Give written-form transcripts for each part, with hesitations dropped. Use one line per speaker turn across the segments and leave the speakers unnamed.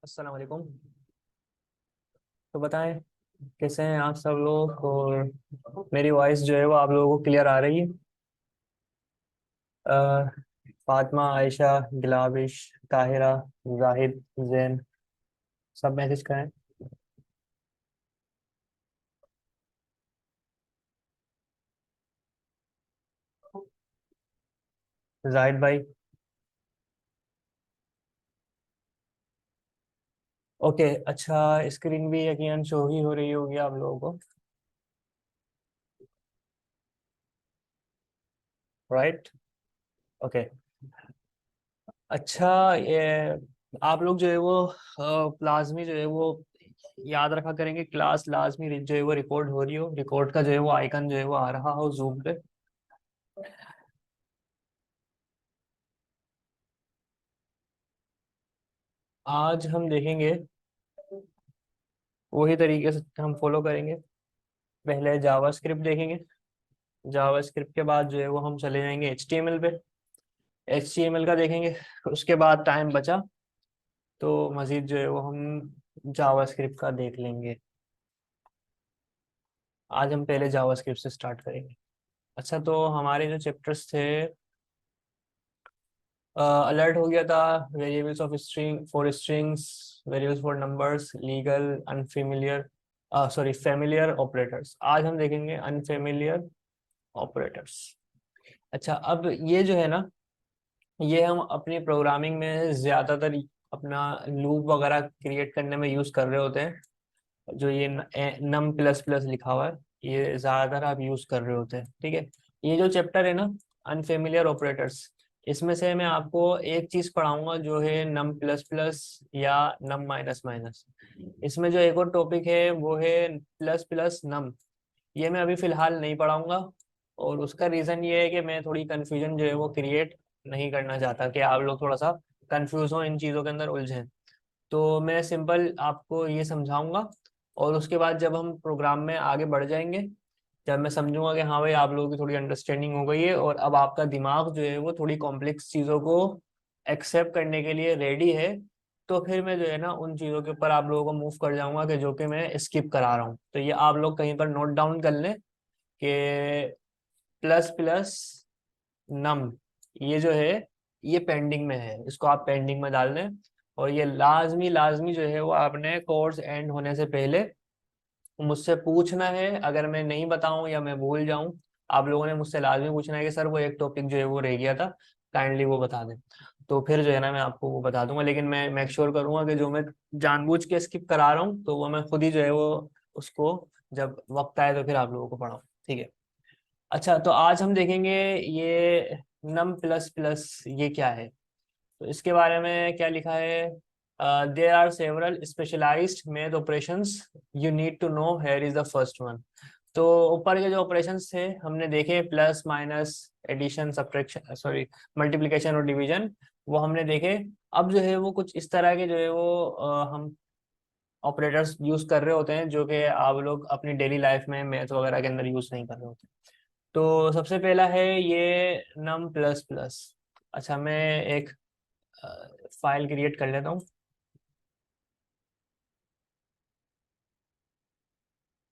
अस्सलाम वालेकुम। तो बताएं, कैसे हैं आप सब लोग? और मेरी वॉइस जो है वो आप लोगों को क्लियर आ रही है? अ, फातिमा, आयशा, गिलाबिश, ताहिरा, जाहिद, जैन, सब मैसेज करें। जाहिद भाई। ओके, अच्छा। स्क्रीन भी यकीनन शो ही हो रही होगी आप लोगों को, राइट? ओके। अच्छा, ये आप लोग जो है वो लाजमी जो है वो याद रखा करेंगे, क्लास लाजमी जो है वो रिकॉर्ड हो रही हो, रिकॉर्ड का जो है वो आइकन जो है वो आ रहा हो जूम पे। आज हम देखेंगे, वही तरीके से हम फॉलो करेंगे। पहले जावास्क्रिप्ट देखेंगे, जावास्क्रिप्ट के बाद जो है वो हम चले जाएंगे एचटीएमएल पे, एचटीएमएल का देखेंगे। उसके बाद टाइम बचा तो मजीद जो है वो हम जावास्क्रिप्ट का देख लेंगे। आज हम पहले जावास्क्रिप्ट से स्टार्ट करेंगे। अच्छा, तो हमारे जो चैप्टर्स थे, अलर्ट हो गया था, variables of string for strings, variables for numbers, legal, unfamiliar, sorry familiar operators. आज हम देखेंगे अनफेमिलियर ऑपरेटर्स। अच्छा, अब ये जो है ना, ये हम अपनी प्रोग्रामिंग में ज्यादातर अपना लूप वगैरह क्रिएट करने में यूज कर रहे होते हैं। जो ये नम प्लस प्लस लिखा हुआ है, ये ज्यादातर आप यूज कर रहे होते हैं, ठीक है। ये जो चैप्टर है ना, अनफेमिलियर ऑपरेटर्स, इसमें से मैं आपको एक चीज पढ़ाऊंगा जो है नम प्लस प्लस या नम माइनस माइनस। इसमें जो एक और टॉपिक है वो है प्लस प्लस नम। ये मैं अभी फिलहाल नहीं पढ़ाऊंगा, और उसका रीजन ये है कि मैं थोड़ी कंफ्यूजन जो है वो क्रिएट नहीं करना चाहता कि आप लोग थोड़ा सा कंफ्यूज हो, इन चीज़ों के अंदर उलझें। तो मैं सिंपल आपको ये समझाऊंगा, और उसके बाद जब हम प्रोग्राम में आगे बढ़ जाएंगे, जब मैं समझूंगा कि हाँ भाई आप लोगों की थोड़ी अंडरस्टैंडिंग हो गई है और अब आपका दिमाग जो है वो थोड़ी कॉम्प्लेक्स चीज़ों को एक्सेप्ट करने के लिए रेडी है, तो फिर मैं जो है ना उन चीज़ों के ऊपर आप लोगों को मूव कर जाऊंगा कि जो कि मैं स्किप करा रहा हूँ। तो ये आप लोग कहीं पर नोट डाउन कर लें कि प्लस प्लस नम, ये जो है ये पेंडिंग में है, इसको आप पेंडिंग में डाल दें। और ये लाजमी लाजमी जो है वो आपने कोर्स एंड होने से पहले मुझसे पूछना है। अगर मैं नहीं बताऊं या मैं भूल जाऊं, आप लोगों ने मुझसे लाजमी पूछना है कि सर वो एक टॉपिक जो है वो रह गया था, काइंडली वो बता दें। तो फिर जो है ना मैं आपको वो बता दूंगा, लेकिन मैं मेक श्योर करूंगा कि जो मैं जानबूझ के स्किप करा रहा हूँ तो वो मैं खुद ही जो है वो उसको जब वक्त आए तो फिर आप लोगों को पढ़ाऊँ, ठीक है। अच्छा, तो आज हम देखेंगे ये नम प्लस प्लस ये क्या है। तो इसके बारे में क्या लिखा है? There are several specialised math operations, you need to know, here is the first one. तो ऊपर के जो ऑपरेशंस थे हमने देखे, plus minus, addition, subtraction, sorry multiplication और डिवीजन, वो हमने देखे। अब जो है वो कुछ इस तरह के जो है वो हम ऑपरेटर्स यूज कर रहे होते हैं जो कि आप लोग अपनी डेली लाइफ में मैथ वगैरह के अंदर यूज नहीं कर रहे होते। तो सबसे पहला है ये नम प्लस प्लस। अच्छा, मैं एक फाइल क्रिएट कर लेता हूँ।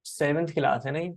सेवेंथ क्लास है नहीं?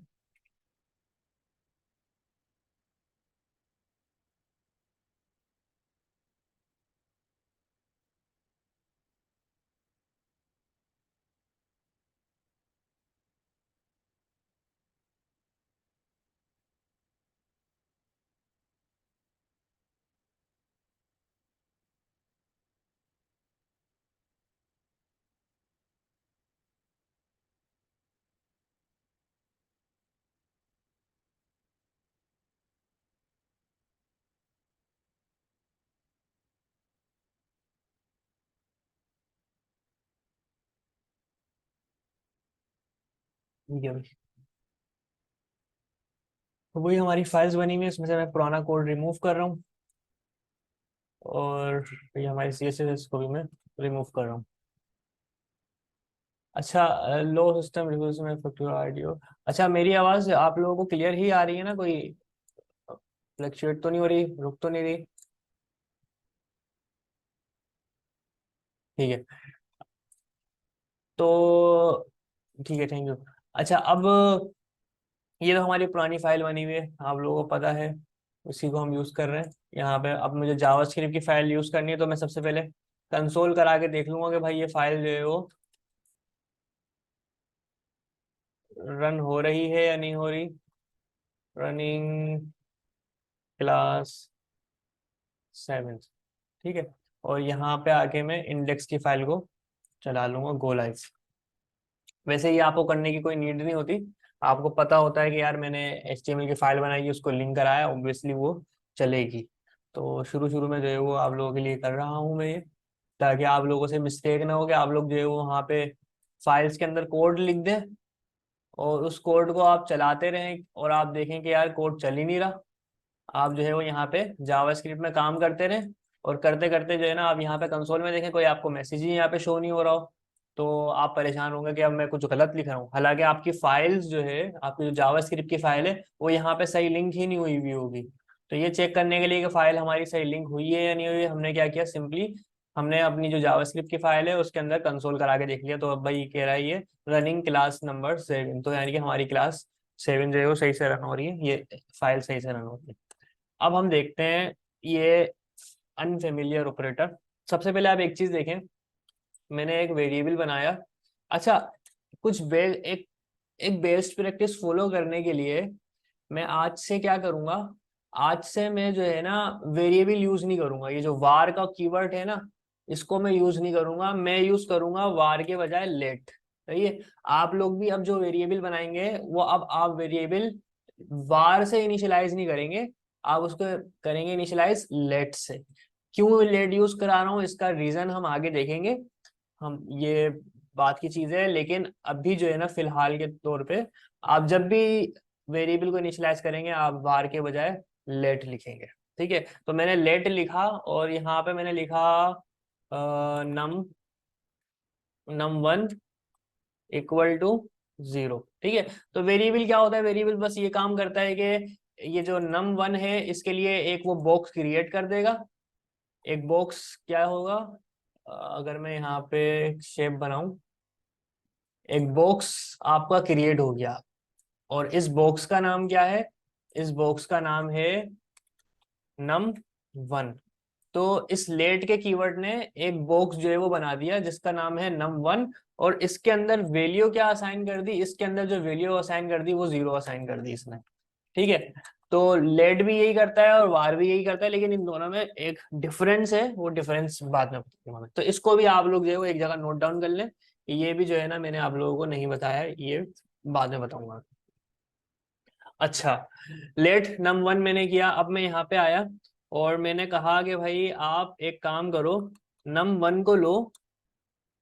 ये वही, तो वही हमारी फाइल्स बनी हुई है, इसमें से मैं पुराना कोड रिमूव कर रहा हूँ, और ये हमारी सी एस एस को भी मैं रिमूव कर रहा हूँ। अच्छा, लो सिस्टम रिव्यूज में फैक्टर आईडियो। अच्छा, मेरी आवाज़ आप लोगों को क्लियर ही आ रही है ना? कोई फ्लक्चुएट तो नहीं हो रही, रुक तो नहीं रही? ठीक है। तो ठीक है, थैंक यू। अच्छा, अब ये तो हमारी पुरानी फाइल बनी हुई है, आप लोगों को पता है, उसी को हम यूज कर रहे हैं यहाँ पे। अब मुझे जावास्क्रिप्ट की फाइल यूज करनी है, तो मैं सबसे पहले कंसोल करा के देख लूंगा कि भाई ये फाइल जो है वो रन हो रही है या नहीं हो रही। रनिंग क्लास 7, ठीक है। और यहाँ पे आके मैं इंडेक्स की फाइल को चला लूंगा गो लाइव। वैसे ये आपको करने की कोई नीड नहीं होती, आपको पता होता है कि यार मैंने HTML की फाइल बनाई है, उसको लिंक कराया, ऑब्वियसली वो चलेगी। तो शुरू शुरू में जो है वो आप लोगों के लिए कर रहा हूँ मैं ये, ताकि आप लोगों से मिस्टेक ना हो कि आप लोग जो है वो वहाँ पे फाइल्स के अंदर कोड लिख दें और उस कोड को आप चलाते रहें और आप देखें कि यार कोड चल ही नहीं रहा। आप जो है वो यहाँ पे जावास्क्रिप्ट में काम करते रहें और करते करते जो है ना आप यहाँ पे कंसोल में देखें कोई आपको मैसेज ही यहाँ पे शो नहीं हो रहा हो, तो आप परेशान होंगे कि अब मैं कुछ गलत लिख रहा हूँ। हालांकि आपकी फाइल्स जो है, आपकी जो जावास्क्रिप्ट की फाइल है, वो यहाँ पे सही लिंक ही नहीं हुई होगी। तो ये चेक करने के लिए कि फाइल हमारी सही लिंक हुई है या नहीं हुई है, हमने क्या किया, सिंपली हमने अपनी जो जावास्क्रिप्ट की फाइल है उसके अंदर कंसोल करा के देख लिया। तो अब भाई ये कह रहा है ये रनिंग क्लास नंबर 7, तो यानी कि हमारी क्लास 7 जो है वो सही से रन हो रही है, ये फाइल सही से रन हो रही है। अब हम देखते हैं ये अनफेमिलियर ऑपरेटर। सबसे पहले आप एक चीज देखें, मैंने एक वेरिएबल बनाया। अच्छा, कुछ एक बेस्ट प्रैक्टिस फॉलो करने के लिए मैं आज से क्या करूंगा, आज से मैं जो है ना वेरिएबल यूज नहीं करूंगा। ये जो वार का कीवर्ड है ना, इसको मैं यूज नहीं करूंगा, मैं यूज करूंगा वार के बजाय लेट। सही है। आप लोग भी अब जो वेरिएबल बनाएंगे वो अब आप वेरिएबल वार से इनिशियलाइज नहीं करेंगे, आप उसको करेंगे इनिशियलाइज लेट से। क्यों लेट यूज करा रहा हूँ, इसका रीजन हम आगे देखेंगे, हम ये बात की चीज है। लेकिन अभी जो है ना फिलहाल के तौर पे आप जब भी वेरिएबल को इनिशियलाइज करेंगे आप var के बजाय लेट लिखेंगे। ठीक है, तो मैंने लेट लिखा और यहाँ पे मैंने लिखा नम num1 इक्वल टू 0। ठीक है, तो वेरिएबल क्या होता है, वेरिएबल बस ये काम करता है कि ये जो num1 है इसके लिए एक वो बॉक्स क्रिएट कर देगा। एक बॉक्स क्या होगा, अगर मैं यहाँ पे शेप बनाऊं, एक बॉक्स आपका क्रिएट हो गया और इस बॉक्स का नाम क्या है, इस बॉक्स का नाम है num1। तो इस लेट के कीवर्ड ने एक बॉक्स जो है वो बना दिया जिसका नाम है num1, और इसके अंदर वैल्यू क्या असाइन कर दी, इसके अंदर जो वैल्यू असाइन कर दी वो 0 असाइन कर दी इसने। ठीक है, तो लेट भी यही करता है और वार भी यही करता है, लेकिन इन दोनों में एक डिफरेंस है, वो डिफरेंस बाद में बताऊंगा मैं। तो इसको भी आप लोग जो है वो एक जगह नोट डाउन कर लें, ये भी जो है ना मैंने आप लोगों को नहीं बताया है, ये बाद में बताऊंगा। अच्छा, लेट num1 मैंने किया, अब मैं यहाँ पे आया और मैंने कहा कि भाई आप एक काम करो, num1 को लो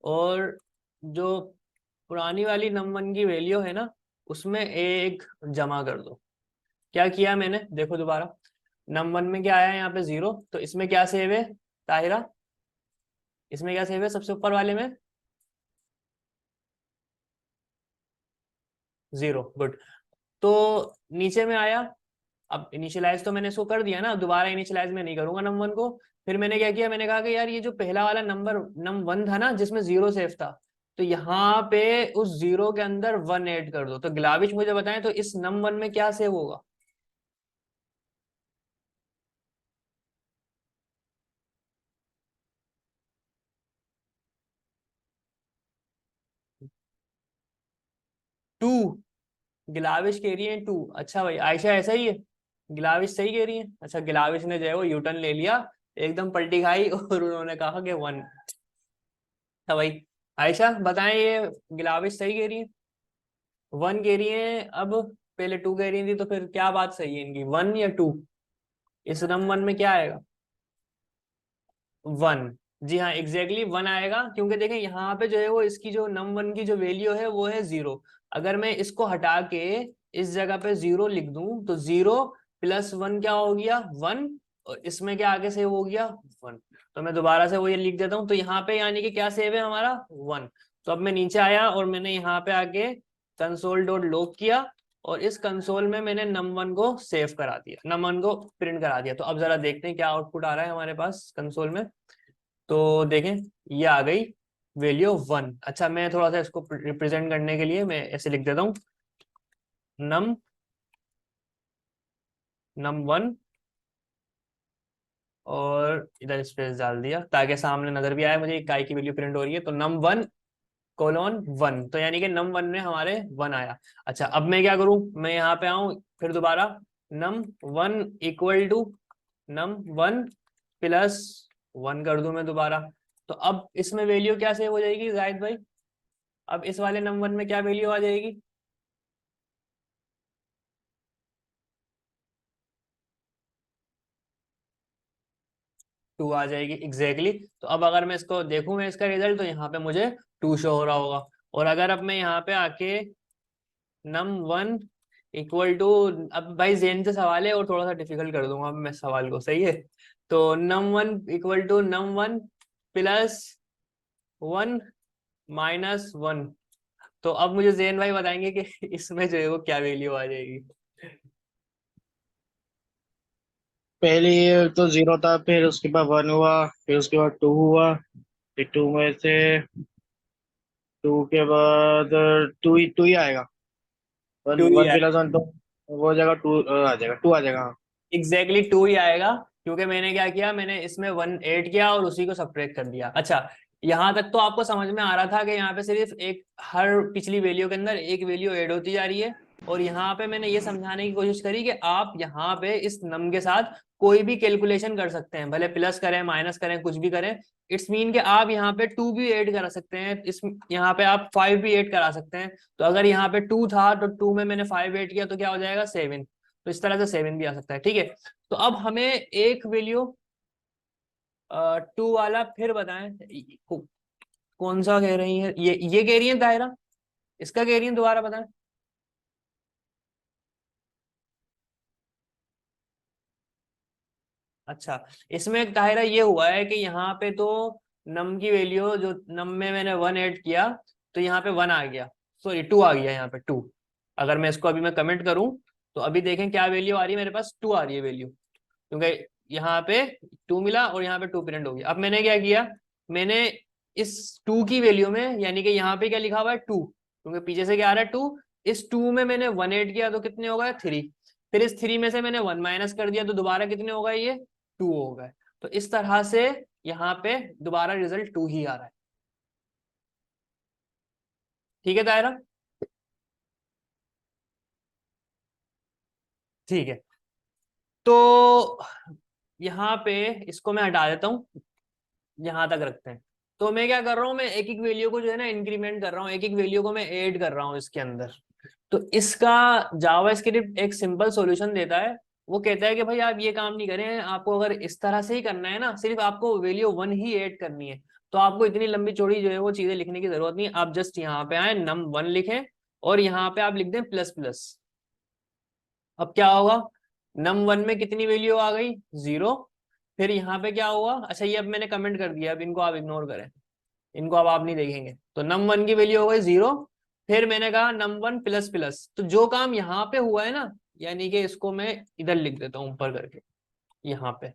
और जो पुरानी वाली num1 की वैल्यू है ना उसमें एक जमा कर दो। क्या किया मैंने, देखो दोबारा, num1 में क्या आया यहाँ पे 0, तो इसमें क्या सेव है ताहिरा, इसमें क्या सेव है सबसे ऊपर वाले में, 0, गुड। तो नीचे में आया, अब इनिशियलाइज तो मैंने इसको कर दिया ना, दोबारा इनिशियलाइज मैं नहीं करूंगा num1 को। फिर मैंने क्या किया, मैंने कहा कि यार ये जो पहला वाला नंबर num1 था ना जिसमें 0 सेफ था, तो यहाँ पे उस 0 के अंदर 1 ऐड कर दो। तो ग्लाविश मुझे बताएं तो इस num1 में क्या सेव होगा, 2। ग्लाविश कह रही है 2, अच्छा भाई आयशा ऐसा ही है, ग्लाविश सही कह रही है। अच्छा, ग्लाविश ने जो है वो यूटर्न ले लिया, एकदम पलटी खाई और उन्होंने कहा कि 1 था भाई। आयशा बताएं ये ग्लाविश सही कह रही है, 1 कह रही है, अब पहले 2 कह रही थी, तो फिर क्या बात सही है इनकी, 1 या 2, इस num1 में क्या आएगा, 1। जी हाँ, एग्जैक्टली 1 आएगा, क्योंकि देखें यहाँ पे जो है वो इसकी जो num1 की जो वैल्यू है वो है 0। अगर मैं इसको हटा के इस जगह पे 0 लिख दूं तो 0 प्लस 1 क्या हो गया, 1, और इसमें क्या आगे सेव हो गया, 1। तो मैं दोबारा से वो ये लिख देता हूँ, तो यहाँ पे यानी कि क्या सेव है हमारा, 1। तो अब मैं नीचे आया और मैंने यहाँ पे आके कंसोल डॉट लॉग किया और इस कंसोल में मैंने num1 को सेव करा दिया, num1 को प्रिंट करा दिया। तो अब जरा देखते हैं क्या आउटपुट आ रहा है हमारे पास कंसोल में। तो देखें, ये आ गई वैल्यू 1। अच्छा, मैं थोड़ा सा इसको रिप्रेजेंट करने के लिए मैं ऐसे लिख देता हूँ, नम नम 1, और इधर स्पेस डाल दिया ताकि सामने नजर भी आए मुझे इकाई की वैल्यू प्रिंट हो रही है। तो num1:1, तो यानी कि num1 में हमारे 1 आया। अच्छा, अब मैं क्या करूं, मैं यहाँ पे आऊं फिर दोबारा, num1 = num1 + 1 कर दूं मैं दोबारा। तो अब इसमें वैल्यू क्या सेव हो जाएगी जाहिद भाई? अब इस वाले num1 में क्या वैल्यू आ जाएगी? 2 आ जाएगी, एग्जैक्टली exactly। तो अब अगर मैं इसको देखूं, मैं इसका रिजल्ट, तो यहाँ पे मुझे 2 शो हो रहा होगा। और अगर अब मैं यहाँ पे आके num1 = अब भाई जेन से सवाल है और थोड़ा सा डिफिकल्ट कर दूंगा अब मैं सवाल को, सही है? तो num1 = num1 + 1 - 1। तो अब मुझे जेन भाई बताएंगे कि इसमें जो है वो क्या वैल्यू आ जाएगी?
पहले ये तो जीरो था, फिर उसके बाद वन हुआ, फिर उसके बाद टू हुआ, फिर टू में से टू के बाद टू ही आएगा। वन
2 ही
वन
आएगा,
प्लस वन तो वो हो जाएगा, टू आ जाएगा, टू आ जाएगा हाँ।
एग्जैक्टली exactly 2 ही आएगा, क्योंकि मैंने क्या किया, मैंने इसमें 1 ऐड किया और उसी को सब्ट्रैक्ट कर दिया। अच्छा, यहाँ तक तो आपको समझ में आ रहा था कि यहाँ पे सिर्फ एक, हर पिछली वैल्यू के अंदर एक वैल्यू ऐड होती जा रही है। और यहाँ पे मैंने ये समझाने की कोशिश करी कि आप यहाँ पे इस नम के साथ कोई भी कैलकुलेशन कर सकते हैं, भले प्लस करें माइनस करें कुछ भी करें। इट्स मीन कि आप यहाँ पे 2 भी ऐड करा सकते हैं, इस यहाँ पे आप 5 भी ऐड करा सकते हैं। तो अगर यहाँ पे 2 था तो 2 में मैंने 5 ऐड किया तो क्या हो जाएगा, 7। तो इस तरह से 7 भी आ सकता है, ठीक है। तो अब हमें एक वैल्यू 2 वाला फिर बताएं, कौन सा कह रही है, ये कह रही है दायरा, इसका कह रही है, दोबारा बताएं। अच्छा, इसमें एक दायरा ये हुआ है कि यहाँ पे तो नम की वैल्यू, जो नम में मैंने 1 ऐड किया तो यहाँ पे 1 आ गया, सॉरी 2 आ गया यहाँ पे 2। अगर मैं इसको अभी मैं कमेंट करूं तो अभी देखें क्या वैल्यू आ रही है, मेरे पास 2 आ रही है वैल्यू, क्योंकि यहाँ पे 2 मिला और यहाँ पे 2 प्रिंट हो गया। अब मैंने क्या किया, मैंने इस 2 की वैल्यू में, यानी कि यहाँ पे क्या लिखा हुआ है 2, क्योंकि पीछे से क्या आ रहा है 2, इस 2 में मैंने 1 ऐड किया तो कितने हो गए 3। फिर इस 3 में से मैंने 1 माइनस कर दिया तो दोबारा कितने हो गए, ये 2 हो गए। तो इस तरह से यहाँ पे दोबारा रिजल्ट 2 ही आ रहा है, ठीक है दायरा? ठीक है, तो यहाँ पे इसको मैं हटा देता हूँ, यहां तक रखते हैं। तो मैं क्या कर रहा हूँ, मैं एक एक वैल्यू को जो है ना इंक्रीमेंट कर रहा हूँ, एक एक वैल्यू को मैं ऐड कर रहा हूँ इसके अंदर। तो इसका जावास्क्रिप्ट एक सिंपल सॉल्यूशन देता है। वो कहता है कि भाई आप ये काम नहीं करें, आपको अगर इस तरह से ही करना है ना, सिर्फ आपको वैल्यू 1 ही ऐड करनी है, तो आपको इतनी लंबी चौड़ी जो है वो चीजें लिखने की जरूरत नहीं। आप जस्ट यहाँ पे आए, num1 लिखें और यहाँ पे आप लिख दें प्लस प्लस। अब क्या होगा, num1 में कितनी वैल्यू आ गई, 0। फिर यहाँ पे क्या हुआ, अच्छा ये अब मैंने कमेंट कर दिया, अब इनको आप इग्नोर करें, इनको अब आप नहीं देखेंगे। तो num1 की वैल्यू हो गई 0। फिर मैंने कहा num1 प्लस प्लस, तो जो काम यहाँ पे हुआ है ना, यानी कि इसको मैं इधर लिख देता हूँ ऊपर करके यहाँ पे।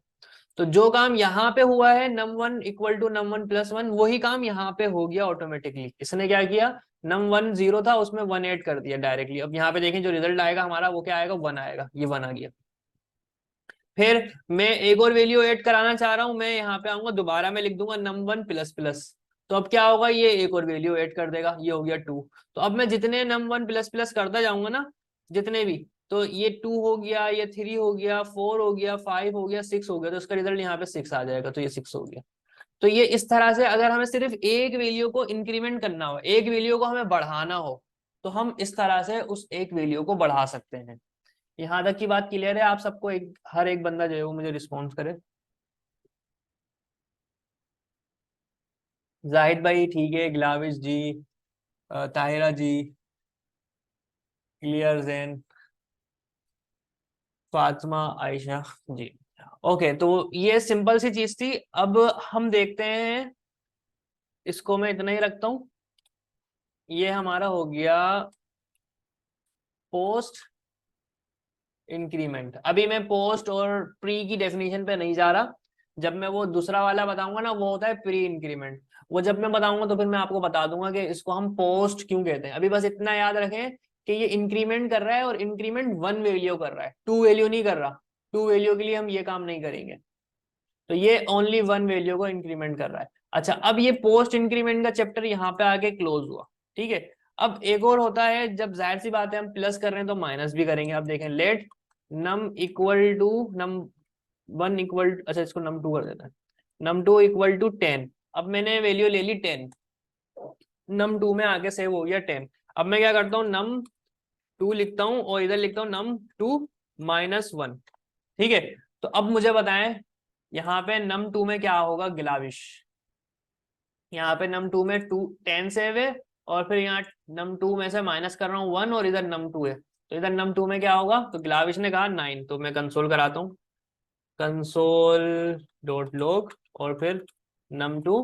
तो जो काम यहाँ पे हुआ है num1 = num1 + 1, वही काम यहाँ पे हो गया ऑटोमेटिकली। इसने क्या किया, num1 0 था उसमें 1 ऐड कर दिया डायरेक्टली। अब यहाँ पे देखें जो रिजल्ट आएगा हमारा वो क्या आएगा, 1 आएगा, ये 1 आ गया। फिर मैं एक और वैल्यू ऐड कराना चाह रहा हूं, मैं यहाँ पे आऊंगा दोबारा, मैं लिख दूंगा num1 प्लस प्लस। तो अब क्या होगा, ये एक और वैल्यू ऐड कर देगा, ये हो गया 2। तो अब मैं जितने num1 प्लस प्लस करता जाऊंगा ना, जितने भी, तो ये 2 हो गया, ये 3 हो गया, 4 हो गया, 5 हो गया, 6 हो गया, तो इसका रिजल्ट यहाँ पे 6 आ जाएगा, तो ये 6 हो गया। तो ये इस तरह से अगर हमें सिर्फ एक वैल्यू को इंक्रीमेंट करना हो, एक वैल्यू को हमें बढ़ाना हो, तो हम इस तरह से उस एक वैल्यू को बढ़ा सकते हैं। यहाँ तक की बात क्लियर है आप सबको? एक हर एक बंदा जो है वो मुझे रिस्पॉन्स करे। जाहिद भाई ठीक है, ग्लाविश जी, ताहिरा जी, क्लियर जैन, फातिमा, आयशा जी। ओके, तो ये सिंपल सी चीज थी। अब हम देखते हैं, इसको मैं इतना ही रखता हूँ। ये हमारा हो गया पोस्ट इंक्रीमेंट। अभी मैं पोस्ट और प्री की डेफिनेशन पे नहीं जा रहा, जब मैं वो दूसरा वाला बताऊंगा ना, वो होता है प्री इंक्रीमेंट। वो जब मैं बताऊंगा तो फिर मैं आपको बता दूंगा कि इसको हम पोस्ट क्यों कहते हैं। अभी बस इतना याद रखें कि ये इंक्रीमेंट कर रहा है और इंक्रीमेंट 1 वैल्यू कर रहा है, 2 वैल्यू नहीं कर रहा। 2 वैल्यू के लिए हम ये काम नहीं करेंगे, तो ये ओनली 1 वैल्यू को इंक्रीमेंट कर रहा है। अच्छा, अब ये पोस्ट इंक्रीमेंट का चैप्टर यहाँ पे आके क्लोज हुआ। ठीक है, अब एक और होता है, जब जाहिर सी बात है हम प्लस कर रहे हैं तो माइनस भी करेंगे। अब देखें, let num equal to num one equal, अच्छा इसको नम टू कर देता है, नम टू इक्वल टू 10। अब मैंने वैल्यू ले ली 10, नम टू में आके सेव हो गया 10। अब मैं क्या करता हूँ, नम टू लिखता हूँ और इधर लिखता हूँ नम टू माइनस 1। ठीक है, तो अब मुझे बताएं यहाँ पे नम टू में क्या होगा, ग्लाविश। यहाँ पे नम टू में 10 सेव है, और फिर यहाँ नम टू में से माइनस कर रहा हूँ 1, और इधर नम टू है, तो इधर नम टू में क्या होगा, तो ग्लाविश ने कहा 9, तो मैं कंसोल कराता हूँ, कंसोल डॉट लॉग और फिर नम टू।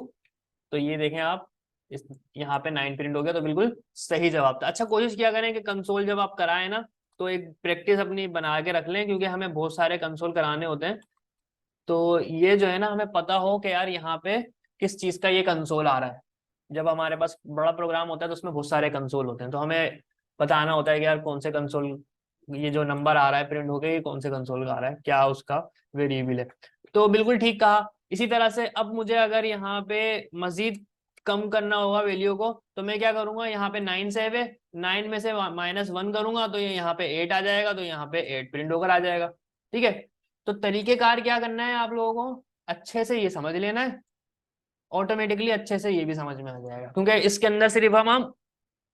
तो ये देखें आप, इस यहाँ पे 9 प्रिंट हो गया, तो बिल्कुल सही जवाब था। अच्छा, कोशिश किया करें कि कंसोल जब आप कराएं ना, तो एक प्रैक्टिस अपनी बना के रख लें, क्योंकि हमें बहुत सारे कंसोल कराने होते हैं। तो ये जो है ना, हमें पता हो कि यार यहाँ पे किस चीज का ये कंसोल आ रहा है। जब हमारे पास बड़ा प्रोग्राम होता है तो उसमें बहुत सारे कंसोल होते हैं, तो हमें बताना होता है कि यार कौन से कंसोल, ये जो नंबर आ रहा है प्रिंट होके, ये कौन से कंसोल का आ रहा है, क्या उसका वेरिएबल है। तो बिल्कुल ठीक कहा। इसी तरह से अब मुझे अगर यहाँ पे मजीद कम करना होगा वैल्यू को, तो मैं क्या करूंगा, यहाँ पे 9 सेव है, 9 में से माइनस 1 करूंगा तो ये यहाँ पे 8 आ जाएगा, तो यहाँ पे 8 प्रिंट होकर आ जाएगा। ठीक है, तो तरीकेकार क्या करना है आप लोगों को, अच्छे से ये समझ लेना है, ऑटोमेटिकली अच्छे से ये भी समझ में आ जाएगा, क्योंकि इसके अंदर सिर्फ हम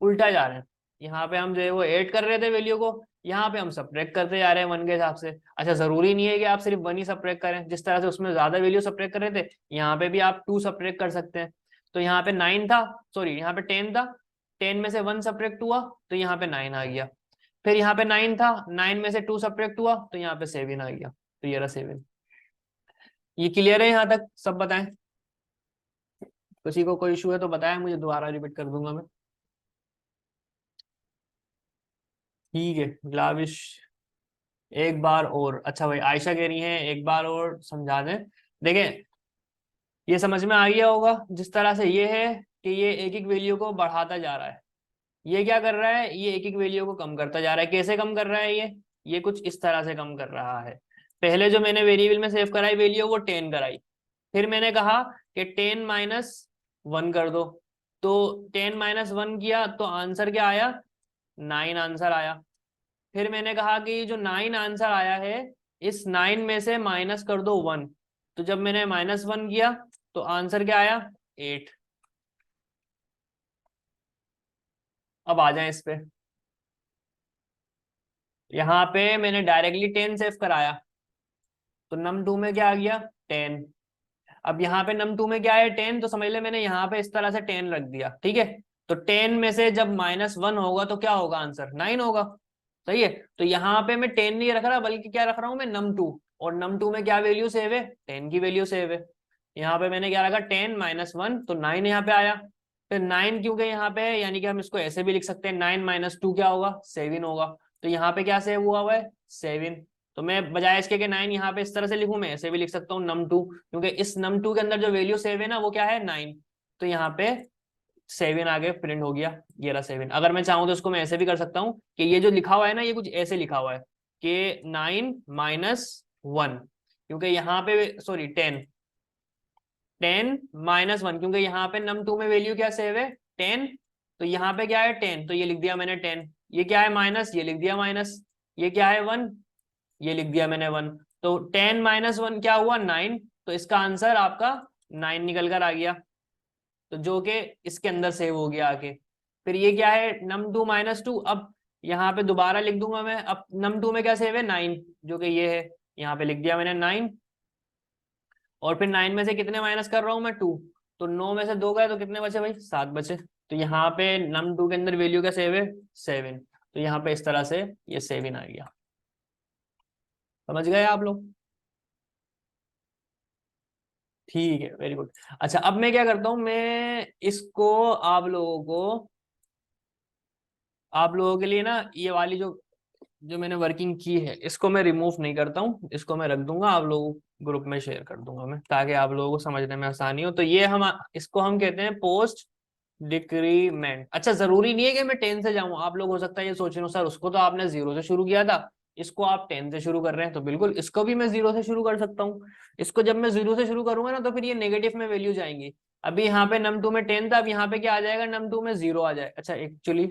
उल्टा जा रहे हैं। यहाँ पे हम जो है वो ऐड कर रहे थे वैल्यू को, यहाँ पे हम सब्ट्रैक्ट करते जा रहे हैं 1 के हिसाब से। अच्छा, जरूरी नहीं है कि आप सिर्फ 1 ही सब्ट्रैक्ट करें, जिस तरह से उसमें ज्यादा वैल्यू सब्ट्रैक्ट कर रहे थे, यहाँ पे भी आप 2 सब्ट्रैक्ट कर सकते हैं। तो यहाँ पे 9 था, सॉरी यहाँ पे 10 था, 10 में से 1 सब्ट्रैक्ट हुआ तो यहाँ पे 9 आ गया। फिर यहाँ पे 9 था, 9 में से 2 सब्ट्रैक्ट हुआ तो यहाँ पे 7 आ गया, तो ये रहा 7। ये क्लियर है यहाँ तक, सब बताएं। किसी को कोई इशू है तो बताएं, मुझे दोबारा रिपीट कर दूंगा मैं। ठीक है, ग्लाविश एक बार और, अच्छा भाई आयशा कह रही है एक बार और समझा दें। देखें, ये समझ में आ गया होगा, जिस तरह से ये है कि ये एक एक वैल्यू को बढ़ाता जा रहा है, ये क्या कर रहा है, ये एक एक वैल्यू को कम करता जा रहा है। कैसे कम कर रहा है ये कुछ इस तरह से कम कर रहा है। पहले जो मैंने वेरिएबल में सेव कराई वैल्यू वो 10 कराई, फिर मैंने कहा कि 10 माइनस 1 कर दो, तो 10 माइनस 1 किया तो आंसर क्या आया, 9 आंसर आया। फिर मैंने कहा कि जो 9 आंसर आया है, इस 9 में से माइनस कर दो 1, तो जब मैंने -1 किया तो आंसर क्या आया, 8। अब आ जाए इस पे, यहाँ पे मैंने डायरेक्टली 10 सेव कराया, तो नम टू में क्या आ गया, 10। अब यहाँ पे नम टू में क्या है, 10, तो समझ ले मैंने यहाँ पे इस तरह से 10 रख दिया। ठीक है, तो 10 में से जब -1 होगा तो क्या होगा, आंसर 9 होगा। सही है, तो यहाँ पे मैं 10 नहीं रख रहा, बल्कि क्या रख रहा हूँ मैं, नम टू। और नम टू में क्या वैल्यू सेव है, 10 की वैल्यू सेव है। यहाँ पे मैंने क्या रखा, 10 माइनस 1, तो 9 यहाँ पे आया। फिर 9 क्योंकि यहाँ पे है, यानी कि हम इसको ऐसे भी लिख सकते हैं, 9 माइनस 2 क्या होगा, 7 होगा। तो यहाँ पे क्या सेव हुआ है, 7। तो मैं बजाय इसके कि 9 यहाँ पे इस तरह से लिखूं, मैं ऐसे भी लिख सकता हूँ नम टू, क्योंकि इस नम टू के अंदर जो वैल्यू सेव है ना वो क्या है, 9। तो यहाँ पे 7 आगे प्रिंट हो गया, ये रहा 7। अगर मैं चाहूँ तो इसको मैं ऐसे भी कर सकता हूँ कि ये जो लिखा हुआ है ना, ये कुछ ऐसे लिखा हुआ है कि 9 माइनस 1, क्योंकि यहाँ पे सॉरी 10, 10 माइनस 1, क्योंकि यहाँ पे नम टू में वैल्यू क्या सेव है, 10। तो यहाँ पे क्या है, 10, तो ये लिख दिया मैंने 10। ये क्या है, माइनस, ये लिख दिया माइनस। ये क्या है, 1, ये लिख दिया मैंने 1। तो 10 माइनस 1 क्या हुआ, 9। तो इसका आंसर आपका 9 निकल कर आ गया, तो जो कि इसके अंदर सेव हो गया आके। फिर ये क्या है, नम टू माइनस 2। अब यहाँ पे दोबारा लिख दूंगा मैं, अब नम टू में क्या सेव है, 9, जो कि ये है, यहाँ पे लिख दिया मैंने 9। और फिर 9 में से कितने माइनस कर रहा हूँ मैं, 2। तो 9 में से 2 गए तो कितने बचे भाई, 7 बचे। तो यहाँ पे नम टू के अंदर वैल्यू क्या सेव है, 7। तो यहाँ पे इस तरह से ये 7 आ गया। समझ गए आप लोग, ठीक है, वेरी गुड। अच्छा, अब मैं क्या करता हूँ, मैं इसको आप लोगों के लिए ना, ये वाली जो जो मैंने वर्किंग की है इसको मैं रिमूव नहीं करता हूँ, इसको मैं रख दूंगा, आप लोगों ग्रुप में शेयर कर दूंगा मैं, ताकि आप लोगों को समझने में आसानी हो। तो ये हम इसको हम कहते हैं पोस्ट डिक्रीमेंट। अच्छा, जरूरी नहीं है कि मैं 10 से जाऊं, आप लोग हो सकता है ये सोच रहे हो सर उसको तो आपने 0 से शुरू किया था, इसको आप 10 से शुरू कर रहे हैं, तो बिल्कुल इसको भी मैं 0 से शुरू कर सकता हूँ। इसको जब मैं 0 से शुरू करूंगा ना तो फिर ये नेगेटिव में वैल्यू जाएंगी। अभी यहाँ पे num2 में 10 था, अब यहाँ पे क्या आ जाएगा, num2 में 0 आ जाए। अच्छा एक्चुअली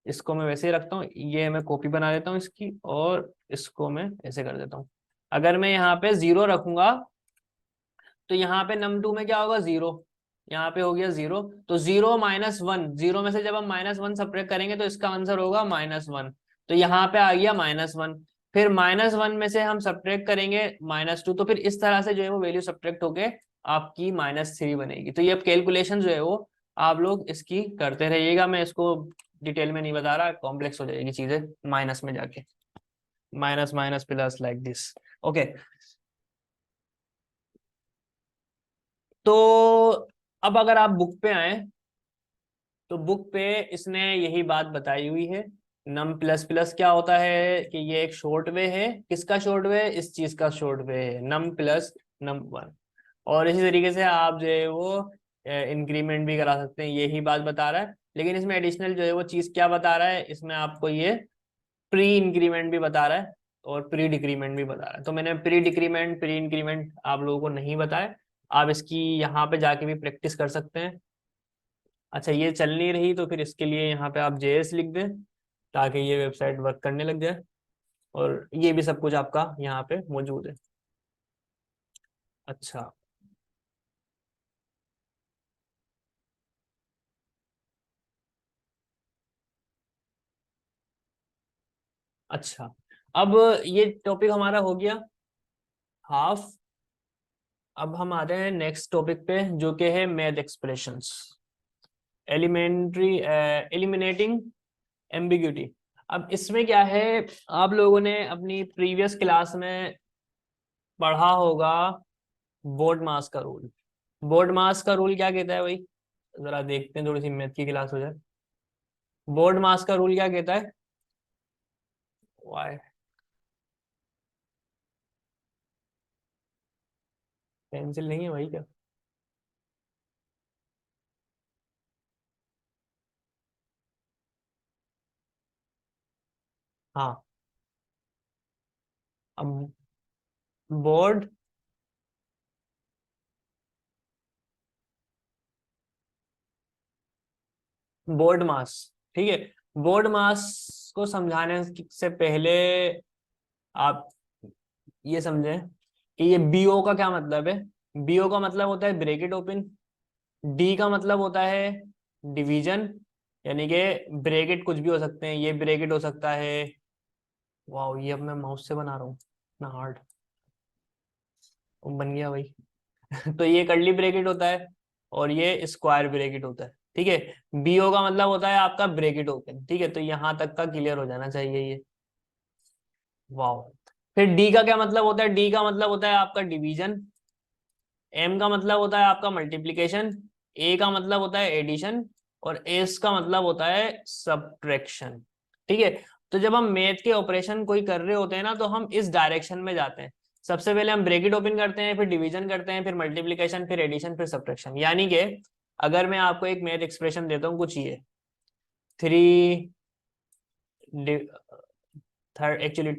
इसको मैं वैसे ही रखता हूँ, ये मैं कॉपी बना लेता हूँ इसकी, और इसको मैं ऐसे कर देता हूँ। अगर मैं यहाँ पे 0 रखूंगा तो यहाँ पे num2 में क्या होगा, 0, यहाँ पे हो गया 0। तो 0 -1, 0 में से जब हम -1 सब्ट्रैक्ट करेंगे तो इसका आंसर होगा -1। तो यहाँ पे आ गया -1। फिर -1 में से हम सब्ट्रैक्ट करेंगे -2, तो फिर इस तरह से जो है वो वैल्यू सब्ट्रैक्ट होके आपकी -3 बनेगी। तो ये अब कैलकुलेशन जो है वो आप लोग इसकी करते रहिएगा, मैं इसको डिटेल में नहीं बता रहा, कॉम्प्लेक्स हो जाएगी चीजें माइनस में जाके, minus minus plus like this. Okay, तो अब अगर आप बुक पे आए तो बुक पे इसने यही बात बताई हुई है। नम प्लस प्लस क्या होता है कि ये एक शॉर्ट वे है, किसका शॉर्ट वे, इस चीज का शॉर्ट वे है, नम प्लस num1। और इसी तरीके से आप जो है वो इंक्रीमेंट भी करा सकते हैं, यही बात बता रहा है। लेकिन इसमें एडिशनल जो है वो चीज क्या बता रहा है, इसमें आपको ये प्री इंक्रीमेंट भी बता रहा है और प्री डिक्रीमेंट भी बता रहा है। तो मैंने प्री डिक्रीमेंट प्री इंक्रीमेंट आप लोगों को नहीं बताया, आप इसकी यहाँ पे जाके भी प्रैक्टिस कर सकते हैं। अच्छा ये चल नहीं रही तो फिर इसके लिए यहाँ पे आप जेएस लिख दें, ताकि ये वेबसाइट वर्क करने लग जाए, और ये भी सब कुछ आपका यहाँ पे मौजूद है। अच्छा, अच्छा, अब ये टॉपिक हमारा हो गया हाफ। अब हम आते हैं नेक्स्ट टॉपिक पे जो कि है math expressions, elementary eliminating ambiguity. अब इसमें क्या है, आप लोगों ने अपनी प्रीवियस क्लास में पढ़ा होगा बोर्ड मास का रूल। बोर्ड मास का रूल क्या कहता है भाई, जरा देखते हैं, थोड़ी सी मैथ की क्लास हो जाए। बोर्ड मास का रूल क्या कहता है, वाई, पेंसिल नहीं है भाई क्या, हाँ, अब बोर्ड बोर्ड मास, ठीक है। बोर्ड मास को समझाने से पहले आप ये समझें कि ये बीओ का क्या मतलब है। बीओ का मतलब होता है ब्रैकेट ओपन, डी का मतलब होता है डिवीजन, यानी कि ब्रैकेट कुछ भी हो सकते हैं, ये ब्रैकेट हो सकता है, वाह ये अब मैं माउस से बना रहा हूँ ना, हार्ड बन गया भाई। तो ये कर्ली ब्रैकेट होता है और ये स्क्वायर ब्रैकेट होता है, ठीक है। बीओ का मतलब होता है आपका ब्रैकेट ओपन, ठीक है, तो यहां तक का क्लियर हो जाना चाहिए ये, वाह। फिर डी का क्या मतलब होता है, डी का मतलब होता है आपका डिवीजन, एम का मतलब होता है आपका मल्टीप्लिकेशन, ए का मतलब होता है एडिशन, और एस का मतलब होता है सब्ट्रैक्शन, ठीक है। तो जब हम मैथ के ऑपरेशन कोई कर रहे होते हैं ना तो हम इस डायरेक्शन में जाते हैं। सबसे पहले हम ब्रैकेट ओपन करते हैं, फिर डिवीजन करते हैं, फिर मल्टीप्लिकेशन, फिर एडिशन, फिर सब्ट्रैक्शन। यानी कि अगर मैं आपको एक मैथ एक्सप्रेशन देता हूँ कुछ ये 3 एक्चुअली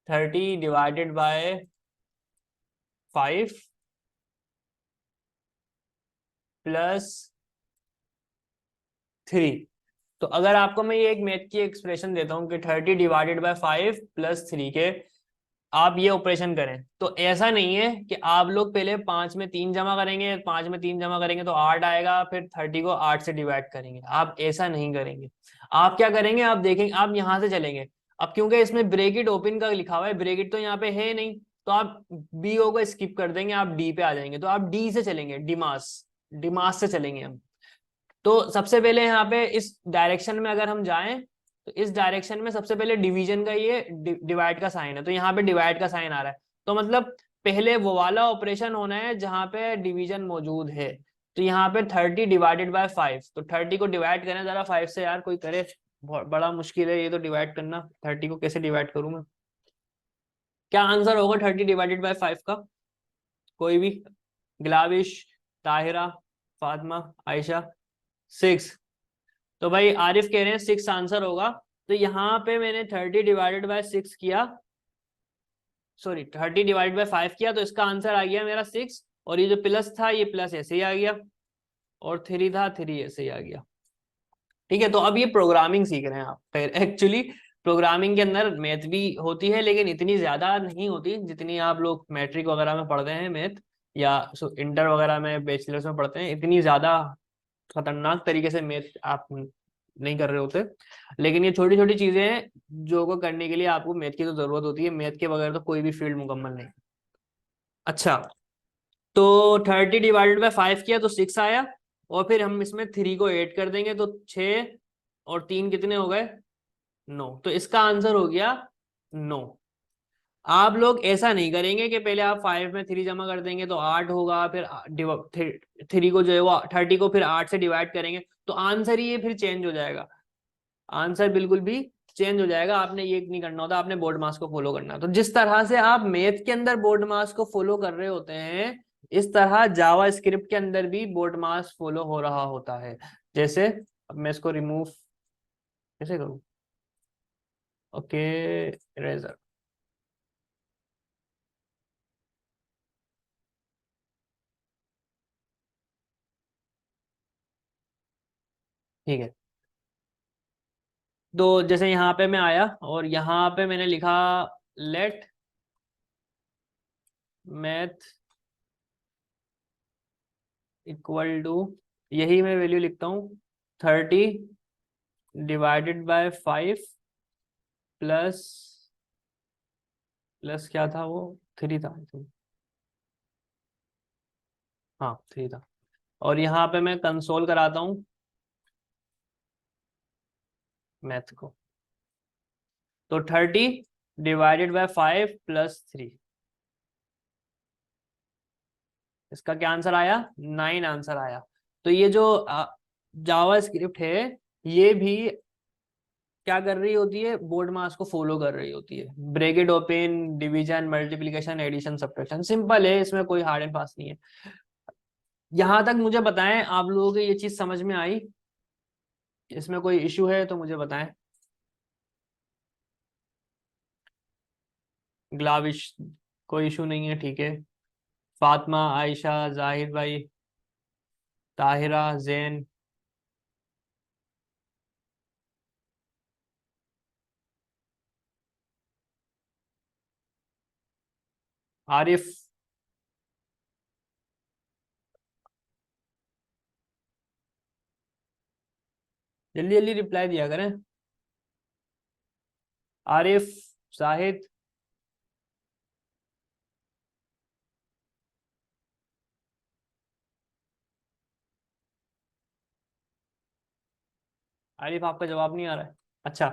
30 डिवाइडेड बाय 5 प्लस 3। तो अगर आपको मैं ये एक मैथ की एक्सप्रेशन देता हूँ कि 30 डिवाइडेड बाय 5 प्लस 3 के आप ये ऑपरेशन करें, तो ऐसा नहीं है कि आप लोग पहले 5 में 3 जमा करेंगे, 5 में 3 जमा करेंगे तो 8 आएगा, फिर 30 को 8 से डिवाइड करेंगे, आप ऐसा नहीं करेंगे। आप क्या करेंगे, आप देखेंगे, आप यहां से चलेंगे। अब क्योंकि इसमें ब्रैकेट ओपन का लिखा हुआ है, ब्रैकेट तो यहाँ पे है नहीं, तो आप बी ओ को स्किप कर देंगे, आप डी पे आ जाएंगे, तो आप डी से चलेंगे, डिमास, डिमास से चलेंगे हम। तो सबसे पहले यहाँ पे इस डायरेक्शन में अगर हम जाएं तो इस डायरेक्शन में सबसे पहले डिवीजन का ये डिवाइड का साइन है, तो यहाँ पे डिवाइड का साइन आ रहा है, तो मतलब पहले वो वाला ऑपरेशन होना है जहां पे डिवीजन मौजूद है। तो यहाँ पे 30 डिवाइडेड बाय 5, तो 30 को डिवाइड करें जरा 5 से यार, कोई करे, बहुत बड़ा मुश्किल है ये तो डिवाइड करना, 30 को कैसे डिवाइड करूं मैं? क्या आंसर होगा 30 डिवाइडेड बाय 5 का? कोई भी? ग्लाविश, ताहिरा, फातिमा, आयशा? 6। तो भाई आरिफ कह रहे हैं 6 आंसर होगा। तो यहाँ पे मैंने 30 डिवाइडेड बाय 6 किया, सॉरी 30 डिवाइड बाय 5 किया, तो इसका आंसर आ गया मेरा 6। और ये जो प्लस था ये प्लस ऐसे ही आ गया, और 3 था 3 ऐसे ही आ गया। ठीक है, तो अब ये प्रोग्रामिंग सीख रहे हैं आप। फिर एक्चुअली प्रोग्रामिंग के अंदर मैथ भी होती है, लेकिन इतनी ज्यादा नहीं होती जितनी आप लोग मैट्रिक वगैरह में पढ़ते हैं मैथ, या इंटर वगैरह में बैचलर्स में पढ़ते हैं। इतनी ज्यादा खतरनाक तरीके से मैथ आप नहीं कर रहे होते, लेकिन ये छोटी छोटी चीजें हैं जो को करने के लिए आपको मैथ की तो जरूरत होती है। मैथ के बगैर तो कोई भी फील्ड मुकम्मल नहीं। अच्छा, तो 30 डिवाइडेड बाय 5 किया तो 6 आया, और फिर हम इसमें 3 को ऐड कर देंगे तो 6, और 3 कितने हो गए? 9। तो इसका आंसर हो गया 9। आप लोग ऐसा नहीं करेंगे कि पहले आप 5 में 3 जमा कर देंगे तो 8 होगा, फिर 3 को जो है वो 30 को फिर 8 से डिवाइड करेंगे तो आंसर ही ये फिर चेंज हो जाएगा। आंसर बिल्कुल भी चेंज हो जाएगा। आपने ये नहीं करना होता, आपने बोर्ड मास को फॉलो करना है। तो जिस तरह से आप मैथ के अंदर बोर्ड मास को फॉलो कर रहे होते हैं, इस तरह जावा स्क्रिप्ट के अंदर भी बोर्ड मास फॉलो हो रहा होता है। जैसे अब मैं इसको रिमूव कैसे करूं? Okay, eraser. ठीक है, तो जैसे यहाँ पे मैं आया और यहाँ पे मैंने लिखा लेट मैथ इक्वल टू, यही मैं वैल्यू लिखता हूँ 30 डिवाइडेड बाय 5 प्लस, प्लस क्या था वो? 3 था I think। हाँ 3 था। और यहाँ पे मैं कंसोल कराता हूँ मैथ को, तो 30 डिवाइडेड बाय 5 प्लस 3, इसका क्या आंसर आया? 9 आंसर आया। तो ये जो जावा स्क्रिप्ट है, ये भी क्या कर रही होती है? बोर्ड मास को फॉलो कर रही होती है। Bracket open, division, multiplication, addition, subtraction, simple है, इसमें कोई हार्ड एंड फास्ट नहीं है। यहां तक मुझे बताएं आप लोगों को ये चीज समझ में आई? इसमें कोई इश्यू है तो मुझे बताएं। ग्लाविश, कोई इशू नहीं है, ठीक है। फातिमा, आयशा, जाहिद भाई, ताहिरा, जैन, आरिफ, जल्दी जल्दी रिप्लाई दिया करें। आरिफ, जाहिद, आरिफ आपका जवाब नहीं आ रहा है। अच्छा,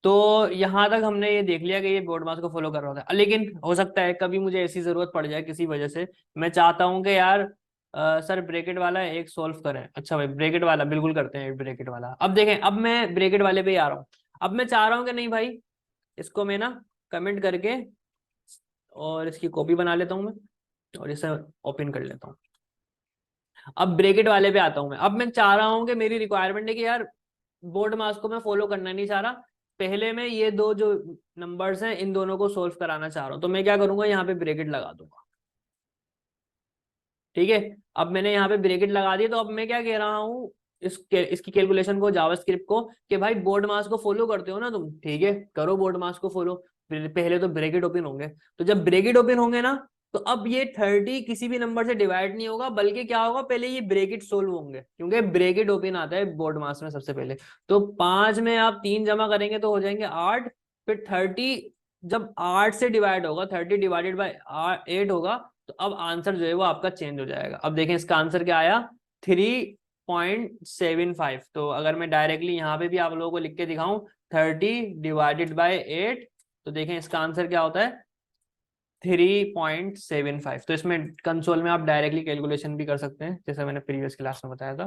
तो यहां तक हमने ये देख लिया कि ये बोर्ड मास को फॉलो कर रहा होता है, लेकिन हो सकता है कभी मुझे ऐसी जरूरत पड़ जाए किसी वजह से, मैं चाहता हूं कि यार सर ब्रैकेट वाला एक सॉल्व करें। अच्छा भाई, ब्रैकेट वाला बिल्कुल करते हैं, ब्रैकेट वाला। अब देखें, अब मैं ब्रैकेट वाले पे ही आ रहा हूँ। अब मैं चाह रहा हूँ कि नहीं भाई, इसको मैं ना कमेंट करके और इसकी कॉपी बना लेता हूँ मैं, और इसे ओपन कर लेता हूँ। अब ब्रैकेट वाले पे आता हूँ मैं। अब मैं चाह रहा हूँ कि मेरी रिक्वायरमेंट है कि यार बोर्ड मास को मैं फॉलो करना नहीं चाह रहा, पहले मैं ये दो जो नंबर्स हैं इन दोनों को सोल्व कराना चाह रहा हूँ। तो मैं क्या करूंगा, यहाँ पे ब्रैकेट लगा दूंगा। ठीक है, अब मैंने यहाँ पे ब्रैकेट लगा दिया, तो अब मैं क्या कह रहा हूँ, इसकी कैलकुलेशन को, जावास्क्रिप्ट को, कि भाई बोर्ड मास को फॉलो करते हो ना तुम, ठीक है करो बोर्ड मास को फॉलो। पहले तो ब्रैकेट ओपन होंगे, तो जब ब्रैकेट ओपन होंगे ना, तो अब ये 30 किसी भी नंबर से डिवाइड नहीं होगा, बल्कि क्या होगा, पहले ये ब्रैकेट सोल्व होंगे, क्योंकि ब्रैकेट ओपन आता है बोर्ड मास में सबसे पहले। तो 5 में आप 3 जमा करेंगे तो हो जाएंगे 8, फिर 30 जब 8 से डिवाइड होगा, 30 डिवाइडेड बाई 8 होगा, तो अब आंसर जो है वो आपका चेंज हो जाएगा। अब देखें इसका आंसर क्या आया, 3.75। तो अगर मैं डायरेक्टली यहाँ पे भी आप लोगों को लिख के दिखाऊं 30 डिवाइडेड बाय 8, तो देखें इसका आंसर क्या होता है, 3.75। तो इसमें कंसोल में आप डायरेक्टली कैलकुलेशन भी कर सकते हैं, जैसे मैंने प्रीवियस क्लास में बताया था।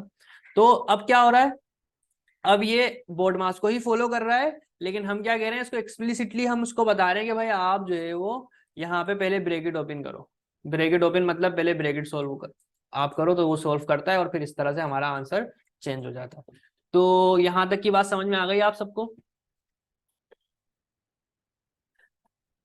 तो अब क्या हो रहा है, अब ये बोर्ड मास को ही फॉलो कर रहा है, लेकिन हम क्या कह रहे हैं, इसको एक्सप्लिसिटली हम उसको बता रहे हैं कि भाई आप जो है वो यहाँ पे पहले ब्रैकेट ओपन करो। ब्रैकेट ओपन मतलब पहले ब्रैकेट सोल्व कर, आप करो तो वो सोल्व करता है, और फिर इस तरह से हमारा आंसर चेंज हो जाता है। तो यहाँ तक की बात समझ में आ गई आप सबको?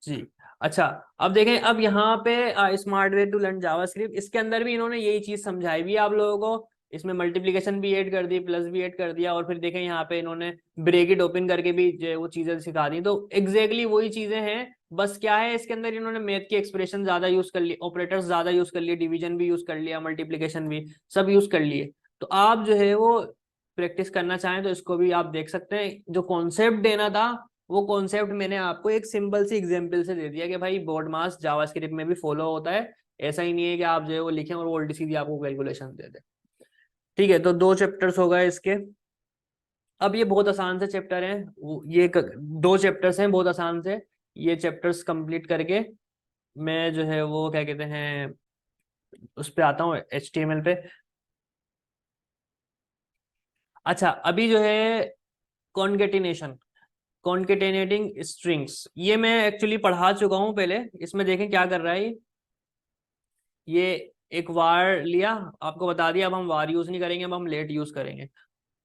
जी। अच्छा, अब देखें, अब यहाँ पे smart way to learn JavaScript, इसके अंदर भी इन्होंने यही चीज समझाई भी है आप लोगों को। इसमें मल्टीप्लिकेशन भी ऐड कर दी, प्लस भी ऐड कर दिया, और फिर देखें यहाँ पे इन्होंने ब्रैकेट ओपन करके भी जो है वो चीजें सिखा दी। तो एग्जैक्टली वही चीजें हैं, बस क्या है इसके अंदर इन्होंने मैथ की एक्सप्रेशन ज्यादा यूज कर ली, ऑपरेटर्स ज्यादा यूज कर लिए, डिवीजन भी यूज कर लिया, मल्टीप्लिकेशन भी सब यूज कर लिए। तो आप जो है वो प्रैक्टिस करना चाहें तो इसको भी आप देख सकते हैं। जो कॉन्सेप्ट देना था वो कॉन्सेप्ट मैंने आपको एक सिंपल सी एग्जांपल से दे दिया कि भाई बोर्ड मास जावास्क्रिप्ट में भी फॉलो होता है। ऐसा ही नहीं है कि आप जो है वो लिखें और वो उल्टी सीधी आपको कैलकुलेशन दे दे। ठीक है, तो 2 चैप्टर्स हो गए इसके। अब ये बहुत आसान से चैप्टर हैं, 2 चैप्टर्स हैं बहुत आसान से। ये चैप्टर्स कंप्लीट करके मैं जो है वो क्या कहते हैं उस पे आता हूँ, HTML पे। अच्छा, अभी जो है कॉन्केटिनेशन, कॉन्केटेनेटिंग स्ट्रिंग्स, ये मैं एक्चुअली पढ़ा चुका हूं पहले। इसमें देखें क्या कर रहा है ये एक वार लिया, आपको बता दिया अब हम वार यूज नहीं करेंगे, अब हम लेट यूज करेंगे।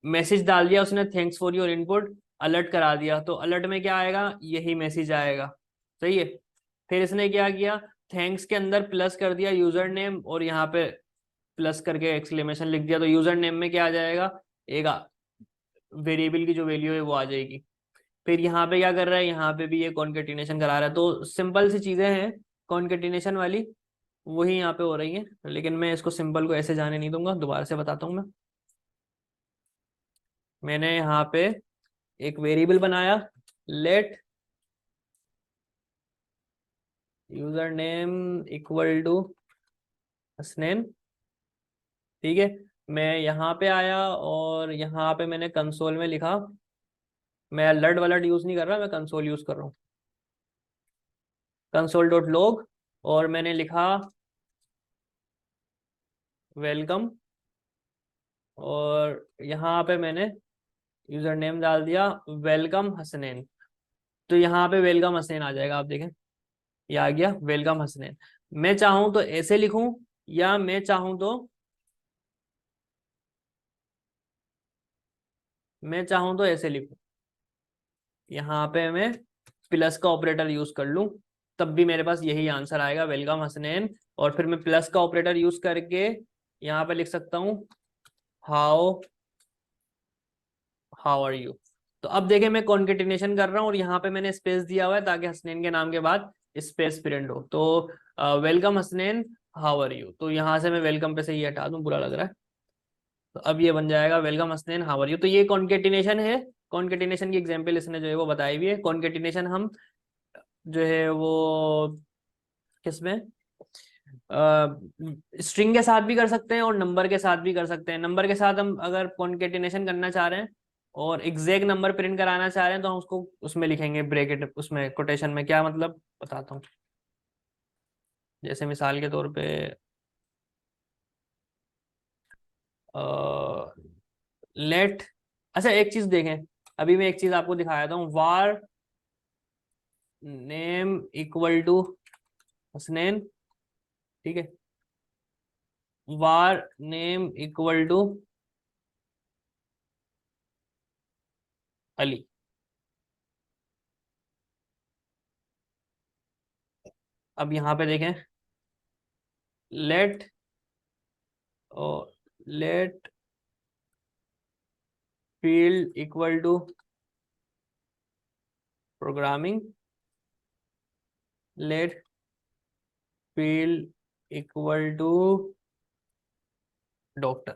मैसेज डाल दिया उसने, thanks for your input, alert करा दिया, तो अलर्ट में क्या आएगा, यही मैसेज आएगा। सही है। फिर इसने क्या किया, थैंक्स के अंदर प्लस कर दिया यूजर नेम, और यहाँ पे प्लस करके एक्सक्लेमेशन लिख दिया, तो यूजर नेम में क्या आ जाएगा, एक वेरिएबल की जो वैल्यू है वो आ जाएगी। फिर यहाँ पे क्या कर रहा है, यहाँ पे भी ये कॉन्केटिनेशन करा रहा है। तो सिंपल सी चीजें हैं कॉन्केटिनेशन वाली, वही यहाँ पे हो रही है, लेकिन मैं इसको सिंपल को ऐसे जाने नहीं दूंगा। दोबारा से बताता हूँ मैं। मैंने यहाँ पे एक वेरिएबल बनाया, let user name equal to Hasnain. ठीक है, मैं यहाँ पे आया और यहाँ पे मैंने कंसोल में लिखा, मैं अलर्ट वलर्ट यूज नहीं कर रहा, मैं कंसोल यूज कर रहा हूँ, कंसोल डॉट लॉग। और मैंने लिखा वेलकम, और यहाँ पे मैंने यूजर नेम डाल दिया वेलकम हसनैन। तो यहाँ पे वेलकम हसनैन आ जाएगा, आप देखें ये आ गया वेलकम हसनैन। मैं चाहूं तो ऐसे लिखूं, या मैं चाहूं तो ऐसे लिखूं, यहाँ पे मैं प्लस का ऑपरेटर यूज कर लूं, तब भी मेरे पास यही आंसर आएगा वेलकम हसनैन। और फिर मैं प्लस का ऑपरेटर यूज करके यहाँ पे लिख सकता हूँ हाउ हाउ आर यू। तो अब देखें मैं कॉन्केटिनेशन कर रहा हूँ, और यहाँ पे मैंने स्पेस दिया हुआ है ताकि हसनैन के नाम के बाद स्पेस प्रिंट हो। तो welcome Hasnain how are you, तो यहाँ से मैं वेलकम पे से ये हटा दूं, बुरा लग रहा है। तो अब ये बन जाएगा welcome Hasnain how are you. तो ये कॉन्केटिनेशन है, कॉन्केटिनेशन की एग्जाम्पल इसने जो है वो बताई हुई है। कॉन्केटिनेशन हम जो है वो किसमें, स्ट्रिंग के साथ भी कर सकते हैं और नंबर के साथ भी कर सकते हैं। नंबर के साथ हम अगर कॉन्केटिनेशन करना चाह रहे हैं और एग्जैक्ट नंबर प्रिंट कराना चाह रहे हैं, तो हम उसको उसमें लिखेंगे ब्रैकेट, उसमें कोटेशन में। क्या मतलब बताता हूँ, जैसे मिसाल के तौर पे लेट, अच्छा एक चीज देखें, अभी मैं एक चीज आपको दिखाया था, var name equal to Hasnain. ठीक है, var name equal to Ali. अब यहाँ पे देखें, let let field equal to programming, let field equal to doctor.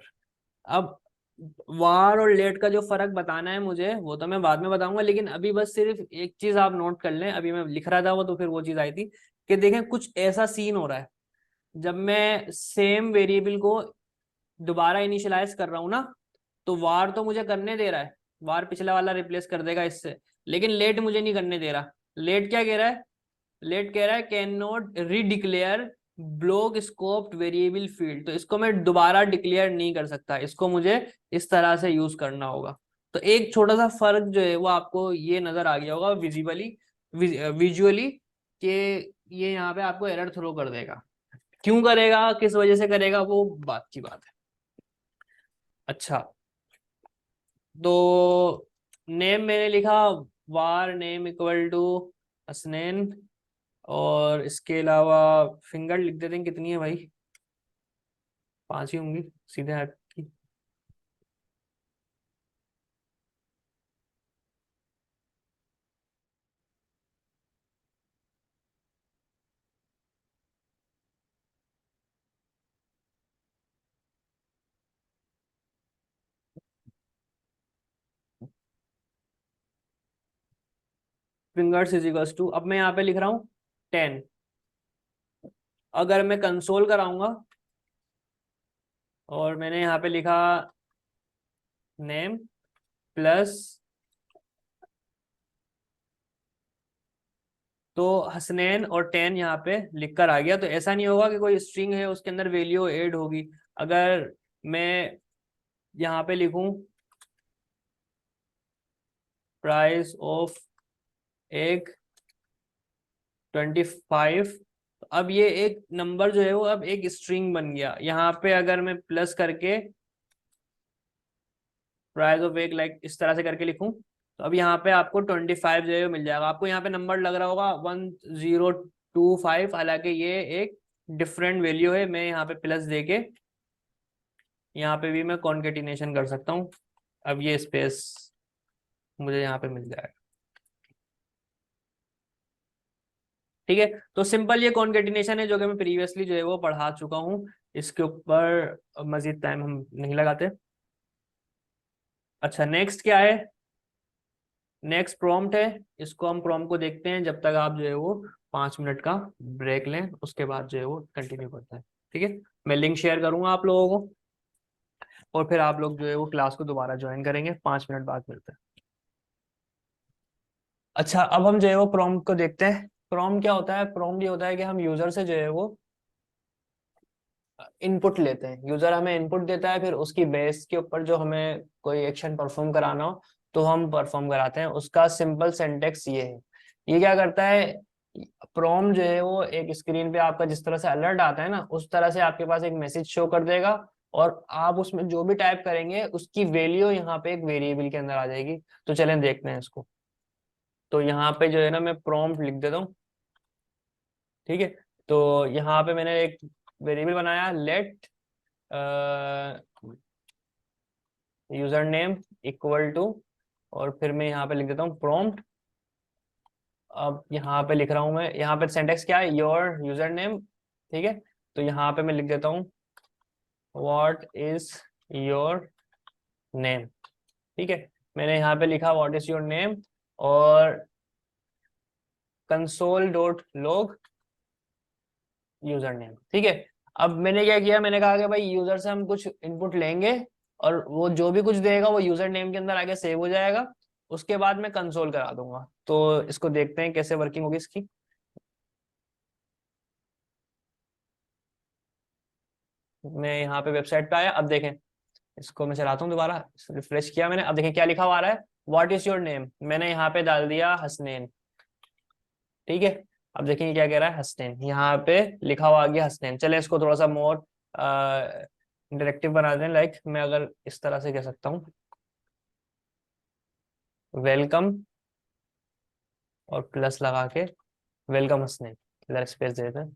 अब वार और लेट का जो फर्क बताना है मुझे, वो तो मैं बाद में बताऊंगा, लेकिन अभी बस सिर्फ एक चीज आप नोट कर लें। अभी मैं लिख रहा था वो, तो फिर वो चीज आई थी कि देखें कुछ ऐसा सीन हो रहा है, जब मैं सेम वेरिएबल को दोबारा इनिशियलाइज कर रहा हूँ ना, तो वार तो मुझे करने दे रहा है, वार पिछला वाला रिप्लेस कर देगा इससे, लेकिन लेट मुझे नहीं करने दे रहा। लेट क्या कह रहा है, लेट कह रहा है cannot redeclare block scoped variable field, तो इसको मैं दोबारा डिक्लेयर नहीं कर सकता, इसको मुझे इस तरह से यूज करना होगा। तो एक छोटा सा फर्क जो है वो आपको ये नजर आ गया होगा विजिबली, विजुअली, कि ये यहाँ पे आपको एरर थ्रो कर देगा। क्यों करेगा, किस वजह से करेगा, वो बात की बात है। अच्छा, तो नेम मैंने लिखा वार नेम इक्वल टू हसनैन, और इसके अलावा फिंगर लिख देते हैं, कितनी है भाई, 5 ही होंगी सीधे हाथ की। फिंगर्स इज इक्वल्स टू, अब मैं यहाँ पे लिख रहा हूँ 10। अगर मैं कंसोल कराऊंगा और मैंने यहाँ पे लिखा नेम प्लस, तो हसनैन और 10 यहाँ पे लिख कर आ गया। तो ऐसा नहीं होगा कि कोई स्ट्रिंग है उसके अंदर वैल्यू ऐड होगी। अगर मैं यहाँ पे लिखूं प्राइस ऑफ एग 25, तो अब ये एक नंबर जो है वो अब एक स्ट्रिंग बन गया। यहाँ पे अगर मैं प्लस करके प्राइस ऑफ एग लाइक इस तरह से करके लिखूं, तो अब यहाँ पे आपको 25 जो है वो मिल जाएगा। आपको यहाँ पे नंबर लग रहा होगा 1025, हालांकि ये एक डिफरेंट वैल्यू है। मैं यहाँ पे प्लस देके यहाँ पे भी मैं कॉन्केटिनेशन कर सकता हूँ। अब ये स्पेस मुझे यहाँ पे मिल जाएगा। ठीक है, तो सिंपल ये कॉन्केटिनेशन है जो कि मैं प्रीवियसली जो है वो पढ़ा चुका हूँ। इसके ऊपर मजीद टाइम हम नहीं लगाते। अच्छा, नेक्स्ट क्या है, नेक्स्ट प्रॉम्प्ट है। इसको हम प्रॉम्प्ट को देखते हैं जब तक आप जो है वो 5 मिनट का ब्रेक लें, उसके बाद जो है वो कंटिन्यू करते हैं। ठीक है, मैं लिंक शेयर करूंगा आप लोगों को, और फिर आप लोग जो है वो क्लास को दोबारा ज्वाइन करेंगे। 5 मिनट बाद मिलते हैं। अच्छा, अब हम जो है वो प्रॉम्प्ट को देखते हैं। प्रॉम्प्ट क्या होता है, प्रॉम्प्ट ये होता है कि हम यूजर से जो है वो इनपुट लेते हैं। यूजर हमें इनपुट देता है, फिर उसकी बेस के ऊपर जो हमें कोई एक्शन परफॉर्म कराना हो तो हम परफॉर्म कराते हैं। उसका सिंपल सिंटेक्स ये है। ये क्या करता है, प्रॉम्प्ट जो है वो एक स्क्रीन पे आपका जिस तरह से अलर्ट आता है ना, उस तरह से आपके पास एक मैसेज शो कर देगा, और आप उसमें जो भी टाइप करेंगे उसकी वैल्यू यहाँ पे एक वेरिएबल के अंदर आ जाएगी। तो चलें देखते हैं इसको। तो यहाँ पे जो है ना मैं प्रॉम्प्ट लिख देता हूँ। ठीक है, तो यहाँ पे मैंने एक वेरिएबल बनाया let user name equal to, और फिर मैं यहाँ पे लिख देता हूँ प्रॉम्प्ट। अब यहाँ पे लिख रहा हूँ मैं, यहाँ पे सिंटेक्स क्या है, योर यूजर नेम। ठीक है, तो यहाँ पे मैं लिख देता हूँ व्हाट इज योर नेम। ठीक है, मैंने यहाँ पे लिखा व्हाट इज योर नेम, और console dot log user name. ठीक है, अब मैंने क्या किया, मैंने कहा कि भाई यूजर से हम कुछ इनपुट लेंगे, और वो जो भी कुछ देगा वो यूजर नेम के अंदर आगे सेव हो जाएगा। उसके बाद मैं कंसोल करा दूंगा। तो इसको देखते हैं कैसे वर्किंग होगी इसकी। मैं यहाँ पे वेबसाइट पे आया, अब देखें, इसको मैं चलाता हूँ दोबारा, रिफ्रेश किया मैंने, अब देखें क्या लिखा हुआ आ रहा है, व्हाट इज योर नेम। मैंने यहाँ पे डाल दिया हसनैन। ठीक है, अब देखें क्या कह रहा है, हसनैन, यहाँ पे लिखा हुआ आ गया हसनैन। चले इसको थोड़ा सा मोर इंटरेक्टिव बना दें। लाइक मैं अगर इस तरह से कह सकता हूँ वेलकम, और प्लस लगा के वेलकम हसनैन, इधर स्पेस दे देते हैं।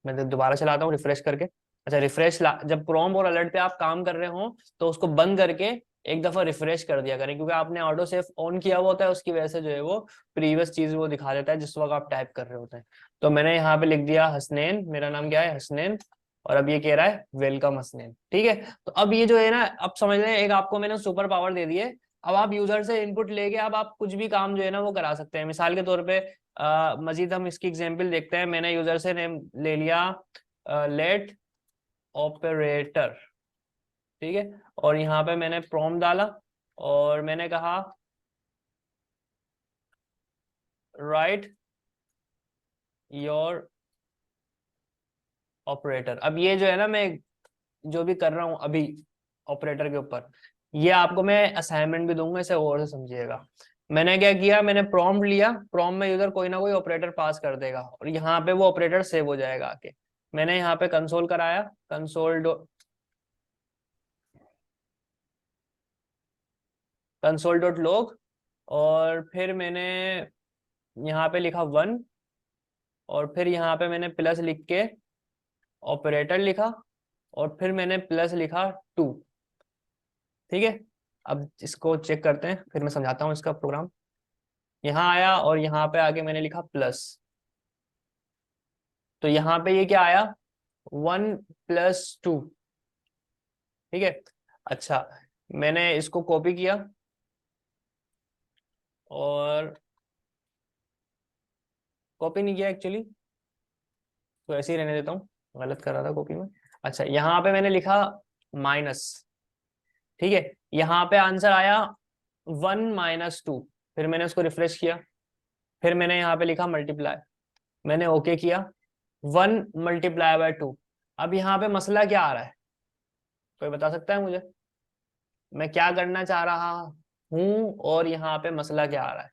मैं तो दोबारा चलाता हूँ रिफ्रेश करके। अच्छा, रिफ्रेश जब क्रोम और अलर्ट पे आप काम कर रहे हो तो उसको बंद करके एक दफा रिफ्रेश कर दिया करें, क्योंकि आपने ऑटो सेव ऑन किया हुआ होता है, उसकी वजह से जो है वो प्रीवियस चीज वो दिखा देता है जिस वक्त आप टाइप कर रहे होते हैं। तो मैंने यहाँ पे लिख दिया हसनैन, मेरा नाम क्या है, हसनैन, और अब ये कह रहा है वेलकम हसनैन। ठीक है, तो अब ये जो है ना, अब समझ लें एक आपको मैंने सुपर पावर दे दी है। अब आप यूजर से इनपुट लेके अब आप कुछ भी काम जो है ना वो करा सकते हैं। मिसाल के तौर पे मजीद हम इसकी एग्जांपल देखते हैं। मैंने यूजर से नेम ले लिया लेट ऑपरेटर। ठीक है, और यहाँ पे मैंने प्रॉम्प्ट डाला, और मैंने कहा राइट योर ऑपरेटर। अब ये जो है ना, मैं जो भी कर रहा हूं अभी ऑपरेटर के ऊपर, ये आपको मैं असाइनमेंट भी दूंगा, इसे और से समझिएगा। मैंने क्या किया, मैंने प्रॉम्प्ट लिया, प्रॉम्प्ट में यूजर कोई ना कोई ऑपरेटर पास कर देगा और यहाँ पे वो ऑपरेटर सेव हो जाएगा आके। मैंने यहाँ पे कंसोल कराया, कंसोल डॉट लॉग, और फिर मैंने यहाँ पे लिखा 1, और फिर यहाँ पे मैंने प्लस लिख के ऑपरेटर लिखा, और फिर मैंने प्लस लिखा 2। ठीक है, अब इसको चेक करते हैं, फिर मैं समझाता हूँ इसका प्रोग्राम। यहाँ आया और यहाँ पे आके मैंने लिखा प्लस, तो यहाँ पे ये क्या आया, 1 + 2। ठीक है, अच्छा, मैंने इसको कॉपी किया और कॉपी नहीं किया एक्चुअली, तो ऐसे ही रहने देता हूँ, गलत कर रहा था कॉपी में। अच्छा, यहाँ पे मैंने लिखा माइनस। ठीक है, यहाँ पे आंसर आया 1 - 2। फिर मैंने उसको रिफ्रेश किया, फिर मैंने यहाँ पे लिखा मल्टीप्लाई, मैंने ओके किया, 1 × 2। अब यहाँ पे मसला क्या आ रहा है, कोई बता सकता है मुझे, मैं क्या करना चाह रहा हूँ और यहाँ पे मसला क्या आ रहा है,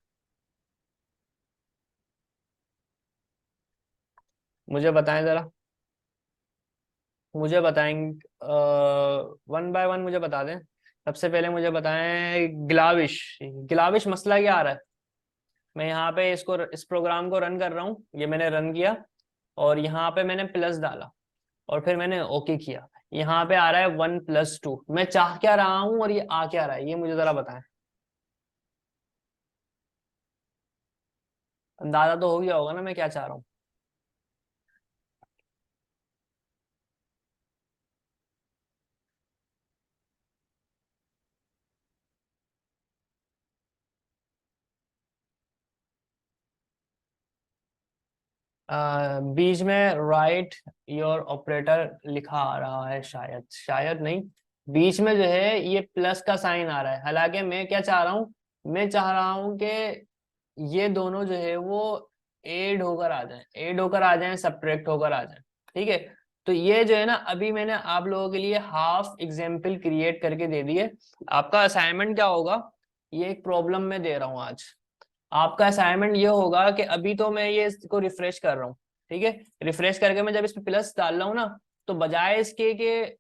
मुझे बताएं जरा, मुझे बताएंगे, 1 बाय 1 मुझे बता दें। सबसे पहले मुझे बताएं ग्लाविश, ग्लाविश मसला क्या आ रहा है। मैं यहाँ पे इस प्रोग्राम को रन कर रहा हूँ, ये मैंने रन किया और यहाँ पे मैंने प्लस डाला और फिर मैंने ओके किया। यहाँ पे आ रहा है 1 + 2। मैं चाह क्या रहा हूँ और ये आ क्या रहा है, ये मुझे जरा बताएं। अंदाजा तो हो गया होगा ना मैं क्या चाह रहा हूँ। बीच में राइट योर ऑपरेटर लिखा आ रहा है, शायद शायद नहीं, बीच में जो है ये प्लस का साइन आ रहा है। हालांकि मैं क्या चाह रहा हूँ, मैं चाह रहा हूँ कि ये दोनों जो है वो ऐड होकर आ जाएं, ऐड होकर आ जाएं, सब्ट्रैक्ट होकर आ जाएं। ठीक है, तो ये जो है ना, अभी मैंने आप लोगों के लिए हाफ एग्जाम्पल क्रिएट करके दे दिए। आपका असाइनमेंट क्या होगा, ये एक प्रॉब्लम में दे रहा हूँ आज। आपका असाइनमेंट ये होगा कि अभी तो मैं ये इसको रिफ्रेश कर रहा हूँ, ठीक है, रिफ्रेश करके मैं जब इस पे प्लस डाल रहा हूँ ना, तो बजाय इसके कि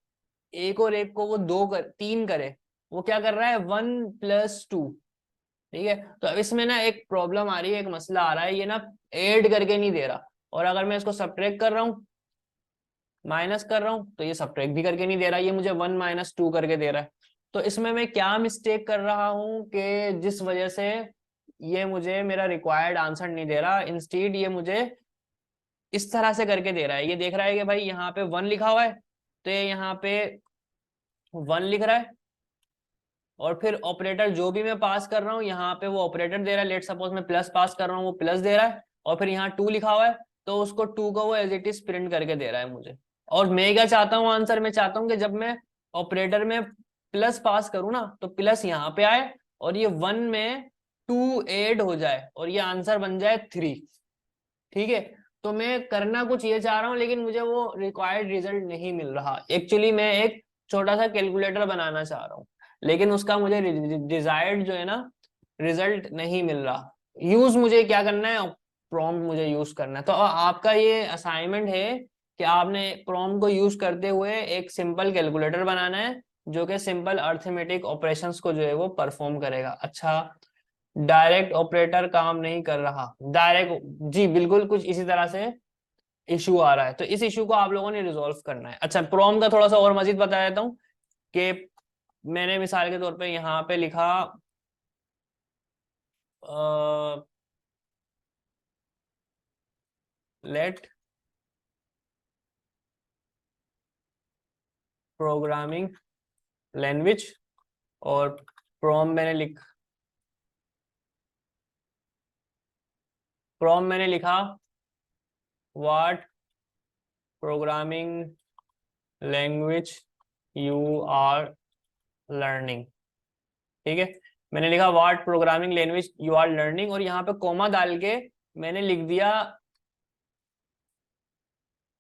एक और एक को वो 3 करे, वो क्या कर रहा है, 1 + 2। ठीक है, तो अब इसमें ना एक प्रॉब्लम आ रही है, एक मसला आ रहा है, ये ना ऐड करके नहीं दे रहा, और अगर मैं इसको सब्ट्रैक्ट कर रहा हूँ, माइनस कर रहा हूँ, तो ये सब्ट्रैक्ट भी करके नहीं दे रहा, ये मुझे 1 - 2 करके दे रहा है। तो इसमें मैं क्या मिस्टेक कर रहा हूँ कि जिस वजह से ये मुझे मेरा रिक्वायर्ड आंसर नहीं दे रहा, इंस्टीड ये मुझे इस तरह से करके दे रहा है। ये देख रहा है कि भाई यहाँ पे 1 लिखा हुआ है, तो ये यहाँ पे 1 लिख रहा है, और फिर ऑपरेटर जो भी मैं पास कर रहा हूँ यहाँ पे वो ऑपरेटर दे रहा है। लेट सपोज मैं प्लस पास कर रहा हूँ, वो प्लस दे रहा है, और फिर यहाँ 2 लिखा हुआ है, तो उसको 2 को वो एज इट इज प्रिंट करके दे रहा है मुझे। और मैं क्या चाहता हूँ आंसर, मैं चाहता हूँ कि जब मैं ऑपरेटर में प्लस पास करूँ ना, तो प्लस यहाँ पे आए और ये 1 में 2 ऐड हो जाए और ये आंसर बन जाए 3। ठीक है, तो मैं करना कुछ ये चाह रहा हूँ, लेकिन मुझे वो रिक्वायर्ड रिजल्ट नहीं मिल रहा। एक्चुअली मैं एक छोटा सा कैलकुलेटर बनाना चाह रहा हूँ, लेकिन उसका मुझे डिजायर्ड जो है ना रिजल्ट नहीं मिल रहा। यूज मुझे क्या करना है, प्रॉम्प्ट मुझे यूज करना है। तो आपका ये असाइनमेंट है कि आपने प्रॉम्प्ट को यूज करते हुए एक सिंपल कैलकुलेटर बनाना है, जो कि सिंपल अर्थमेटिक ऑपरेशंस को जो है वो परफॉर्म करेगा। अच्छा, डायरेक्ट ऑपरेटर काम नहीं कर रहा, डायरेक्ट, जी बिल्कुल कुछ इसी तरह से इशू आ रहा है, तो इस इशू को आप लोगों ने रिजोल्व करना है। अच्छा, प्रॉम का थोड़ा सा और मजीद बता देता हूँ कि मैंने मिसाल के तौर पे यहाँ पे लिखा लेट प्रोग्रामिंग लैंग्वेज, और प्रॉम मैंने लिखा what programming language you are learning. ठीक है, मैंने लिखा what programming language you are learning, और यहाँ पे कोमा डाल के मैंने लिख दिया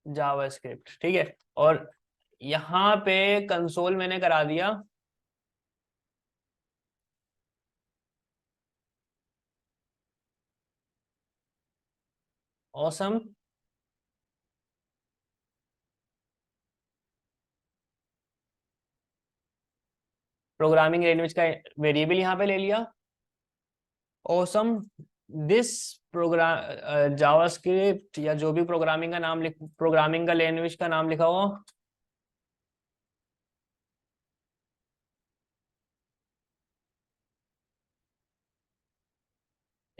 जावास्क्रिप्ट, ठीक है, और यहाँ पे कंसोल मैंने करा दिया ऑसम प्रोग्रामिंग लैंग्वेज का वेरिएबल यहाँ पे ले लिया, ऑसम दिस प्रोग्राम जावास्क्रिप्ट या जो भी प्रोग्रामिंग का नाम लिख, प्रोग्रामिंग का लैंग्वेज का नाम लिखा हो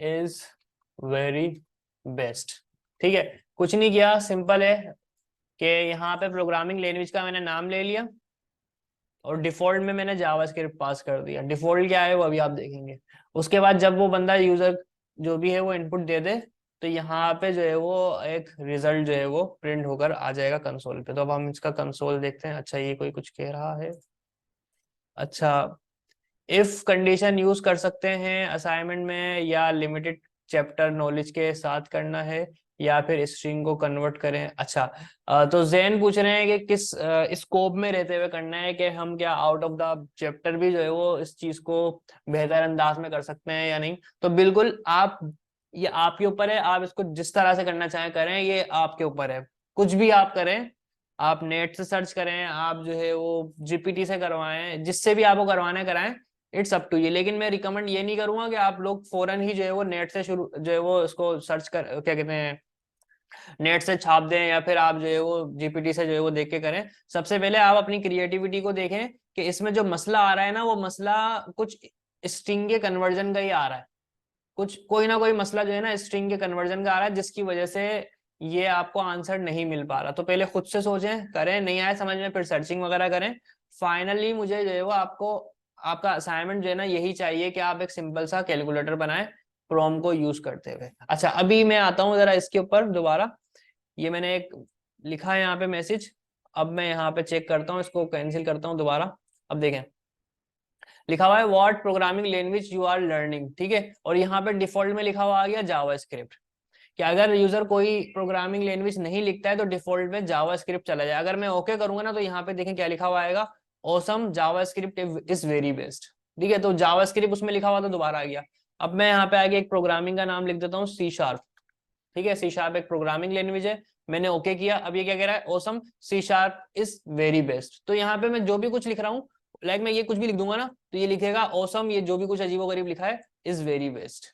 इज वेरी बेस्ट। ठीक है, कुछ नहीं किया, सिंपल है कि यहाँ पे प्रोग्रामिंग लैंग्वेज का मैंने नाम ले लिया और डिफॉल्ट में मैंने जावास्क्रिप्ट पास कर दिया। डिफॉल्ट क्या है वो अभी आप देखेंगे। उसके बाद जब वो बंदा यूजर जो भी है वो इनपुट दे दे तो यहाँ पे जो है वो एक रिजल्ट जो है वो प्रिंट होकर आ जाएगा कंसोल पे। तो अब हम इसका कंसोल देखते हैं। अच्छा, ये कोई कुछ कह रहा है। अच्छा, इफ कंडीशन यूज कर सकते हैं असाइनमेंट में, या लिमिटेड चैप्टर नॉलेज के साथ करना है, या फिर स्ट्रिंग को कन्वर्ट करें। अच्छा, तो जैन पूछ रहे हैं कि किस स्कोप में रहते हुए करना है, कि हम क्या आउट ऑफ द चैप्टर भी जो है वो इस चीज को बेहतर अंदाज में कर सकते हैं या नहीं। तो बिल्कुल आप, ये आपके ऊपर है, आप इसको जिस तरह से करना चाहें करें, ये आपके ऊपर है। कुछ भी आप करें, आप नेट से सर्च करें, आप जो है वो जीपीटी से करवाएं, जिससे भी आपको करवाना है कराएं, इट्स अप टू यू। लेकिन मैं रिकमेंड ये नहीं करूंगा कि आप लोग फौरन ही जो है वो नेट से शुरू जो है वो इसको सर्च कर, क्या कहते हैं, नेट से छाप दें, या फिर आप जो है वो जीपीटी से जो है वो देख के करें। सबसे पहले आप अपनी क्रिएटिविटी को देखें कि इसमें जो मसला आ रहा है ना, वो मसला कुछ स्ट्रिंग के कन्वर्जन का ही आ रहा है। कुछ कोई ना कोई मसला जो है ना स्ट्रिंग के कन्वर्जन का आ रहा है, जिसकी वजह से ये आपको आंसर नहीं मिल पा रहा। तो पहले खुद से सोचें, करें, नहीं आए समझ में फिर सर्चिंग वगैरह करें। फाइनली मुझे जो है वो आपको, आपका असाइनमेंट जो है ना यही चाहिए कि आप एक सिंपल सा कैलकुलेटर बनाएं क्रोम को यूज करते हुए। अच्छा, अभी मैं आता हूँ जरा इसके ऊपर दोबारा। ये मैंने एक लिखा है यहाँ पे मैसेज। अब मैं यहाँ पे चेक करता हूँ, इसको कैंसिल करता हूँ दोबारा। अब देखें, लिखा हुआ है what programming language you are learning, ठीक है, और यहाँ पे डिफॉल्ट में लिखा हुआ आ गया जावास्क्रिप्ट। कि अगर यूजर कोई प्रोग्रामिंग लैंग्वेज नहीं लिखता है तो डिफॉल्ट में जावास्क्रिप्ट चला जाए। अगर मैं ओके करूंगा ना तो यहाँ पे देखें क्या लिखा हुआ आएगा, awesome JavaScript is very best. ठीक है, तो जावास्क्रिप्ट उसमें लिखा हुआ तो दोबारा आ गया। अब मैं यहाँ पे आगे एक प्रोग्रामिंग का नाम लिख देता हूँ, सी शार्प। ठीक है, सी शार्प एक प्रोग्रामिंग लैंग्वेज है। मैंने ओके किया। अब ये क्या कह रहा है, awesome C sharp is very best. तो यहाँ पे मैं जो भी कुछ लिख रहा हूँ, लाइक मैं ये कुछ भी लिख दूंगा ना तो ये लिखेगा ऑसम, ये जो भी कुछ अजीबोगरीब लिखा है इज वेरी बेस्ट।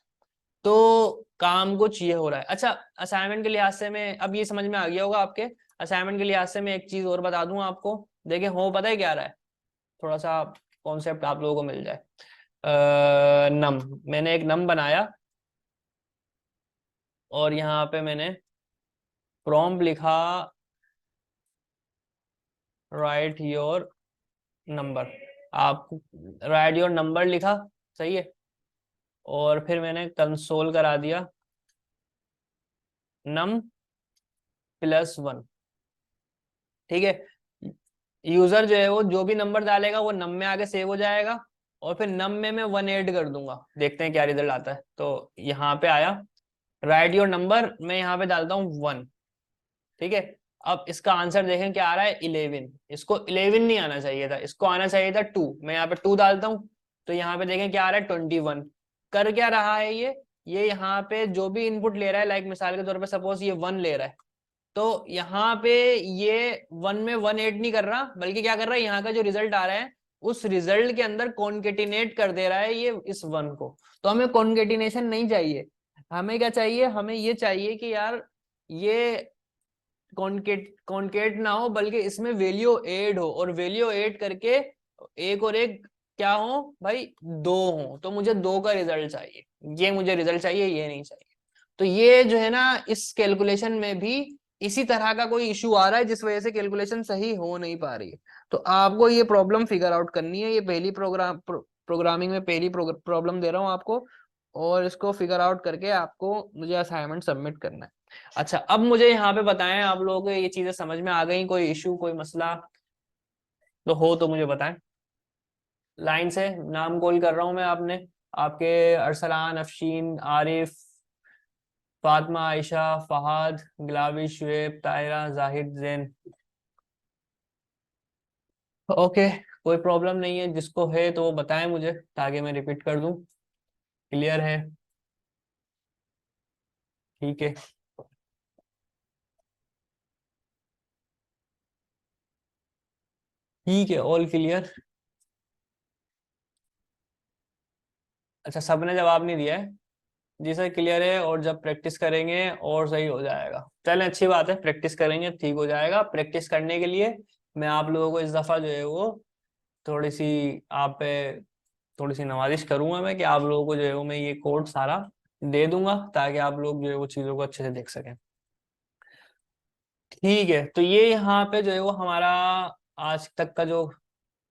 तो काम कुछ ये हो रहा है। अच्छा, असाइनमेंट के लिहाज से मैं, अब ये समझ में आ गया होगा आपके। असाइनमेंट के लिहाज से मैं एक चीज और बता दूं आपको। देखिए, हो पता है क्या रहा है, थोड़ा सा कॉन्सेप्ट आप लोगों को मिल जाए। नम, मैंने एक नम बनाया और यहाँ पे मैंने प्रॉम्प्ट लिखा राइट योर नंबर। आप राइट योर नंबर लिखा, सही है, और फिर मैंने कंसोल करा दिया नम +1। ठीक है, यूजर जो है वो जो भी नंबर डालेगा वो नम में आगे सेव हो जाएगा, और फिर नम में मैं 1 ऐड कर दूंगा, देखते हैं क्या रिजल्ट आता है। तो यहाँ पे आया राइट योर नंबर, मैं यहाँ पे डालता हूँ 1। ठीक है, अब इसका आंसर देखें क्या आ रहा है, 11। इसको 11 नहीं आना चाहिए था, इसको आना चाहिए था 2। मैं यहाँ पे 2 डालता हूँ तो यहाँ पे देखें क्या आ रहा है, 21। कर क्या रहा है ये यहाँ पे जो भी इनपुट ले रहा है, लाइक मिसाल के तौर पे सपोज ये 1 ले रहा है, तो यहाँ पे ये 1 में 1 ऐड नहीं कर रहा, बल्कि क्या कर रहा है, यहाँ का जो रिजल्ट आ रहा है उस रिजल्ट के अंदर कॉन्केटिनेट कर दे रहा है ये इस 1 को। तो हमें कॉन्केटिनेशन नहीं चाहिए, हमें क्या चाहिए, हमें ये चाहिए कि यार ये कॉन्केट ना हो, बल्कि इसमें वैल्यू ऐड हो, और वैल्यू ऐड करके एक और एक क्या हो भाई, 2 हो। तो मुझे 2 का रिजल्ट चाहिए, ये मुझे रिजल्ट चाहिए, ये नहीं चाहिए। तो ये जो है ना इस कैलकुलेशन में भी इसी तरह का कोई इशू आ रहा है, जिस वजह से कैलकुलेशन सही हो नहीं पा रही है। तो आपको ये प्रॉब्लम फिगर आउट करनी है। ये पहली प्रोग्रामिंग में पहली प्रॉब्लम दे रहा हूँ आपको, और इसको फिगर आउट करके आपको मुझे असाइनमेंट सबमिट करना है। अच्छा, अब मुझे यहाँ पे बताएं, आप लोगों को ये चीजें समझ में आ गई, कोई इशू कोई मसला तो हो तो मुझे बताएं। लाइन से नाम कॉल कर रहा हूं मैं, आपने आपके अरसलान, अफशीन, आरिफ, फातिमा, आयशा, फहाद, गुलाबी, शुएब, तायरा, जाहिद, जैन। ओके, कोई प्रॉब्लम नहीं है, जिसको है तो वो बताएं मुझे ताकि मैं रिपीट कर दूं। क्लियर है? ठीक है। ठीक है, ऑल क्लियर। अच्छा, सबने जवाब नहीं दिया है। जी सर, क्लियर है, और जब प्रैक्टिस करेंगे और सही हो जाएगा। चलें, अच्छी बात है, प्रैक्टिस करेंगे ठीक हो जाएगा। प्रैक्टिस करने के लिए मैं आप लोगों को इस दफा जो है वो थोड़ी सी आप पे थोड़ी सी नवाजिश करूंगा मैं, कि आप लोगों को जो है वो मैं ये कोड सारा दे दूंगा ताकि आप लोग जो है वो चीज़ों को अच्छे से देख सकें। ठीक है, तो ये यहाँ पे जो है वो हमारा आज तक का जो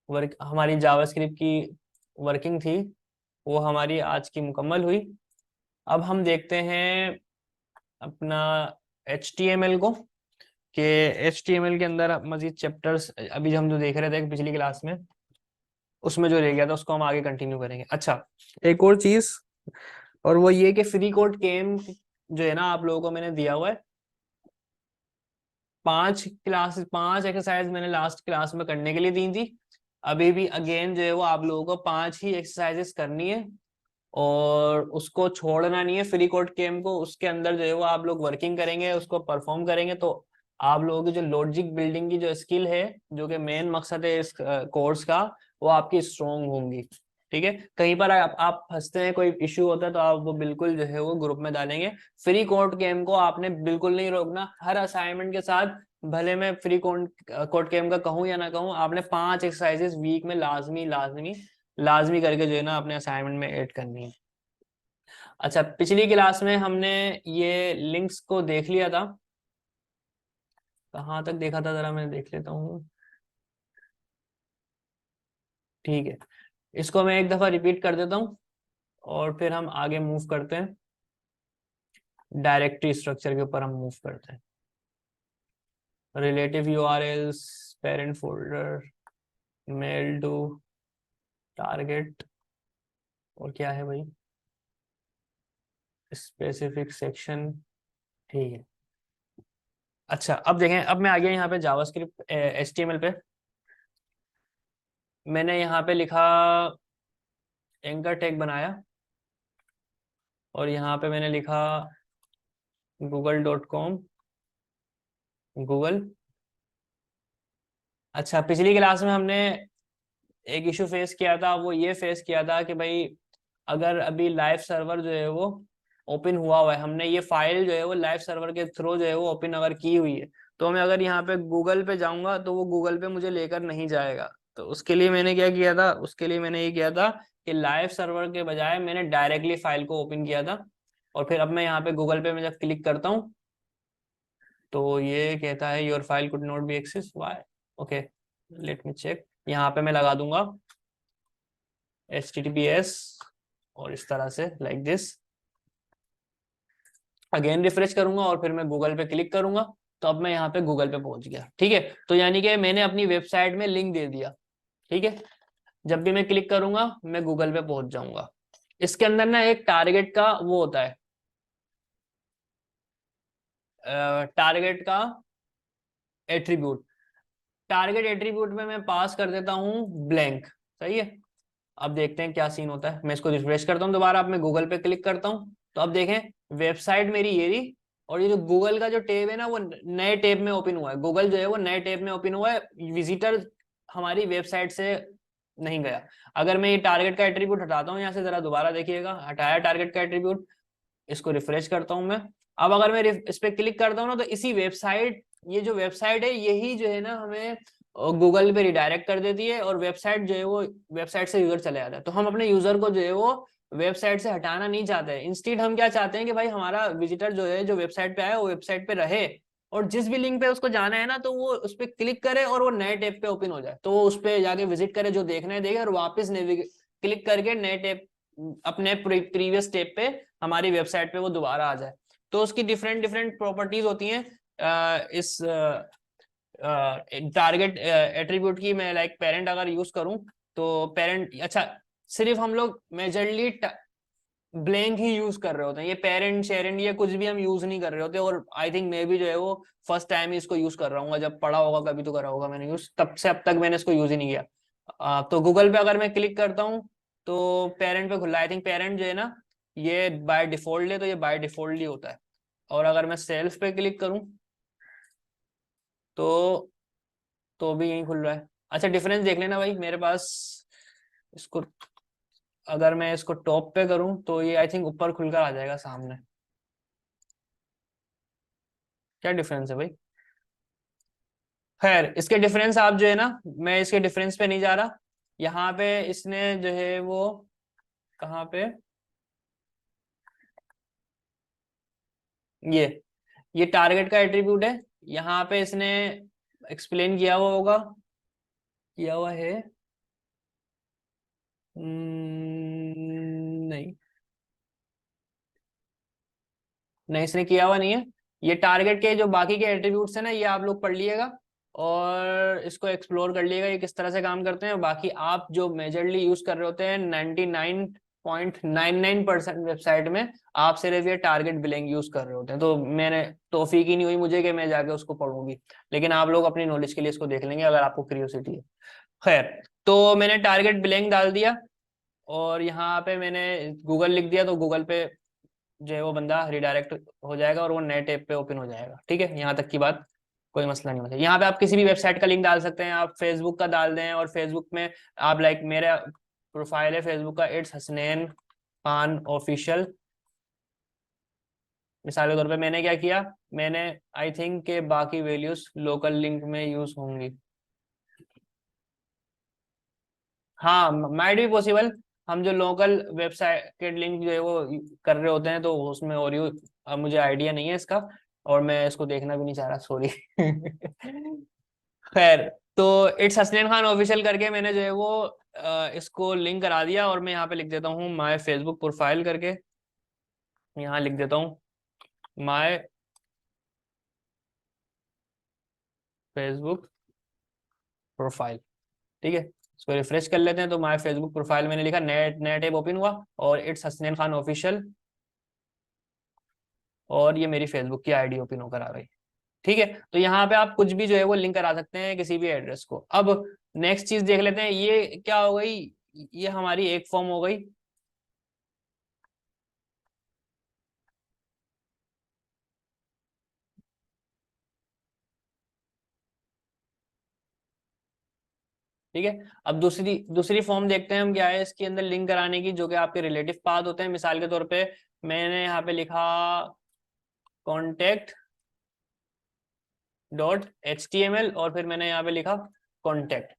वर्क, हमारी जावास्क्रिप्ट की वर्किंग थी, वो हमारी आज की मुकम्मल हुई। अब हम देखते हैं अपना HTML को, कि HTML के अंदर मजीद चैप्टर्स अभी हम जो देख रहे थे पिछली क्लास में, उसमें जो रह गया था उसको हम आगे कंटिन्यू करेंगे। अच्छा, एक और चीज, और वो ये कि फ्री कोड गेम जो है ना आप लोगों को मैंने दिया हुआ है 5 एक्सरसाइज मैंने लास्ट क्लास में करने के लिए दी थी। अभी भी अगेन जो है वो आप लोगों को 5 ही एक्सरसाइजेस करनी है, और उसको छोड़ना नहीं है। फ्री कोड गेम को उसके अंदर जो है वो आप लोग वर्किंग करेंगे, उसको परफॉर्म करेंगे, तो आप लोगों की जो लॉजिक बिल्डिंग की जो स्किल है, जो कि मेन मकसद है इस कोर्स का, वो आपकी स्ट्रोंग होंगी। ठीक है, कहीं पर आप फंसते हैं, कोई इश्यू होता है, तो आप वो बिल्कुल जो है वो ग्रुप में डालेंगे। फ्री कोड गेम को आपने बिल्कुल नहीं रोकना, हर असाइनमेंट के साथ, भले मैं फ्री कोड गेम का कहूँ या ना कहूँ, आपने 5 एक्सरसाइजेस वीक में लाजमी लाजमी लाजमी करके जो है ना अपने असाइनमेंट में ऐड करनी है। अच्छा, पिछली क्लास में हमने ये लिंक्स को देख लिया था। कहाँ तक देखा था, जरा मैं देख लेता हूँ। ठीक है, इसको मैं एक दफा रिपीट कर देता हूँ, और फिर हम आगे मूव करते हैं। डायरेक्टरी स्ट्रक्चर के ऊपर हम मूव करते हैं। Relative URLs, parent folder, mail to target, और क्या है भाई, स्पेसिफिक सेक्शन। ठीक है। अच्छा, अब देखें, अब मैं आ गया यहाँ पे जावास्क्रिप्ट HTML पे। मैंने यहाँ पे लिखा, एंकर टैग बनाया, और यहाँ पे मैंने लिखा google.com, गूगल। अच्छा, पिछली क्लास में हमने एक इशू फेस किया था, वो ये फेस किया था कि भाई अगर अभी लाइव सर्वर जो है वो ओपन हुआ है, हमने ये फाइल जो है वो लाइव सर्वर के थ्रू जो है वो ओपन अगर की हुई है, तो मैं अगर यहाँ पे गूगल पे जाऊंगा तो वो गूगल पे मुझे लेकर नहीं जाएगा। तो उसके लिए मैंने क्या किया था, उसके लिए मैंने ये किया था कि लाइव सर्वर के बजाय मैंने डायरेक्टली फाइल को ओपन किया था। और फिर अब मैं यहाँ पे गूगल पे में जब क्लिक करता हूँ, तो ये कहता है your file could not be access, why. Okay, let me check. यहाँ पे मैं लगा दूंगा HTTPS, और इस तरह से लाइक दिस। अगेन रिफ्रेश करूंगा और फिर मैं गूगल पे क्लिक करूंगा, तो अब मैं यहाँ पे गूगल पे पहुंच गया। ठीक है, तो यानी कि मैंने अपनी वेबसाइट में लिंक दे दिया। ठीक है, जब भी मैं क्लिक करूंगा मैं गूगल पे पहुंच जाऊंगा। इसके अंदर ना एक टारगेट का वो होता है, टारगेट का एट्रीब्यूट। टारगेट एट्रीब्यूट में मैं पास कर देता हूँ ब्लैंक। सही है, अब देखते हैं क्या सीन होता है। मैं इसको रिफ्रेश करता हूँ दोबारा, अब मैं गूगल पे क्लिक करता हूँ, तो अब देखें वेबसाइट मेरी ये रही, और ये जो गूगल का जो टैब है ना वो नए टैब में ओपन हुआ है। गूगल जो है वो नए टैब में ओपन हुआ है, विजिटर हमारी वेबसाइट से नहीं गया। अगर मैं ये टारगेट का एट्रीब्यूट हटाता हूँ यहाँ से, जरा दोबारा देखिएगा, हटाया टारगेट का एट्रीब्यूट, इसको रिफ्रेश करता हूँ मैं। अब अगर मैं इस पे क्लिक करता हूँ ना, तो इसी वेबसाइट, ये जो वेबसाइट है यही जो है ना हमें गूगल पे रिडायरेक्ट कर देती है, और वेबसाइट जो है वो वेबसाइट से यूजर चले जाता है। तो हम अपने यूजर को जो है वो वेबसाइट से हटाना नहीं चाहते हैं। इंस्टेड हम क्या चाहते हैं कि भाई हमारा विजिटर जो है जो वेबसाइट पे आया वो वेबसाइट पे रहे, और जिस भी लिंक पे उसको जाना है ना, तो वो उस पर क्लिक करे और वो नए टैब पे ओपन हो जाए, तो वो उस पर जाके विजिट करे, जो देखना है देखे, और वापस क्लिक करके नए टैब, अपने प्रीवियस टैब पे हमारी वेबसाइट पे वो दोबारा आ जाए। तो उसकी डिफरेंट डिफरेंट प्रॉपर्टीज होती हैं इस टारगेट एट्रीब्यूट की। मैं लाइक पेरेंट अगर यूज करूं, तो पेरेंट, अच्छा, सिर्फ हम लोग मेजरली ब्लैंक ही यूज कर रहे होते हैं, ये पेरेंट शेरेंट ये कुछ भी हम यूज नहीं कर रहे होते। और आई थिंक मैं भी जो है वो फर्स्ट टाइम ही इसको यूज कर रहा हूँ, जब पढ़ा होगा कभी तो करा होगा मैंने यूज, तब से अब तक मैंने इसको यूज ही नहीं किया। तो गूगल पे अगर मैं क्लिक करता हूँ तो पेरेंट पे खुला, आई थिंक पेरेंट जो है ना ये बाय डिफॉल्ट है, तो ये बाय डिफॉल्ट ही होता है। और अगर मैं सेल्फ पे क्लिक करूँ तो भी यही खुल रहा है। अच्छा डिफरेंस देख लेना भाई मेरे पास, इसको अगर मैं इसको टॉप पे करूं तो ये आई थिंक ऊपर खुलकर आ जाएगा सामने। क्या डिफरेंस है भाई? खैर इसके डिफरेंस आप जो है ना, मैं इसके डिफरेंस पे नहीं जा रहा। यहाँ पे इसने जो है वो कहाँ पे, ये ये टारगेट का एट्रीब्यूट है। यहाँ पे इसने एक्सप्लेन किया हुआ होगा, किया हुआ है। नहीं, नहीं इसने किया हुआ नहीं है। ये टारगेट के जो बाकी के एट्रीब्यूट्स हैं ना, ये आप लोग पढ़ लिएगा और इसको एक्सप्लोर कर लिएगा ये किस तरह से काम करते हैं। बाकी आप जो मेजरली यूज कर रहे होते हैं 99.99% वेबसाइट में आप सिर्फ ये टारगेट बिलिंग यूज कर रहे होते हैं। तो मैंने तौफीक ही नहीं हुई मुझे कि मैं जाके उसको पढ़ूंगी, लेकिन आप लोग अपनी नॉलेज के लिए इसको देख लेंगे अगर आपको क्यूरियोसिटी है। खैर, तो मैंने टारगेट बिलिंग डाल दिया और यहाँ पे मैंने गूगल लिख दिया, तो गूगल पे जो है वो बंदा रिडायरेक्ट हो जाएगा और वो नए टैब पे ओपन हो जाएगा। ठीक है, यहाँ तक की बात कोई मसला नहीं होता। यहाँ पे आप किसी भी वेबसाइट का लिंक डाल सकते हैं, आप फेसबुक का डाल दें और फेसबुक में आप लाइक मेरा प्रोफाइल है फेसबुक का, इट्स हसनैन खान ऑफिशियल। मिसाल के तौर पे मैंने क्या किया, मैंने आई थिंक के बाकी वैल्यूज लोकल लिंक में यूज होंगी। हाँ माइट भी पॉसिबल, हम जो लोकल वेबसाइट के लिंक जो है वो कर रहे होते हैं तो उसमें और यू, अब मुझे आइडिया नहीं है इसका और मैं इसको देखना भी नहीं चाह रहा, सॉरी। खैर, तो इट्स हसनैन खान ऑफिशियल करके मैंने जो है वो इसको लिंक करा दिया और मैं यहाँ पे लिख देता हूँ माय फेसबुक प्रोफाइल करके। यहाँ लिख देता हूँ माय फेसबुक प्रोफाइल। ठीक है, इसको रिफ्रेश कर लेते हैं तो माय फेसबुक प्रोफाइल मैंने लिखा, नया नया टैब ओपन हुआ और इट्स हसनैन खान ऑफिशियल और ये मेरी फेसबुक की आईडी ओपन होकर आ गई। ठीक है, तो यहाँ पे आप कुछ भी जो है वो लिंक करा सकते हैं किसी भी एड्रेस को। अब नेक्स्ट चीज देख लेते हैं, ये क्या हो गई, ये हमारी एक फॉर्म हो गई। ठीक है, अब दूसरी दूसरी फॉर्म देखते हैं हम क्या है इसके अंदर लिंक कराने की, जो कि आपके रिलेटिव पाथ होते हैं। मिसाल के तौर पे मैंने यहाँ पे लिखा contact dot H T M L और फिर मैंने यहाँ पे लिखा contact,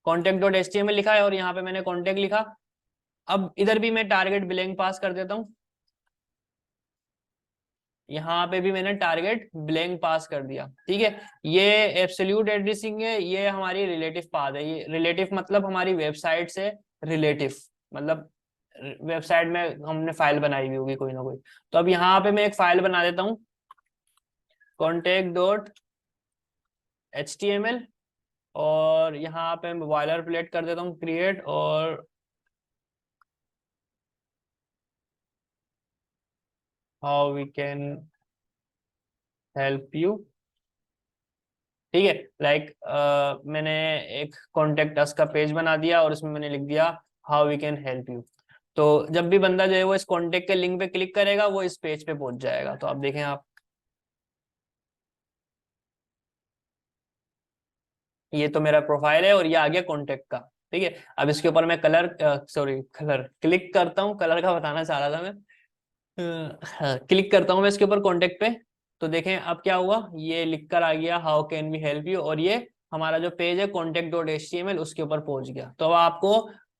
contact dot H T M L लिखा है और यहाँ पे मैंने कॉन्टेक्ट लिखा। अब इधर भी मैं टारगेट बिलिंग पास कर देता हूँ, यहाँ पे भी मैंने टारगेट ब्लैंक पास कर दिया। ठीक है, ये एब्सोल्यूट एड्रेसिंग है, ये हमारी रिलेटिव पाथ है। ये रिलेटिव मतलब हमारी वेबसाइट से रिलेटिव, मतलब वेबसाइट में हमने फाइल बनाई हुई होगी कोई ना कोई। तो अब यहाँ पे मैं एक फाइल बना देता हूँ contact dot H T M L और यहाँ पे मैं बॉयलर प्लेट कर देता हूँ क्रिएट और how we can help you. ठीक है, लाइक मैंने एक कॉन्टेक्ट अस का पेज बना दिया और इसमें मैंने लिख दिया how we can help you. तो जब भी बंदा जो है वो इस कॉन्टेक्ट के लिंक पे क्लिक करेगा वो इस पेज पे पहुंच जाएगा। तो आप देखें, आप ये तो मेरा प्रोफाइल है और ये आ गया कॉन्टेक्ट का। ठीक है, अब इसके ऊपर मैं कलर सॉरी कलर क्लिक करता हूँ, कलर का बताना चाह रहा था मैं। क्लिक करता हूँ मैं इसके ऊपर कॉन्टेक्ट पे, तो देखें अब क्या हुआ, ये लिख कर आ गया how can we help you और ये हमारा जो पेज है contact dot H T M L उसके ऊपर पहुंच गया। तो अब आपको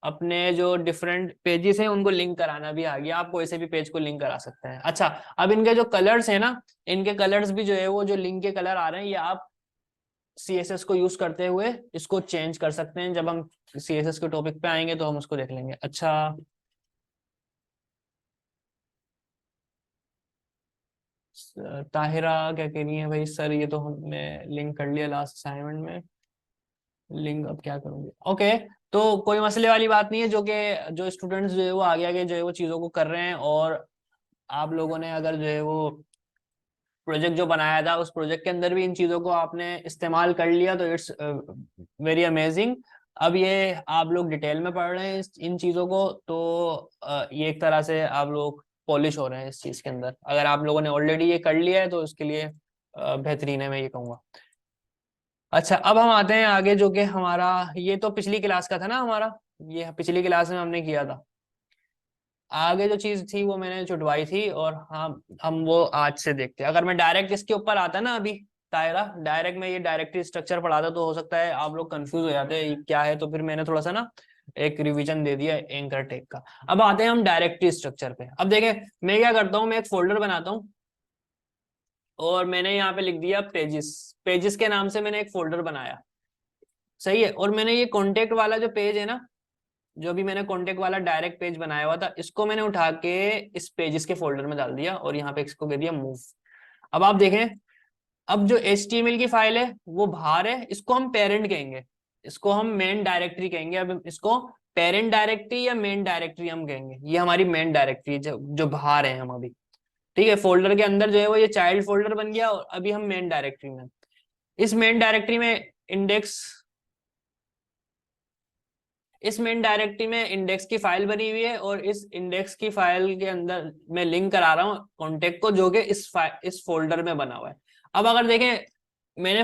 अपने जो डिफरेंट पेजेस हैं उनको लिंक कराना भी आ गया, आप कोई से भी पेज को लिंक करा सकते हैं। अच्छा, अब इनके जो कलर्स है ना, इनके कलर्स भी जो है वो जो लिंक के कलर आ रहे हैं ये आप CSS को यूज करते हुए इसको चेंज कर सकते हैं। जब हम CSS के टॉपिक पे आएंगे तो हम उसको देख लेंगे। अच्छा, ताहिरा क्या कह रही है भाई, सर ये तो हमने लिंक कर लिया लास्ट असाइनमेंट में, लिंक अब क्या करूंगी। ओके, तो कोई मसले वाली बात नहीं है, जो स्टूडेंट्स जो है वो आगे आगे जो है वो चीजों को कर रहे हैं, और आप लोगों ने अगर जो है वो प्रोजेक्ट जो बनाया था उस प्रोजेक्ट के अंदर भी इन चीजों को आपने इस्तेमाल कर लिया, तो इट्स वेरी अमेजिंग। अब ये आप लोग डिटेल में पढ़ रहे हैं इन चीजों को, तो ये एक तरह से आप लोग पॉलिश हो रहे हैं इस चीज के अंदर। अगर आप लोगों ने ऑलरेडी ये कर लिया है तो उसके लिए बेहतरीन है, मैं ये कहूँगा। अच्छा, अब हम आते हैं आगे, जो कि हमारा ये तो पिछली क्लास का था ना हमारा, ये पिछली क्लास में हमने किया था। आगे जो चीज थी वो मैंने छुटवाई थी, और हम वो आज से देखते हैं। अगर मैं डायरेक्ट इसके ऊपर आता ना अभी, दायरा डायरेक्ट, मैं ये डायरेक्टरी स्ट्रक्चर पढ़ाता तो हो सकता है आप लोग कंफ्यूज हो जाते हैं ये क्या है, तो फिर मैंने थोड़ा सा ना एक रिवीजन दे दिया एंकर टेक का। अब आते हैं हम डायरेक्टरी स्ट्रक्चर पे। अब देखें मैं क्या करता हूँ, मैं एक फोल्डर बनाता हूँ, और मैंने यहाँ पे लिख दिया पेजेस। पेजेस के नाम से मैंने एक फोल्डर बनाया, सही है। और मैंने ये कॉन्टेक्ट वाला जो पेज है ना, जो भी मैंने कॉन्टेक्ट वाला डायरेक्ट पेज बनाया हुआ था, इसको मैंने उठा के इस पेजेस के फोल्डर में डाल दिया, और यहाँ पे इसको दे दिया मूव। अब आप देखें, अब जो HTML की फाइल है वो बाहर है, इसको हम पेरेंट कहेंगे, इसको हम मेन डायरेक्टरी कहेंगे। अब इसको पेरेंट डायरेक्टरी या मेन डायरेक्टरी हम कहेंगे, ये हमारी मेन डायरेक्टरी है जो बाहर है हम अभी। ठीक है, फोल्डर के अंदर जो है वो ये चाइल्ड फोल्डर बन गया, और अभी हम मेन डायरेक्टरी में। इस मेन डायरेक्टरी में इंडेक्स इस मेन डायरेक्टरी में इंडेक्स की फाइल बनी हुई है, और इस इंडेक्स की फाइल के अंदर मैं लिंक करा रहा हूँ कॉन्टेक्ट को, जो कि इस फोल्डर में बना हुआ है। अब अगर देखें, मैंने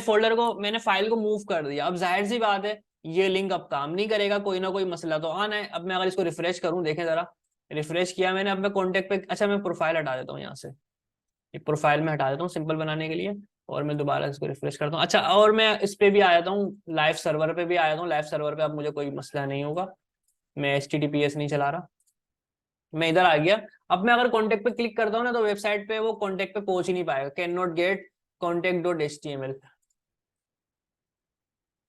फाइल को मूव कर दिया, अब जाहिर सी बात है ये लिंक अब काम नहीं करेगा, कोई ना कोई मसला तो आना है। अब मैं अगर इसको रिफ्रेश करूं, देखें जरा, रिफ्रेश किया मैंने, अब मैं कॉन्टेक्ट पे, अच्छा मैं प्रोफाइल हटा देता हूँ यहाँ से, ये प्रोफाइल में हटा देता हूँ सिंपल बनाने के लिए, और मैं दोबारा इसको रिफ्रेश करता हूँ। अच्छा, और मैं इस पे भी आया हूँ, लाइव सर्वर पे भी आया हूँ। लाइव सर्वर पे अब मुझे कोई मसला नहीं होगा, मैं HTTPS नहीं चला रहा, मैं इधर आ गया। अब मैं अगर कॉन्टेक्ट पे क्लिक करता हूँ ना, तो वेबसाइट पे वो कॉन्टेक्ट पे पहुंच ही नहीं पाएगा, कैन नॉट गेट contact.html।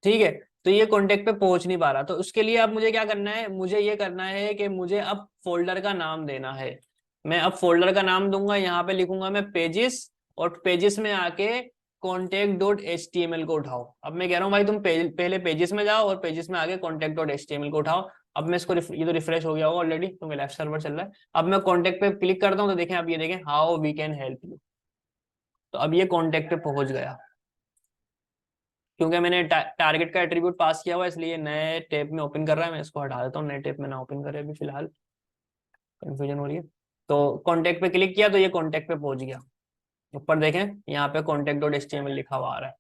ठीक है, तो ये कॉन्टेक्ट पे पहुंच नहीं पा रहा, तो उसके लिए अब मुझे क्या करना है, मुझे ये करना है कि मुझे अब फोल्डर का नाम देना है। मैं अब फोल्डर का नाम दूंगा, यहाँ पे लिखूंगा मैं पेजेस, और पेजेस में आके contact.html को उठाओ। अब मैं कह रहा हूँ भाई तुम पहले पेजेस में जाओ, और पेजेस में आके contact.html को उठाओ। अब मैं इसको ये तो रिफ्रेश हो गया होगा ऑलरेडी, तो मेरा लेफ्ट सर्वर चल रहा है। अब मैं कॉन्टेक्ट पे क्लिक करता हूँ, तो देखें, अब ये देखें, how we can help you, तो अब ये कॉन्टेक्ट पे पहुंच गया, क्योंकि मैंने टारगेट का एट्रीब्यूट पास किया हुआ, इसलिए नए टैब में ओपन कर रहा है। मैं इसको हटा देता हूँ, नए टैब में ना ओपन करे अभी फिलहाल, कंफ्यूजन हो रही है। तो कॉन्टेक्ट पे क्लिक किया तो ये कॉन्टेक्ट पे पहुंच गया। ऊपर देखें, यहाँ पे contact.html लिखा हुआ आ रहा है।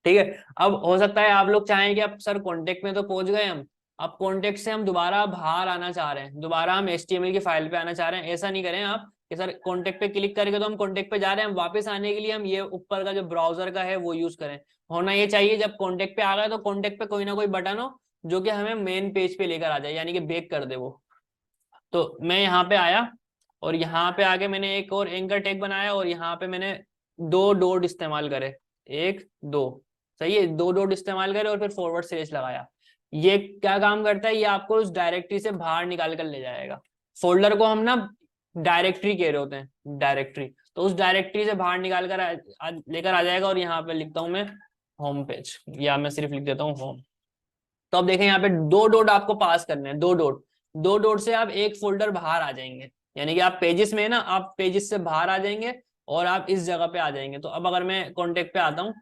ठीक है, अब हो सकता है आप लोग चाहें कि अब सर कॉन्टेक्ट में तो पहुंच गए हम, अब कॉन्टेक्ट से हम दोबारा बाहर आना चाह रहे हैं, दोबारा हम HTML की फाइल पे आना चाह रहे हैं। ऐसा नहीं करें आप कि सर कॉन्टेक्ट पे क्लिक करके तो हम कॉन्टेक्ट पे जा रहे हैं, हम वापस आने के लिए हम ये ऊपर का जो ब्राउजर का है वो यूज करें। होना ये चाहिए, जब कॉन्टेक्ट पे आ गए तो कॉन्टेक्ट पे कोई ना कोई बटन हो जो कि हमें मेन पेज पे लेकर आ जाए, यानी कि बैक कर दे वो। तो मैं यहाँ पे आया, और यहाँ पे आके मैंने एक और एंकर टैग बनाया, और यहाँ पे मैंने दो डॉट इस्तेमाल करे, एक दो, सही है, दो डॉट इस्तेमाल करे, और फिर फॉरवर्ड स्लैश लगाया। ये क्या काम करता है, ये आपको उस डायरेक्टरी से बाहर निकाल कर ले जाएगा। फोल्डर को हम ना डायरेक्टरी कह रहे होते हैं, डायरेक्टरी, तो उस डायरेक्टरी से बाहर निकाल कर लेकर आ जाएगा। और यहाँ पे लिखता हूँ मैं होम पेज, या मैं सिर्फ लिख देता हूँ होम। तो अब देखें, यहाँ पे दो डॉट आपको पास करने हैं, दो डॉट से आप एक फोल्डर बाहर आ जाएंगे, यानी कि आप पेजेस में ना, आप पेजेस से बाहर आ जाएंगे, और आप इस जगह पे आ जाएंगे। तो अब अगर मैं कॉन्टेक्ट पे आता हूँ,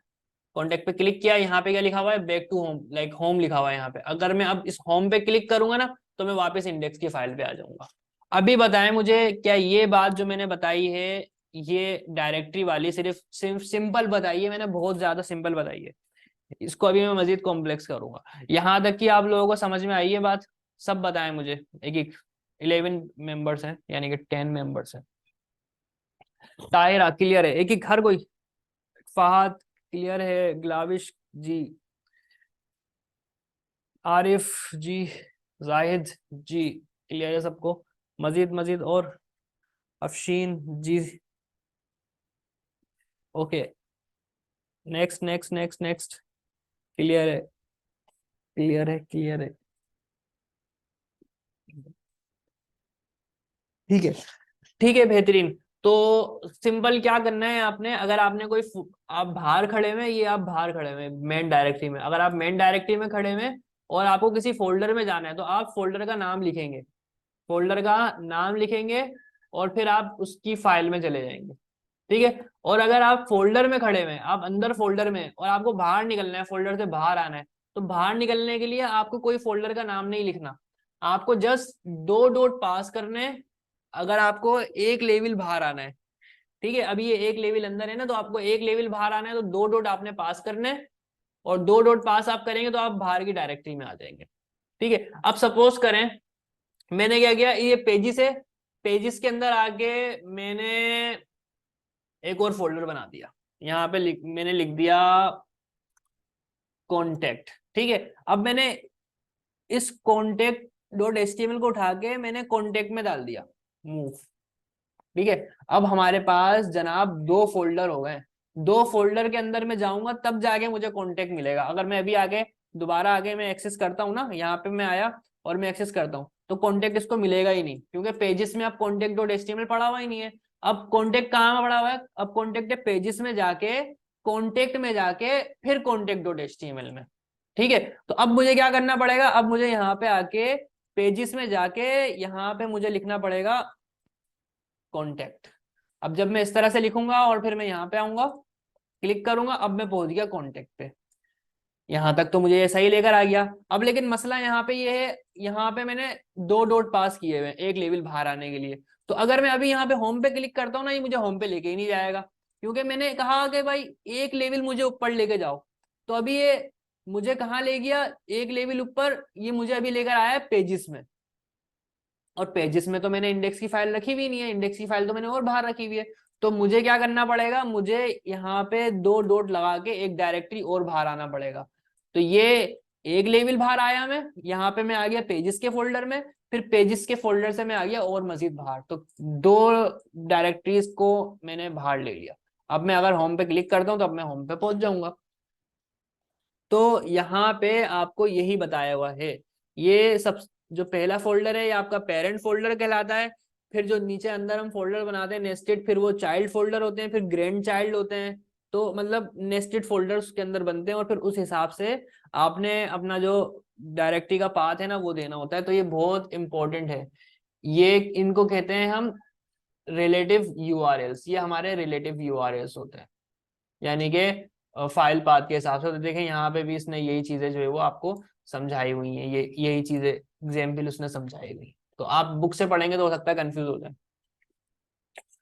कॉन्टेक्ट पे क्लिक किया, यहाँ पे क्या लिखा हुआ है, back to home, like home लिखा हुआ है यहाँ पे। अगर मैं अब इस होम पे क्लिक करूंगा ना, तो मैं वापस इंडेक्स की फाइल पे आ जाऊंगा। अभी बताएं मुझे, क्या ये बात जो मैंने बताई है, ये डायरेक्टरी वाली सिर्फ सिर्फ सिंपल बताइए, मैंने बहुत ज्यादा सिंपल बताई है, इसको अभी मैं मजीद कॉम्प्लेक्स करूंगा। यहां तक कि आप लोगों को समझ में आई है बात, सब बताएं मुझे। एक एक 11 मेंबर्स हैं, यानी कि 10 मेंबर्स हैं। ताहिरा क्लियर है, एक एक हर कोई। फहद क्लियर है, ग्लाविश जी, आरिफ जी, जाहिद जी, क्लियर है सबको। मजीद मजीद और Afsheen ji, okay, next next next next, clear है, क्लियर है, क्लियर है, ठीक है, ठीक है, बेहतरीन। तो सिंपल क्या करना है आपने, अगर आपने आप बाहर खड़े हुए, ये आप बाहर खड़े हुए मेन डायरेक्टरी में, अगर आप मेन डायरेक्टरी में खड़े हुए और आपको किसी फोल्डर में जाना है तो आप फोल्डर का नाम लिखेंगे, फोल्डर का नाम लिखेंगे और फिर आप उसकी फाइल में चले जाएंगे। ठीक है। और अगर आप फोल्डर में खड़े हुए हैं, आप अंदर फोल्डर में हैं और आपको बाहर निकलना है, फोल्डर से बाहर आना है, तो बाहर निकलने के लिए आपको कोई फोल्डर का नाम नहीं लिखना, आपको जस्ट दो डॉट पास करने हैं अगर आपको एक लेवल बाहर आना है। ठीक है, अभी ये एक लेवल अंदर है ना, तो आपको एक लेवल बाहर आना है तो दो डॉट आपने पास करने हैं, और दो डॉट पास आप करेंगे तो आप बाहर की डायरेक्टरी में आ जाएंगे। ठीक है। अब सपोज करें मैंने क्या किया, ये पेजिस है, पेजिस के अंदर आके मैंने एक और फोल्डर बना दिया, यहाँ पे मैंने लिख दिया कॉन्टेक्ट। ठीक है। अब मैंने इस कॉन्टेक्ट डॉट एचटीएमएल को उठा के मैंने कॉन्टेक्ट में डाल दिया, मूव। ठीक है। अब हमारे पास जनाब दो फोल्डर हो गए, दो फोल्डर के अंदर मैं जाऊंगा तब जाके मुझे कॉन्टेक्ट मिलेगा। अगर मैं अभी आगे दोबारा आगे मैं एक्सेस करता हूँ ना, यहाँ पे मैं आया और मैं एक्सेस करता हूँ तो कॉन्टेक्ट इसको मिलेगा ही नहीं, क्योंकि पेजेस में अब कॉन्टेक्ट डॉट एचटीएमएल पड़ा हुआ ही नहीं है। अब कॉन्टेक्ट कहाँ में पड़ा हुआ है, अब कॉन्टेक्ट है पेजेस में जाके, कॉन्टेक्ट में जाके फिर कॉन्टेक्ट डॉट एचटीएमएल में। ठीक है। तो अब मुझे क्या करना पड़ेगा, अब मुझे यहाँ पे आके पेजेस में जाके यहाँ पे मुझे लिखना पड़ेगा कॉन्टेक्ट। अब जब मैं इस तरह से लिखूंगा और फिर मैं यहाँ पे आऊंगा, क्लिक करूंगा, अब मैं पहुंच गया कॉन्टेक्ट पे। यहाँ तक तो मुझे ये सही लेकर आ गया। अब लेकिन मसला यहाँ पे ये है, यहाँ पे मैंने दो डॉट पास किए हुए एक लेवल बाहर आने के लिए। तो अगर मैं अभी यहाँ पे होम पे क्लिक करता हूँ ना, ये मुझे होम पे लेके ही नहीं जाएगा, क्योंकि मैंने कहा कि भाई एक लेवल मुझे ऊपर लेके जाओ। तो अभी ये मुझे कहाँ ले गया, एक लेवल ऊपर, ये मुझे अभी लेकर आया है पेजिस में। और पेजेस में तो मैंने इंडेक्स की फाइल रखी हुई नहीं है, इंडेक्स की फाइल तो मैंने और बाहर रखी हुई है। तो मुझे क्या करना पड़ेगा, मुझे यहाँ पे दो डॉट लगा के एक डायरेक्टरी और बाहर आना पड़ेगा। तो ये एक लेवल बाहर आया, मैं यहाँ पे मैं आ गया पेजेस के फोल्डर में, फिर पेजेस के फोल्डर से मैं आ गया और मजीद बाहर, तो दो डायरेक्टरीज को मैंने बाहर ले लिया। अब मैं अगर होम पे क्लिक करता हूँ तो अब मैं होम पे पहुंच जाऊंगा। तो यहाँ पे आपको यही बताया हुआ है, ये सब जो पहला फोल्डर है ये आपका पेरेंट फोल्डर कहलाता है। फिर जो नीचे अंदर हम फोल्डर बनाते हैं नेस्टेड, फिर वो चाइल्ड फोल्डर होते हैं, फिर ग्रैंड चाइल्ड होते हैं। तो मतलब नेस्टेड फोल्डर्स के अंदर बनते हैं और फिर उस हिसाब से आपने अपना जो डायरेक्टरी का पाथ है ना वो देना होता है। तो ये बहुत इंपॉर्टेंट है, ये इनको कहते हैं हम रिलेटिव यूआरएल्स, ये हमारे रिलेटिव यूआरएल्स होते हैं, यानी कि फाइल पाथ के हिसाब से। तो देखें यहाँ पे भी इसने यही चीजें जो है वो आपको समझाई हुई हैं, ये यही चीजें एग्जाम्पल उसने समझाई हुई। तो आप बुक से पढ़ेंगे तो हो सकता है कंफ्यूज हो जाए।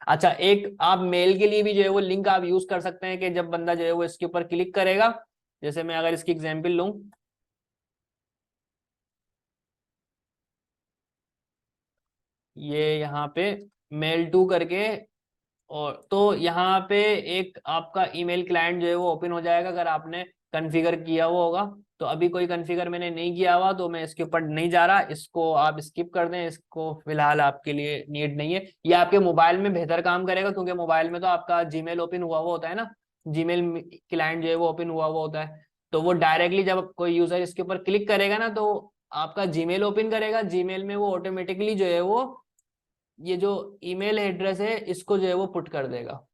अच्छा, एक आप मेल के लिए भी जो है वो लिंक आप यूज कर सकते हैं कि जब बंदा जो है वो इसके ऊपर क्लिक करेगा, जैसे मैं अगर इसकी एग्जाम्पल लूं, ये यहाँ पे मेल टू करके, और तो यहाँ पे एक आपका ईमेल क्लाइंट जो है वो ओपन हो जाएगा अगर आपने कॉन्फ़िगर किया हुआ होगा। तो अभी कोई कॉन्फ़िगर मैंने नहीं किया हुआ तो मैं इसके ऊपर नहीं जा रहा, इसको आप स्किप कर दें, इसको फिलहाल आपके लिए नीड नहीं है। ये आपके मोबाइल में बेहतर काम करेगा, क्योंकि मोबाइल में तो आपका जीमेल ओपन हुआ हुआ होता है ना, जीमेल क्लाइंट जो है वो ओपन हुआ हुआ होता है। तो वो डायरेक्टली जब कोई यूजर इसके ऊपर क्लिक करेगा ना, तो आपका जीमेल ओपन करेगा, जीमेल में वो ऑटोमेटिकली जो है वो ये जो ईमेल एड्रेस है इसको जो है वो पुट कर देगा।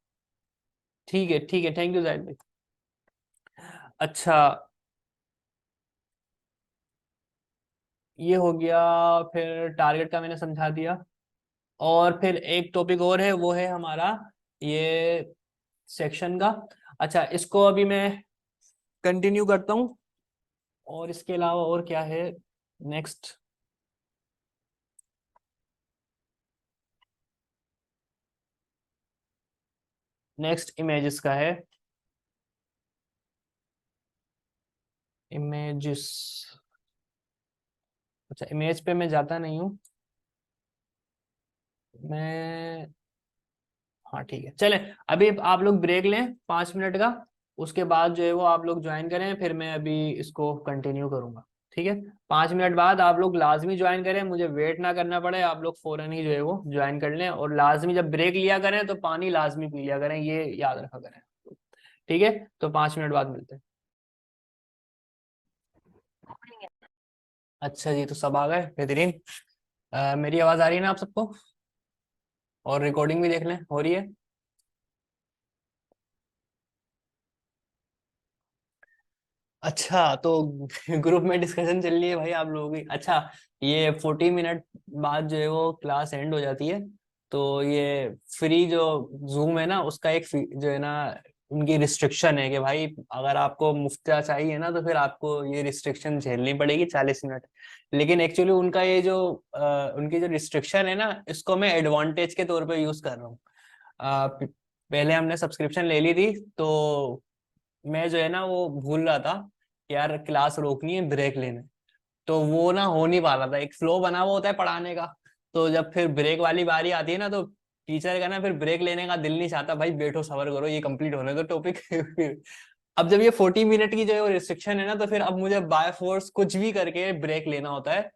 ठीक है, ठीक है, थैंक यू जाहिद भाई। अच्छा, ये हो गया, फिर टारगेट का मैंने समझा दिया। और फिर एक टॉपिक और है, वो है हमारा ये सेक्शन का। अच्छा, इसको अभी मैं कंटिन्यू करता हूँ। और इसके अलावा और क्या है नेक्स्ट, नेक्स्ट इमेजेस का है, इमेजेस। अच्छा, इमेज पे मैं जाता नहीं हूँ मैं, हाँ ठीक है चलें। अभी आप लोग ब्रेक लें 5 मिनट का, उसके बाद जो है वो आप लोग ज्वाइन करें, फिर मैं अभी इसको कंटिन्यू करूंगा। ठीक है, 5 मिनट बाद आप लोग लाजमी ज्वाइन करें, मुझे वेट ना करना पड़े, आप लोग फौरन ही जो है वो ज्वाइन कर लें। और लाजमी जब ब्रेक लिया करें तो पानी लाजमी पी लिया करें, ये याद रखा करें। ठीक है, तो 5 मिनट बाद मिलते हैं। अच्छा जी, तो सब आ गए, बेहतरीन। मेरी आवाज आ रही है ना आप सबको, और रिकॉर्डिंग भी देख लें हो रही है। अच्छा, तो ग्रुप में डिस्कशन चल रही है भाई आप लोगों की। अच्छा, ये 40 मिनट बाद जो है वो क्लास एंड हो जाती है। तो ये फ्री जो जूम है ना, उसका एक जो है ना, उनकी रिस्ट्रिक्शन है कि भाई अगर आपको मुफ्त चाहिए ना, तो फिर आपको ये रिस्ट्रिक्शन झेलनी पड़ेगी 40 मिनट। लेकिन एक्चुअली उनका ये जो उनकी जो रिस्ट्रिक्शन है ना, इसको मैं एडवांटेज के तौर पे यूज कर रहा हूँ। पहले हमने सब्सक्रिप्शन ले ली थी, तो मैं जो है ना वो भूल रहा था कि यार क्लास रोकनी है, ब्रेक लेना है। तो वो ना हो नहीं पा रहा था, एक फ्लो बना हुआ होता है पढ़ाने का। तो जब फिर ब्रेक वाली बारी आती है ना, तो टीचर का ना फिर ब्रेक लेने का दिल नहीं चाहता, भाई बैठो सबर करो, ये कंप्लीट होने दो टॉपिक। फिर अब जब ये 40 मिनट की जो है रिस्ट्रिक्शन है ना, तो फिर अब मुझे बाय फोर्स कुछ भी करके ब्रेक लेना होता है।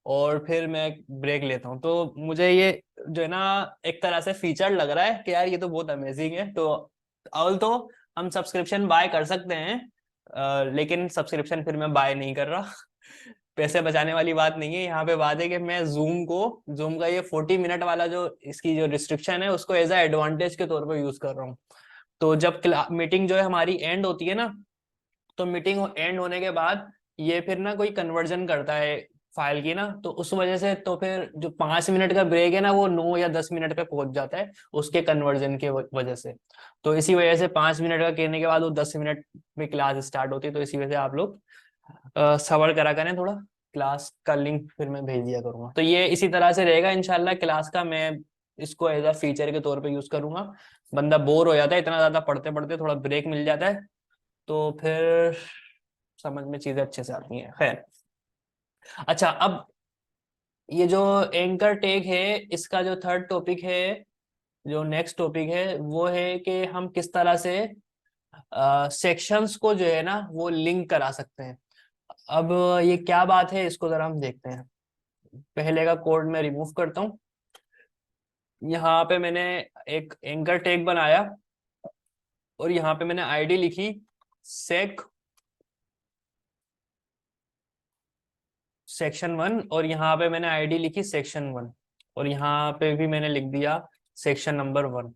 और फिर मैं ब्रेक लेता हूँ। तो मुझे ये जो है ना एक तरह से फीचर लग रहा है कि यार ये तो बहुत अमेजिंग है। तो अवल तो हम सब्सक्रिप्शन बाय कर सकते हैं, लेकिन सब्सक्रिप्शन फिर मैं बाय नहीं कर रहा। पैसे बचाने वाली बात नहीं है यहाँ पे। बात है कि मैं जूम का ये 40 मिनट वाला जो इसकी जो रिस्ट्रिक्शन है, उसको एज अ एडवांटेज के तौर पर यूज कर रहा हूँ। तो जब मीटिंग जो है हमारी एंड होती है ना, तो मीटिंग एंड होने के बाद ये फिर ना कोई कन्वर्जन करता है फाइल की ना, तो उस वजह से तो फिर जो 5 मिनट का ब्रेक है ना, वो 9 या 10 मिनट पे पहुंच जाता है उसके कन्वर्जन के वजह से। तो इसी वजह से 5 मिनट का कहने के बाद वो 10 मिनट में क्लास स्टार्ट होती है। तो इसी वजह से आप लोग सबर करा करें थोड़ा। क्लास का लिंक फिर मैं भेज दिया करूंगा। तो ये इसी तरह से रहेगा इंशाल्लाह क्लास का। मैं इसको एज अ फीचर के तौर पे यूज करूंगा। बंदा बोर हो जाता है इतना ज्यादा पढ़ते पढ़ते, थोड़ा ब्रेक मिल जाता है तो फिर समझ में चीजें अच्छे से आती हैं। खैर, अच्छा, अब ये जो एंकर टेक है, इसका जो थर्ड टॉपिक है, जो नेक्स्ट टॉपिक है, वो है कि हम किस तरह से सेक्शंस को जो है ना वो लिंक करा सकते हैं। अब ये क्या बात है, इसको जरा हम देखते हैं। पहले का कोड मैं रिमूव करता हूँ। यहाँ पे मैंने एक एंकर टैग बनाया और यहाँ पे मैंने आईडी लिखी सेक सेक्शन 1, और यहाँ पे मैंने आईडी लिखी सेक्शन 1, और यहाँ पे भी मैंने लिख दिया section number 1।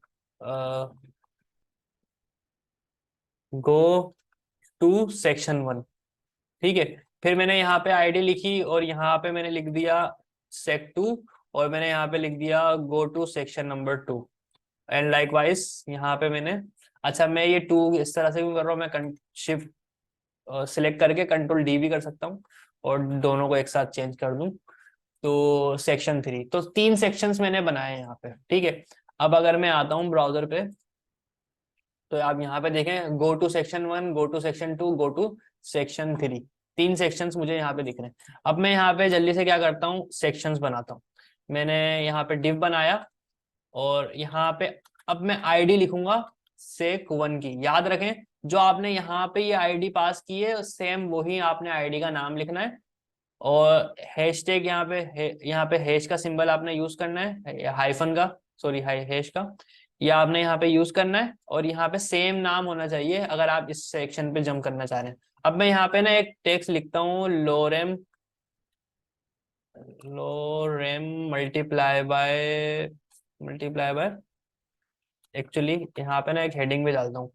Go to section 1। ठीक है। फिर मैंने यहाँ पे आईडी लिखी और यहाँ पे मैंने लिख दिया sec 2, और मैंने यहाँ पे लिख दिया go to section number 2। And likewise यहाँ पे मैंने, अच्छा मैं ये 2 इस तरह से क्यों कर रहा हूँ, मैं शिफ्ट सिलेक्ट करके कंट्रोल D भी कर सकता हूँ और दोनों को एक साथ चेंज कर दूं। तो सेक्शन 3, तो 3 सेक्शंस मैंने बनाए हैं यहाँ पे। ठीक है। अब अगर मैं आता हूँ ब्राउजर पे, तो आप यहाँ पे देखें go to section 1, go to section 2, go to section 3। 3 sections मुझे यहाँ पे दिख रहे हैं। अब मैं यहाँ पे जल्दी से क्या करता हूँ, सेक्शंस बनाता हूँ। मैंने यहाँ पे डिव बनाया और यहाँ पे अब मैं आईडी लिखूंगा sec 1 की। याद रखें, जो आपने यहाँ पे ये आईडी पास की है, सेम वही आपने आईडी का नाम लिखना है। और हैश टैग यहाँ पे हैश का सिंबल आपने यूज करना है, हाइफन का, सॉरी हैश का, या आपने यहाँ पे यूज करना है। और यहाँ पे सेम नाम होना चाहिए अगर आप इस सेक्शन पे जंप करना चाह रहे हैं। अब मैं यहाँ पे ना एक टेक्स्ट लिखता हूँ, लोरेम मल्टीप्लाई बाय। एक्चुअली यहाँ पे ना एक हेडिंग भी डालता हूँ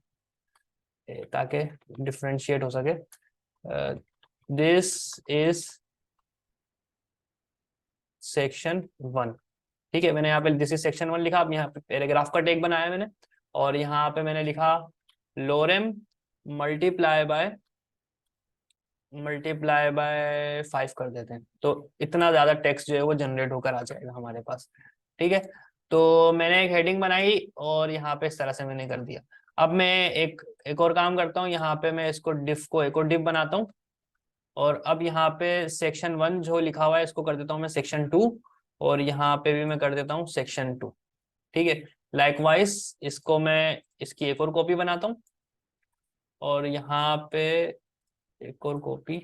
ताकि डिफ्रेंशिएट हो सके। This is section 1। ठीक है। मैंने यहाँ पे दिस इज सेक्शन 1 लिखा। अब यहाँ पे पैराग्राफ का टैग बनाया मैंने, और यहाँ पे मैंने लिखा लोरेम मल्टीप्लाई बाय 5 कर देते हैं। तो इतना ज्यादा टेक्स्ट जो है वो जनरेट होकर आ जाएगा हमारे पास। ठीक है। तो मैंने एक हेडिंग बनाई और यहाँ पे इस तरह से मैंने कर दिया। अब मैं एक एक और काम करता हूँ, यहाँ पे मैं इसको डिफ को एक और डिफ बनाता हूँ। और अब यहाँ पे सेक्शन 1 जो लिखा हुआ है, इसको कर देता हूँ मैं सेक्शन 2, और यहाँ पे भी मैं कर देता हूँ सेक्शन 2। ठीक है। लाइकवाइज इसको मैं इसकी एक और कॉपी बनाता हूँ, और यहाँ पे एक और कॉपी।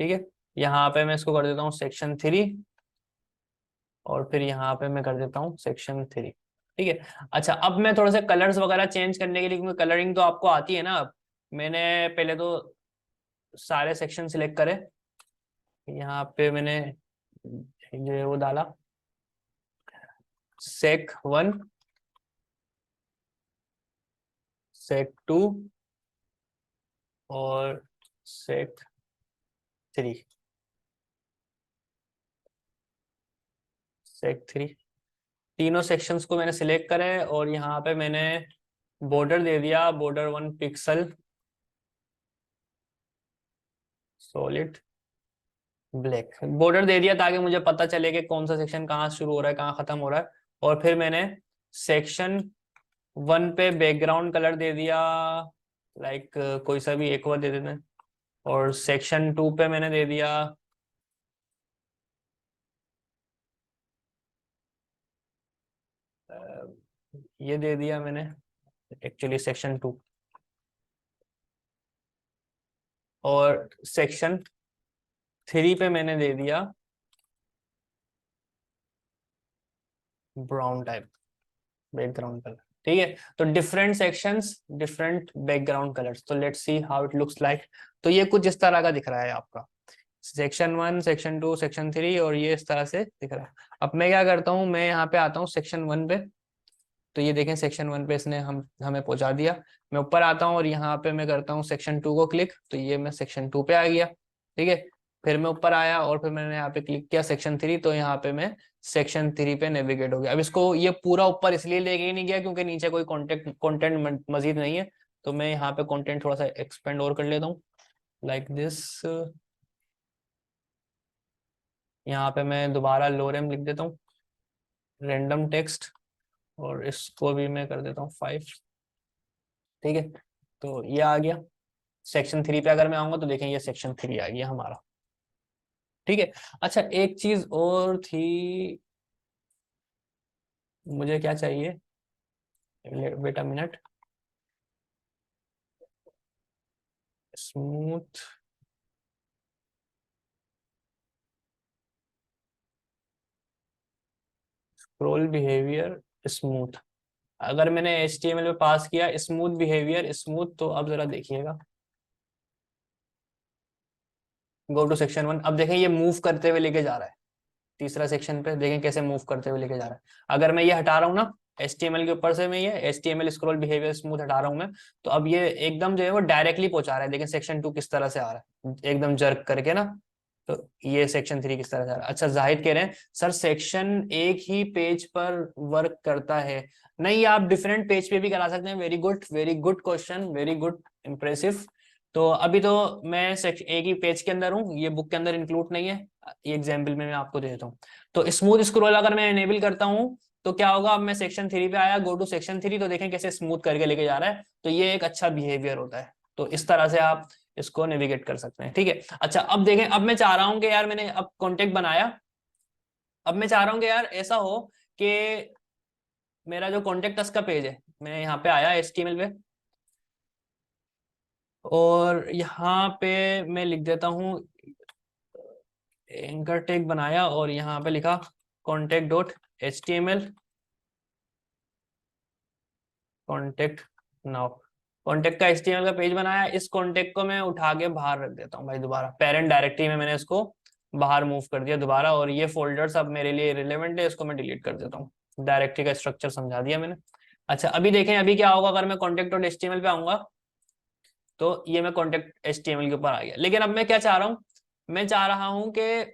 ठीक है। यहाँ पे मैं इसको कर देता हूँ सेक्शन 3, और फिर यहाँ पे मैं कर देता हूँ सेक्शन 3। ठीक है। अच्छा, अब मैं थोड़ा सा कलर्स वगैरह चेंज करने के लिए, क्योंकि कलरिंग तो आपको आती है ना। अब मैंने पहले तो सारे सेक्शन सिलेक्ट करे। यहाँ पे मैंने जो है वो डाला sec 1, sec 2, और सेक 3, सेक 3, तीनों सेक्शंस को मैंने सिलेक्ट करा है और यहाँ पे मैंने बॉर्डर दे दिया, border 1 pixel solid black border दे दिया ताकि मुझे पता चले कि कौन सा सेक्शन कहाँ शुरू हो रहा है कहाँ खत्म हो रहा है। और फिर मैंने सेक्शन 1 पे बैकग्राउंड कलर दे दिया, लाइक कोई सा भी एक और दे देना। और सेक्शन 2 पे मैंने दे दिया ये दे दिया मैंने एक्चुअली सेक्शन 2। और सेक्शन 3 पे मैंने दे दिया ब्राउन टाइप बैकग्राउंड कलर। ठीक है, तो different sections different background colours. तो let's see how it looks like. तो ये कुछ इस तरह का दिख रहा है आपका, सेक्शन 1, सेक्शन 2, सेक्शन 3, और ये इस तरह से दिख रहा है। अब मैं क्या करता हूँ, मैं यहाँ पे आता हूँ सेक्शन 1 पे। तो ये देखें सेक्शन 1 पे इसने हमें पहुंचा दिया। मैं ऊपर आता हूँ और यहाँ पे मैं करता हूँ सेक्शन 2 को क्लिक, तो ये मैं सेक्शन 2 पे आ गया। ठीक है, फिर मैं ऊपर आया और फिर मैंने यहाँ पे क्लिक किया सेक्शन 3, तो यहाँ पे मैं सेक्शन 3 पे नेविगेट हो गया। अब इसको ये पूरा ऊपर इसलिए लेके ही नहीं गया क्योंकि नीचे कोई कंटेंट मजीद नहीं है। तो मैं यहाँ पे कंटेंट थोड़ा सा एक्सपेंड और कर लेता हूँ, लाइक दिस। यहाँ पे मैं दोबारा लोरेम लिख देता हूँ, रेंडम टेक्स्ट, और इसको भी मैं कर देता हूँ 5। ठीक है, तो ये आ गया। सेक्शन 3 पे अगर मैं आऊंगा तो देखें ये सेक्शन 3 आ गया हमारा। ठीक है, अच्छा एक चीज और थी, मुझे क्या चाहिए, wait a minute, smooth scroll behaviour smooth. अगर मैंने HTML में पास किया स्मूथ बिहेवियर स्मूथ, तो अब जरा देखिएगा, गो टू सेक्शन 1। अब देखें ये मूव करते हुए लेके जा रहा है, तीसरा सेक्शन पे देखें कैसे मूव करते हुए लेके जा रहा है। अगर मैं ये हटा रहा हूँ ना HTML के ऊपर से, मैं ये HTML स्क्रॉल बिहेवियर स्मूथ हटा रहा हूँ मैं, तो अब ये एकदम जो है वो डायरेक्टली पहुंचा रहा है। देखें सेक्शन 2 किस तरह से आ रहा है एकदम जर्क करके ना। तो ये सेक्शन 3 किस तरह से आ रहा है। अच्छा जाहिद कह रहे हैं सर सेक्शन एक ही पेज पर वर्क करता है। नहीं, आप डिफरेंट पेज पे भी करा सकते हैं। Very good question, very good, impressive. तो अभी तो मैं सेक्शन एक ही पेज के अंदर हूँ, ये बुक के अंदर इंक्लूड नहीं है। ये एग्जाम्पल में मैं आपको दे देता हूँ। तो स्मूथ स्क्रॉल अगर मैं एनेबल करता हूँ तो क्या होगा, अब मैं सेक्शन 3 पे आया, गो टू सेक्शन 3, तो देखें कैसे स्मूथ करके लेके जा रहा है। तो ये एक अच्छा बिहेवियर होता है। तो इस तरह से आप इसको नेविगेट कर सकते हैं। ठीक है, अच्छा अब देखें, अब मैं चाह रहा हूँ कि यार मैंने अब कॉन्टेक्ट बनाया, अब मैं चाह रहा हूँ कि यार ऐसा हो कि मेरा जो कॉन्टेक्ट अस का पेज है, मैं यहाँ पे आया HTML पे और यहाँ पे मैं लिख देता हूँ एंकर टैग बनाया और यहाँ पे लिखा contact.html, कॉन्टेक्ट नाउ। कॉन्टेक्ट का HTML का पेज बनाया, इस कॉन्टेक्ट को मैं उठा के बाहर रख देता हूँ भाई। दोबारा पेरेंट डायरेक्टरी में मैंने इसको बाहर मूव कर दिया दोबारा, और ये फोल्डर्स अब मेरे लिए रिलेवेंट है, इसको मैं डिलीट कर देता हूँ। डायरेक्टरी का स्ट्रक्चर समझा दिया मैंने। अच्छा अभी देखें अभी क्या होगा, अगर मैं contact.html पे आऊंगा तो ये मैं contact.html के ऊपर आ गया। लेकिन अब मैं क्या चाह रहा हूँ, मैं चाह रहा हूँ कि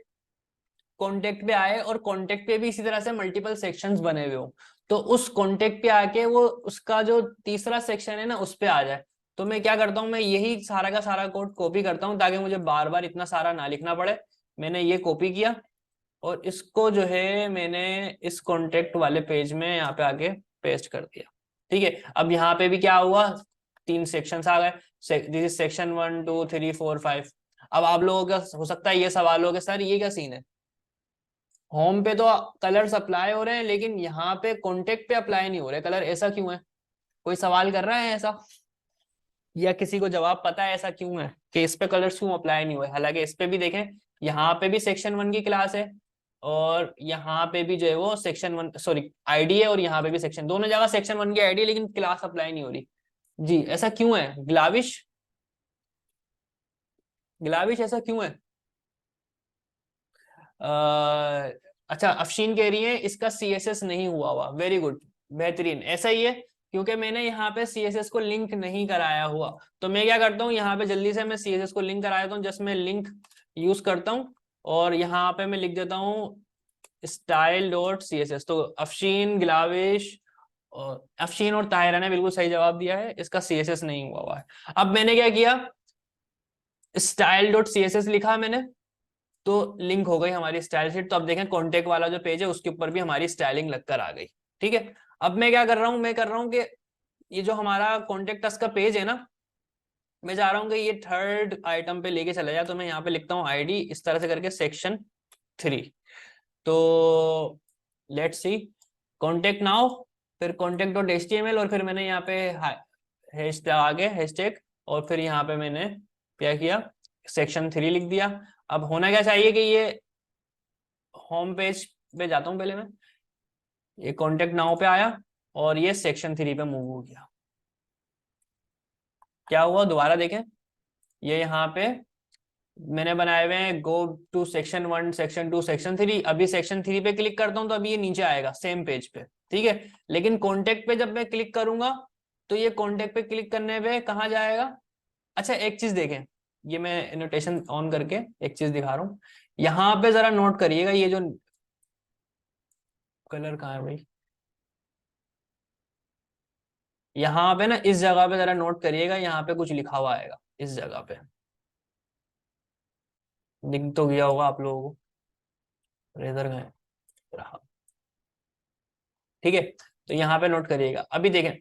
कॉन्टेक्ट पे आए और कॉन्टेक्ट पे भी इसी तरह से मल्टीपल सेक्शंस बने हुए हो, तो उस कॉन्टेक्ट पे आके वो उसका जो तीसरा सेक्शन है ना उस पे आ जाए। तो मैं क्या करता हूँ, मैं यही सारा का सारा कोड कॉपी करता हूँ ताकि मुझे बार बार इतना सारा ना लिखना पड़े। मैंने ये कॉपी किया और इसको जो है मैंने इस कॉन्टेक्ट वाले पेज में यहाँ पे आके पेस्ट कर दिया। ठीक है, अब यहाँ पे भी क्या हुआ, 3 सेक्शंस आ गए, दिस इज सेक्शन 1 2 3 4 5। अब आप लोगों का हो सकता है ये सवाल हो कि सर ये क्या सीन है, होम पे तो कलर्स अप्लाई हो रहे हैं लेकिन यहाँ पे कॉन्टेक्ट पे अप्लाई नहीं हो रहे कलर, ऐसा क्यों है? कोई सवाल कर रहा है ऐसा, या किसी को जवाब पता है ऐसा क्यों है कि इस पे कलर्स क्यों अप्लाई नहीं हुए? हालांकि इस पे भी देखें, यहाँ पे भी सेक्शन 1 की क्लास है और यहाँ पे भी जो है वो सेक्शन 1 सॉरी आईडी है, और यहाँ पे भी सेक्शन, दोनों जगह सेक्शन 1 की आईडी, लेकिन क्लास अप्लाई नहीं हो रही। जी ऐसा क्यों है ग्लाविश, ग्लाविश ऐसा क्यों है? अच्छा अफशीन कह रही है इसका CSS नहीं हुआ हुआ, वेरी गुड, बेहतरीन, ऐसा ही है। क्योंकि मैंने यहाँ पे CSS को लिंक नहीं कराया हुआ। तो मैं क्या करता हूँ, यहाँ पे जल्दी से मैं CSS को लिंक करा देता हूँ। जस्ट मैं लिंक यूज करता हूँ और यहाँ पे मैं लिख देता हूँ style.css। तो अफशीन, गिलाविश और अफशीन और ताहिरा ने बिल्कुल सही जवाब दिया है, इसका CSS नहीं हुआ है। अब मैंने क्या किया, style.css लिखा मैंने, तो लिंक हो गई हमारी स्टाइल शीट। तो अब देखें कॉन्टेक्ट वाला जो पेज है उसके ऊपर भी हमारी स्टाइलिंग लगकर आ गई। ठीक है, अब मैं क्या कर रहा हूँ, मैं कर रहा हूँ कि ये जो हमारा कॉन्टेक्ट अस का पेज है ना, मैं चाह रहा हूँ कि ये थर्ड आइटम पे लेके चला जाए। तो मैं यहाँ पे लिखता हूँ आईडी इस तरह से करके सेक्शन 3। तो लेट्स सी कॉन्टेक्ट नाउ, फिर कॉन्टेक्ट डॉट HTML और फिर मैंने यहाँ पे हैश आगे हैशटैग और फिर यहाँ पे मैंने क्या किया, सेक्शन 3 लिख दिया। अब होना क्या चाहिए कि ये होम पेज पे जाता हूँ पहले मैं, ये कॉन्टेक्ट नाउ पे आया और ये सेक्शन 3 पे मूव हो गया। क्या हुआ दोबारा देखें, ये यहाँ पे मैंने बनाए हुए हैं go to section 1, section 2, section 3। अभी सेक्शन 3 पे क्लिक करता हूँ तो अभी ये नीचे आएगा सेम पेज पे। ठीक है, लेकिन कॉन्टेक्ट पे जब मैं क्लिक करूंगा तो ये कॉन्टेक्ट पे क्लिक करने पे कहाँ जाएगा। अच्छा एक चीज देखें, ये मैं एनोटेशन ऑन करके एक चीज दिखा रहा हूँ, यहाँ पे जरा नोट करिएगा, ये जो कलर कहाँ है भाई, यहाँ पे ना इस जगह पे जरा नोट करिएगा, यहाँ पे कुछ लिखा हुआ आएगा इस जगह पे, दिख तो गया होगा आप लोगों को, रेजर का है रहा। ठीक है, तो यहाँ पे नोट करिएगा। अभी देखें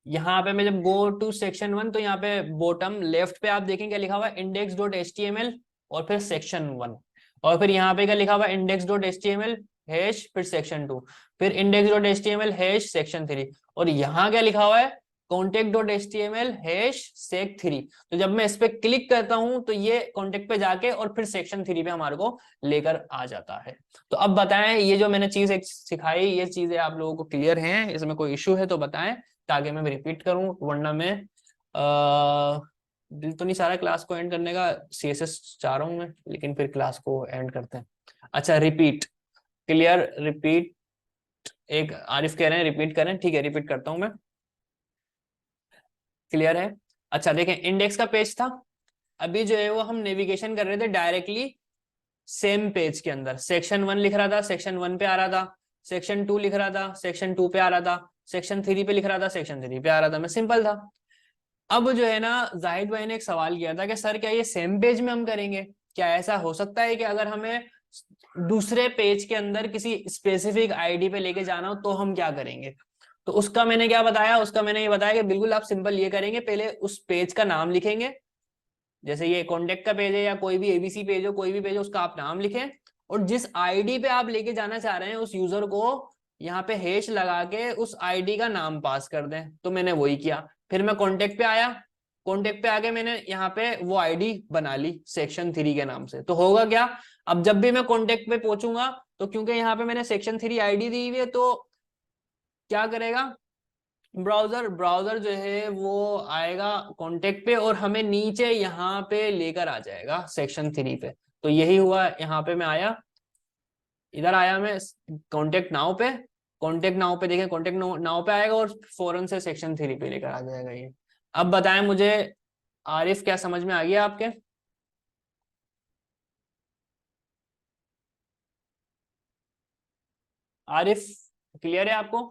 यहाँ पे मैं जब गो टू सेक्शन 1 तो यहाँ पे बॉटम लेफ्ट पे आप देखें क्या लिखा हुआ है, index.html और फिर सेक्शन 1। और फिर यहाँ पे क्या लिखा हुआ है, index.html हैश फिर सेक्शन 2, फिर index.html हैश सेक्शन 3। और यहाँ क्या लिखा हुआ है, contact.html हैश सेक 3। तो जब मैं इस पे क्लिक करता हूं तो ये कॉन्टेक्ट पे जाके और फिर सेक्शन 3 पे हमारे को लेकर आ जाता है। तो अब बताएं, ये जो मैंने चीज एक सिखाई, ये चीजें आप लोगों को क्लियर हैं, इसमें कोई इशू है तो बताएं ताकि मैं रिपीट करूं, वरना मैं दिल तो नहीं चाह रहा क्लास को एंड करने का, CSS चाह रहा हूं मैं, लेकिन फिर क्लास को एंड करते हैं। अच्छा रिपीट, क्लियर, रिपीट, एक आरिफ कह रहे हैं रिपीट करें, ठीक है रिपीट करता हूं मैं, क्लियर है। अच्छा देखें इंडेक्स का पेज था, अभी जो है वो हम नेविगेशन कर रहे थे डायरेक्टली सेम पेज के अंदर, सेक्शन 1 लिख रहा था, सेक्शन 1 पे आ रहा था, सेक्शन 2 लिख रहा था, सेक्शन 2 पे आ रहा था, सेक्शन 3 पे लिख रहा था, सेक्शन 3 पे आ रहा था, मैं सिंपल था। अब जो है ना जाहिद भाई ने एक सवाल किया था कि सर क्या ये सेम पेज में हम करेंगे, क्या ऐसा हो सकता है कि अगर हमें दूसरे पेज के अंदर किसी स्पेसिफिक आईडी पे लेके जाना हो तो हम क्या करेंगे। तो उसका मैंने क्या बताया, उसका मैंने ये बताया कि बिल्कुल आप सिंपल ये करेंगे, पहले उस पेज का नाम लिखेंगे, जैसे ये कॉन्टेक्ट का पेज है या कोई भी ABC पेज हो, कोई भी पेज हो, उसका आप नाम लिखें और जिस आईडी पे आप लेके जाना चाह रहे हैं उस यूजर को यहाँ पे हैश लगा के उस आईडी का नाम पास कर दें। तो मैंने वही किया, फिर मैं कॉन्टेक्ट पे आया, कॉन्टेक्ट पे आके मैंने यहाँ पे वो आईडी बना ली सेक्शन 3 के नाम से। तो होगा क्या, अब जब भी मैं कॉन्टेक्ट पे पहुंचूंगा तो क्योंकि यहाँ पे मैंने सेक्शन 3 आईडी दी हुई है, तो क्या करेगा ब्राउजर, ब्राउजर जो है वो आएगा कांटेक्ट पे और हमें नीचे यहाँ पे लेकर आ जाएगा सेक्शन 3 पे। तो यही हुआ, यहाँ पे मैं आया, इधर आया मैं कांटेक्ट नाउ पे, कांटेक्ट नाउ पे देखें कांटेक्ट नाउ पे आएगा और फौरन से सेक्शन 3 पे लेकर आ जाएगा ये। अब बताएं मुझे आरिफ, क्या समझ में आ गया आपके। आरिफ क्लियर है आपको।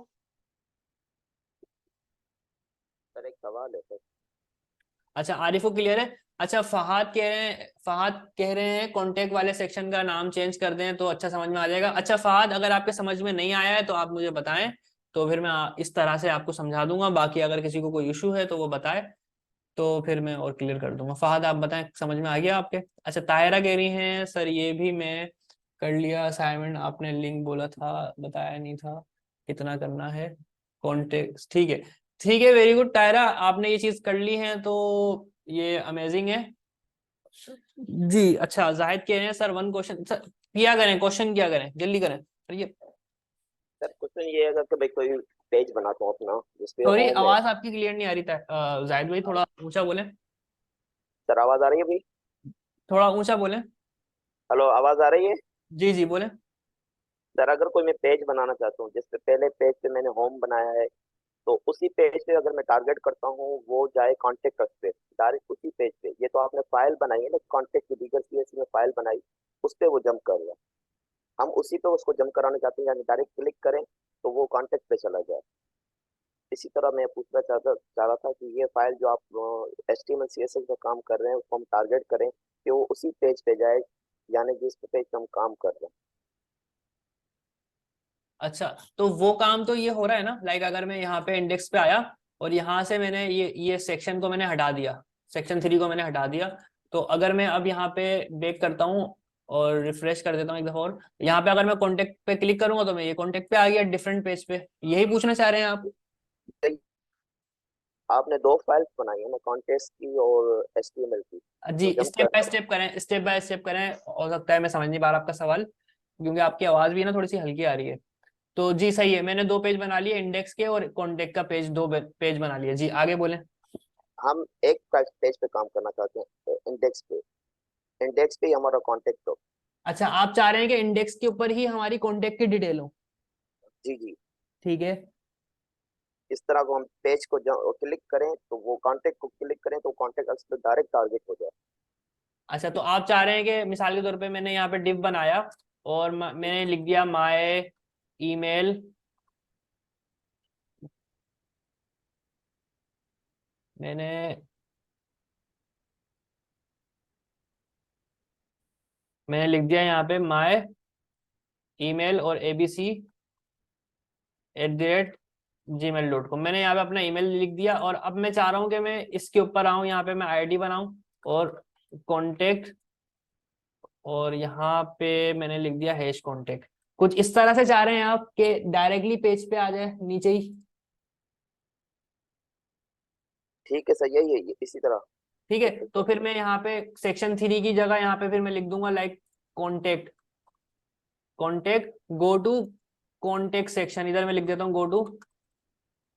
सर एक सवाल है सर।
अच्छा आरिफ को क्लियर है। अच्छा फहाद कह रहे हैं, फहाद कह रहे हैं कॉन्टेक्ट वाले सेक्शन का नाम चेंज कर दें तो अच्छा समझ में आ जाएगा। अच्छा फहाद अगर आपके समझ में नहीं आया है तो आप मुझे बताएं, तो फिर मैं इस तरह से आपको समझा दूंगा, बाकी अगर किसी को कोई इशू है तो वो बताए, तो फिर मैं और क्लियर कर दूंगा। फहाद आप बताएं समझ में आ गया आपके। अच्छा ताहिरा कह रही हैं सर ये भी मैं कर लिया असाइनमेंट, आपने लिंक बोला था बताया नहीं था कितना करना है कॉन्टेक्ट, ठीक है ठीक है, वेरी गुड ताहिरा, आपने ये चीज कर ली है तो ये अमेजिंग है जी। अच्छा जाहिद कह रहे हैं सर 1 क्वेश्चन, सर किया करें क्वेश्चन, किया करें जल्दी करें सर ये।
सर क्वेश्चन ये है अगर कि भाई कोई पेज बनाता हूँ अपना जिसपे
सॉरी
होम है।
आवाज आपकी क्लियर नहीं आ रही था, जाहिद भाई थोड़ा ऊंचा बोले,
सर आवाज आ रही है भाई?
थोड़ा ऊंचा बोले।
हेलो आवाज आ रही है?
जी जी बोले।
सर अगर कोई मैं पेज बनाना चाहता हूँ जिसपे पहले पेज पे मैंने होम बनाया है, तो उसी पेज पे अगर मैं टारगेट करता हूँ वो जाए कॉन्टेक्ट पे, डायरेक्ट उसी पेज पे। ये तो आपने फाइल बनाई है ना, कॉन्टेक्ट की बिगर सीएसवी में फाइल बनाई, उस पे वो जंप कर रहा है। हम उसी पे उसको जंप कराना चाहते हैं, यानी डायरेक्ट क्लिक करें तो वो कॉन्टेक्ट पे चला जाए। इसी तरह मैं पूछना चाह रहा था कि ये फाइल जो आप HTML CSS में काम कर रहे हैं उसको हम टारगेट करें कि वो उसी पेज पे जाए, यानी जिस पेज पे हम काम कर रहे हैं।
अच्छा, तो वो काम तो ये हो रहा है ना, लाइक अगर मैं यहाँ पे इंडेक्स पे आया और यहाँ से मैंने ये सेक्शन को मैंने हटा दिया, सेक्शन 3 को मैंने हटा दिया, तो अगर मैं अब यहाँ पे बैक करता हूँ और रिफ्रेश कर देता हूँ एक दफा, और यहाँ पे अगर मैं कॉन्टेक्ट पे क्लिक करूंगा तो मैं ये कॉन्टेक्ट पे आ गया डिफरेंट पेज पे, यही पूछना चाह रहे हैं आप?
आपने दो फाइल्स बनाई है ना, कॉन्टेक्स्ट की और HTML की,
जी,
तो जंप
स्टेप बाय
कर।
स्टेप करें, स्टेप बाय स्टेप करें, हो सकता है मैं समझ नहीं पा रहा आपका सवाल, क्योंकि आपकी आवाज भी ना थोड़ी सी हल्की आ रही है। तो जी सही है, मैंने 2 पेज बना लिए, इंडेक्स के और कॉन्टेक्ट का पेज, 2 पेज बना लिए। जी आगे बोलें।
हम एक पेज पे काम करना चाहते हैं, इंडेक्स पे। इंडेक्स पे ही हमारा कॉन्टेक्ट हो।
अच्छा, आप चाह रहे हैं कि इंडेक्स के ऊपर ही हमारी कॉन्टेक्ट की डिटेल हो?
जी जी।
ठीक है।
इस तरह को हम पेज को क्लिक करें तो वो कॉन्टेक्ट को क्लिक करें तो कॉन्टेक्ट अस पे डायरेक्ट टारगेट हो जाए।
अच्छा, तो आप चाह रहे हैं कि मिसाल के तौर पे मैंने यहाँ पे डिव बनाया और मैंने लिख दिया माय ईमेल, मैंने मैंने लिख दिया यहाँ पे माय ईमेल और abc@gmail.com, मैंने यहाँ पे अपना ईमेल लिख दिया, और अब मैं चाह रहा हूँ कि मैं इसके ऊपर आऊँ, यहाँ पे मैं आईडी बनाऊं और कॉन्टेक्ट, और यहाँ पे मैंने लिख दिया हैश कॉन्टेक्ट। कुछ इस तरह से चाह रहे हैं आप कि डायरेक्टली पेज पे आ जाए नीचे ही?
ठीक है सर, यही है इसी तरह।
ठीक है, तो फिर मैं यहाँ पे सेक्शन 3 की जगह यहाँ पे फिर मैं लिख दूंगा like contact, contact go to contact section, इधर मैं लिख देता हूँ गो टू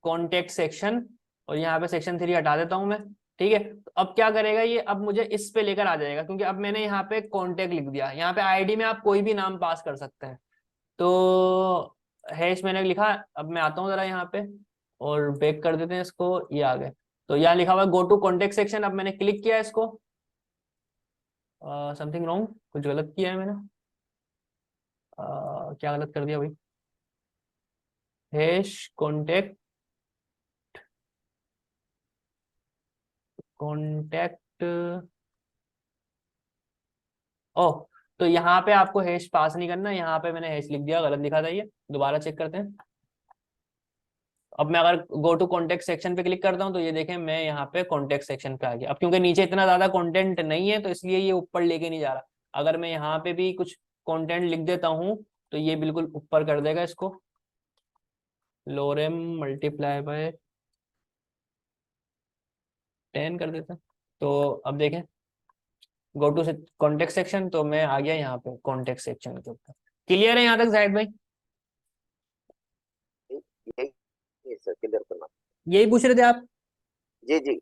कॉन्टेक्ट सेक्शन, और यहाँ पे सेक्शन 3 हटा देता हूँ मैं। ठीक है, तो अब क्या करेगा ये, अब मुझे इस पे लेकर आ जाएगा, क्योंकि अब मैंने यहाँ पे कॉन्टेक्ट लिख दिया, यहाँ पे आईडी में आप कोई भी नाम पास कर सकते हैं। तो हैश मैंने लिखा, अब मैं आता हूँ जरा यहाँ पे और बैक कर देते हैं इसको, ये आ गए। तो यहाँ लिखा हुआ है गो टू कॉन्टेक्ट सेक्शन, अब मैंने क्लिक किया इसको, समथिंग रॉन्ग, कुछ गलत किया है मैंने, क्या गलत कर दिया भाई, हैश कॉन्टेक्ट, कॉन्टेक्ट, ओह, तो यहाँ पे आपको हैश पास नहीं करना, यहाँ पे मैंने हैश लिख दिया, गलत लिखा था ये, दोबारा चेक करते हैं। अब मैं अगर गो टू कॉन्टेक्ट सेक्शन पे क्लिक करता हूँ तो ये देखें मैं यहाँ पे कॉन्टेक्ट सेक्शन पे आ गया। अब क्योंकि नीचे इतना ज्यादा कंटेंट नहीं है तो इसलिए ये ऊपर लेके नहीं जा रहा, अगर मैं यहाँ पे भी कुछ कंटेंट लिख देता हूँ तो ये बिल्कुल ऊपर कर देगा इसको, लोरेम मल्टीप्लाई बाय 10 कर देता। तो अब देखें गो टू कॉन्टेक्ट सेक्शन, तो मैं आ गया यहाँ पे कॉन्टेक्ट सेक्शन के ऊपर। क्लियर है यहाँ तक जाहिद भाई?
यही सर, क्लियर करना।
यही पूछ रहे थे आप?
जी जी।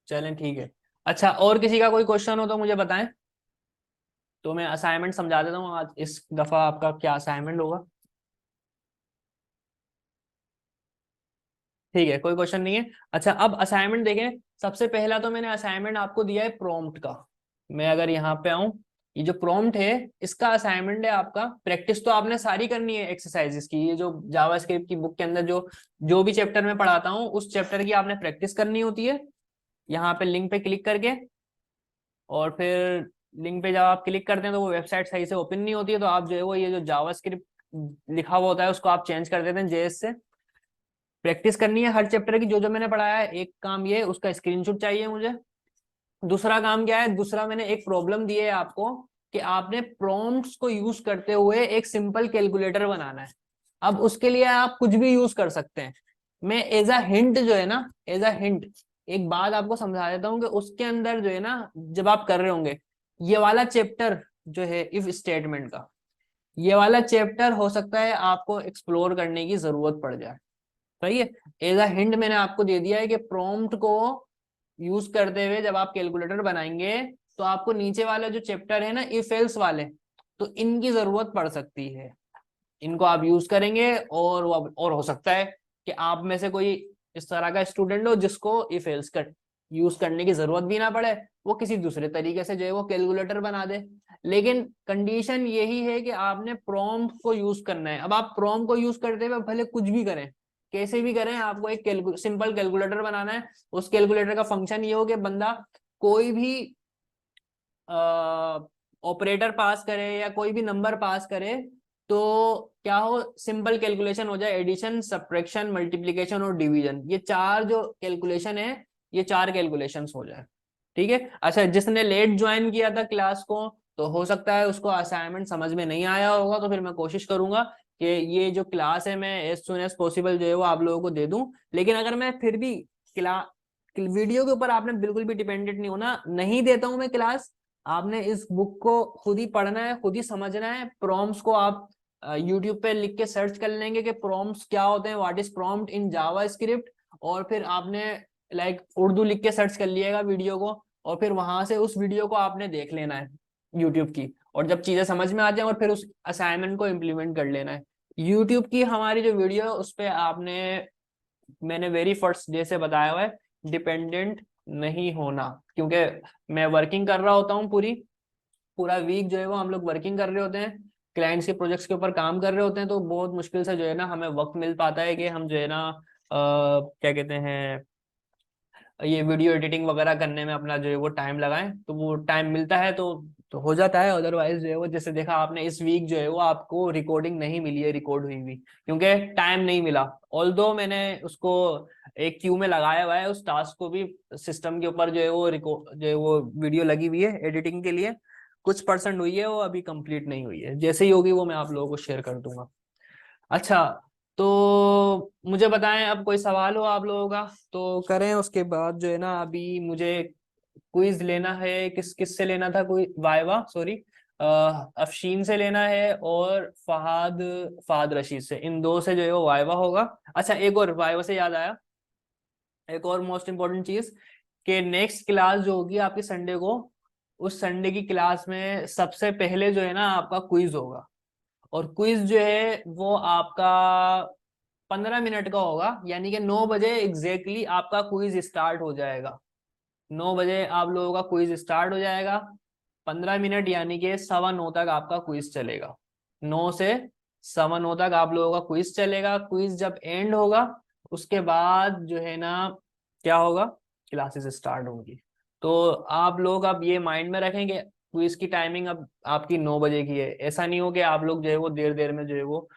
चलें ठीक है। अच्छा, और किसी का कोई क्वेश्चन हो तो मुझे बताएं, तो मैं असाइनमेंट समझा देता हूँ आज इस दफा आपका क्या असाइनमेंट होगा। ठीक है, कोई क्वेश्चन नहीं है। अच्छा, अब असाइनमेंट देखें, सबसे पहला तो मैंने असाइनमेंट आपको दिया है प्रॉम्प्ट का। मैं अगर यहाँ पे आऊं, ये जो प्रॉम्प्ट है इसका असाइनमेंट है आपका, प्रैक्टिस तो आपने सारी करनी है एक्सरसाइजेस की, ये जो जावास्क्रिप्ट की बुक के अंदर जो जो भी चैप्टर में पढ़ाता हूँ उस चैप्टर की आपने प्रैक्टिस करनी होती है। यहाँ पे लिंक पे क्लिक करके, और फिर लिंक पे जब आप क्लिक करते हैं तो वो वेबसाइट सही से ओपन नहीं होती है, तो आप जो है वो ये जो जावास्क्रिप्ट लिखा हुआ होता है उसको आप चेंज कर देते हैं जेएस से। प्रैक्टिस करनी है हर चैप्टर की, जो जो मैंने पढ़ाया है। एक काम ये, उसका स्क्रीनशॉट चाहिए मुझे। दूसरा काम क्या है, दूसरा मैंने एक प्रॉब्लम दी है आपको कि आपने प्रॉम्प्ट्स को यूज करते हुए एक सिंपल कैलकुलेटर बनाना है। अब उसके लिए आप कुछ भी यूज कर सकते हैं। मैं एज अ हिंट जो है ना, एज अ हिंट एक बात आपको समझा देता हूँ कि उसके अंदर जो है ना, जब आप कर रहे होंगे ये वाला चैप्टर जो है इफ स्टेटमेंट का, ये वाला चैप्टर हो सकता है आपको एक्सप्लोर करने की जरूरत पड़ जाए। सही है, एज अ हिंट मैंने आपको दे दिया है कि प्रॉम्प्ट को यूज करते हुए जब आप कैलकुलेटर बनाएंगे तो आपको नीचे वाले जो चैप्टर है ना इफ एल्स वाले, तो इनकी जरूरत पड़ सकती है। इनको आप यूज करेंगे, और हो सकता है कि आप में से कोई इस तरह का स्टूडेंट हो जिसको इफ एल्स का यूज करने की जरूरत भी ना पड़े, वो किसी दूसरे तरीके से जो है वो कैलकुलेटर बना दे। लेकिन कंडीशन यही है कि आपने प्रॉम्प्ट को यूज करना है। अब आप प्रॉम्प्ट को यूज करते हुए भले कुछ भी करें, कैसे भी करें, आपको एक सिंपल कैलकुलेटर बनाना है। उस कैलकुलेटर का फंक्शन ये हो कि बंदा कोई भी ऑपरेटर पास करे या कोई भी नंबर पास करे तो क्या हो, सिंपल कैलकुलेशन हो जाए, एडिशन, सब्ट्रैक्शन, मल्टीप्लिकेशन और डिवीजन। ये चार जो कैलकुलेशन है, ये चार कैलकुलेशंस हो जाए। ठीक है। अच्छा, जिसने लेट ज्वाइन किया था क्लास को, तो हो सकता है उसको असाइनमेंट समझ में नहीं आया होगा, तो फिर मैं कोशिश करूंगा कि ये जो क्लास है मैं एज सुन एज पॉसिबल जो है वो आप लोगों को दे दूं। लेकिन अगर मैं फिर भी क्लास वीडियो के ऊपर आपने बिल्कुल भी डिपेंडेंट नहीं होना, नहीं देता हूं मैं क्लास, आपने इस बुक को खुद ही पढ़ना है, खुद ही समझना है। प्रॉम्प्ट्स को आप यूट्यूब पे लिख के सर्च कर लेंगे कि प्रॉम्प्ट्स क्या होते हैं, what is prompt in Java script, और फिर आपने लाइक उर्दू लिख के सर्च कर लिएगा वीडियो को, और फिर वहां से उस वीडियो को आपने देख लेना है यूट्यूब की, और जब चीजें समझ में आ जाए और फिर उस असाइनमेंट को इम्प्लीमेंट कर लेना है। यूट्यूब की हमारी जो वीडियो है उस पर आपने, मैंने वेरी फर्स्ट डे से बताया हुआ है, डिपेंडेंट नहीं होना, क्योंकि मैं वर्किंग कर रहा होता हूँ पूरा वीक जो है वो हम लोग वर्किंग कर रहे होते हैं, क्लाइंट्स के प्रोजेक्ट्स के ऊपर काम कर रहे होते हैं, तो बहुत मुश्किल से जो है ना हमें वक्त मिल पाता है कि हम जो है ना क्या कहते हैं, ये वीडियो एडिटिंग वगैरह करने में अपना जो है वो टाइम लगाएं। तो वो टाइम मिलता है तो हो जाता है, अदरवाइज जो है वो, जैसे देखा आपने इस वीक जो है वो आपको रिकॉर्डिंग नहीं मिली है, रिकॉर्ड हुई हुई, क्योंकि टाइम नहीं मिला। ऑल्दो मैंने उसको एक क्यू में लगाया हुआ है, उस टास्क को भी सिस्टम के ऊपर जो है वो रिकॉर्ड जो है वो वीडियो लगी हुई है एडिटिंग के लिए, कुछ परसेंट हुई है, वो अभी कंप्लीट नहीं हुई है। जैसे ही होगी वो मैं आप लोगों को शेयर कर दूंगा। अच्छा, तो मुझे बताएं, अब कोई सवाल हो आप लोगों का तो करें, उसके बाद जो है ना अभी मुझे क्विज लेना है। किस किस से लेना था, कोई वाइवा, सॉरी, अफशीन से लेना है और फहाद फहाद रशीद से, इन दो से जो है वो वाइवा होगा। अच्छा, एक और वाइवा से याद आया, एक और मोस्ट इंपॉर्टेंट चीज, कि नेक्स्ट क्लास जो होगी आपकी संडे को, उस संडे की क्लास में सबसे पहले जो है ना आपका क्विज होगा। और क्विज जो है वो आपका 15 मिनट का होगा, यानी कि 9 बजे एग्जैक्टली आपका क्विज स्टार्ट हो जाएगा। 9 बजे आप लोगों का क्विज स्टार्ट हो जाएगा। 15 मिनट यानी कि 9:15 तक आपका क्विज चलेगा। 9 से 9:15 तक आप लोगों का क्विज चलेगा। क्विज जब एंड होगा उसके बाद जो है ना क्या होगा, क्लासेस स्टार्ट होंगी। तो आप लोग अब ये माइंड में रखेंगे, क्विज की टाइमिंग अब आपकी 9 बजे की है। ऐसा नहीं हो कि आप लोग जो है वो देर देर में जो है वो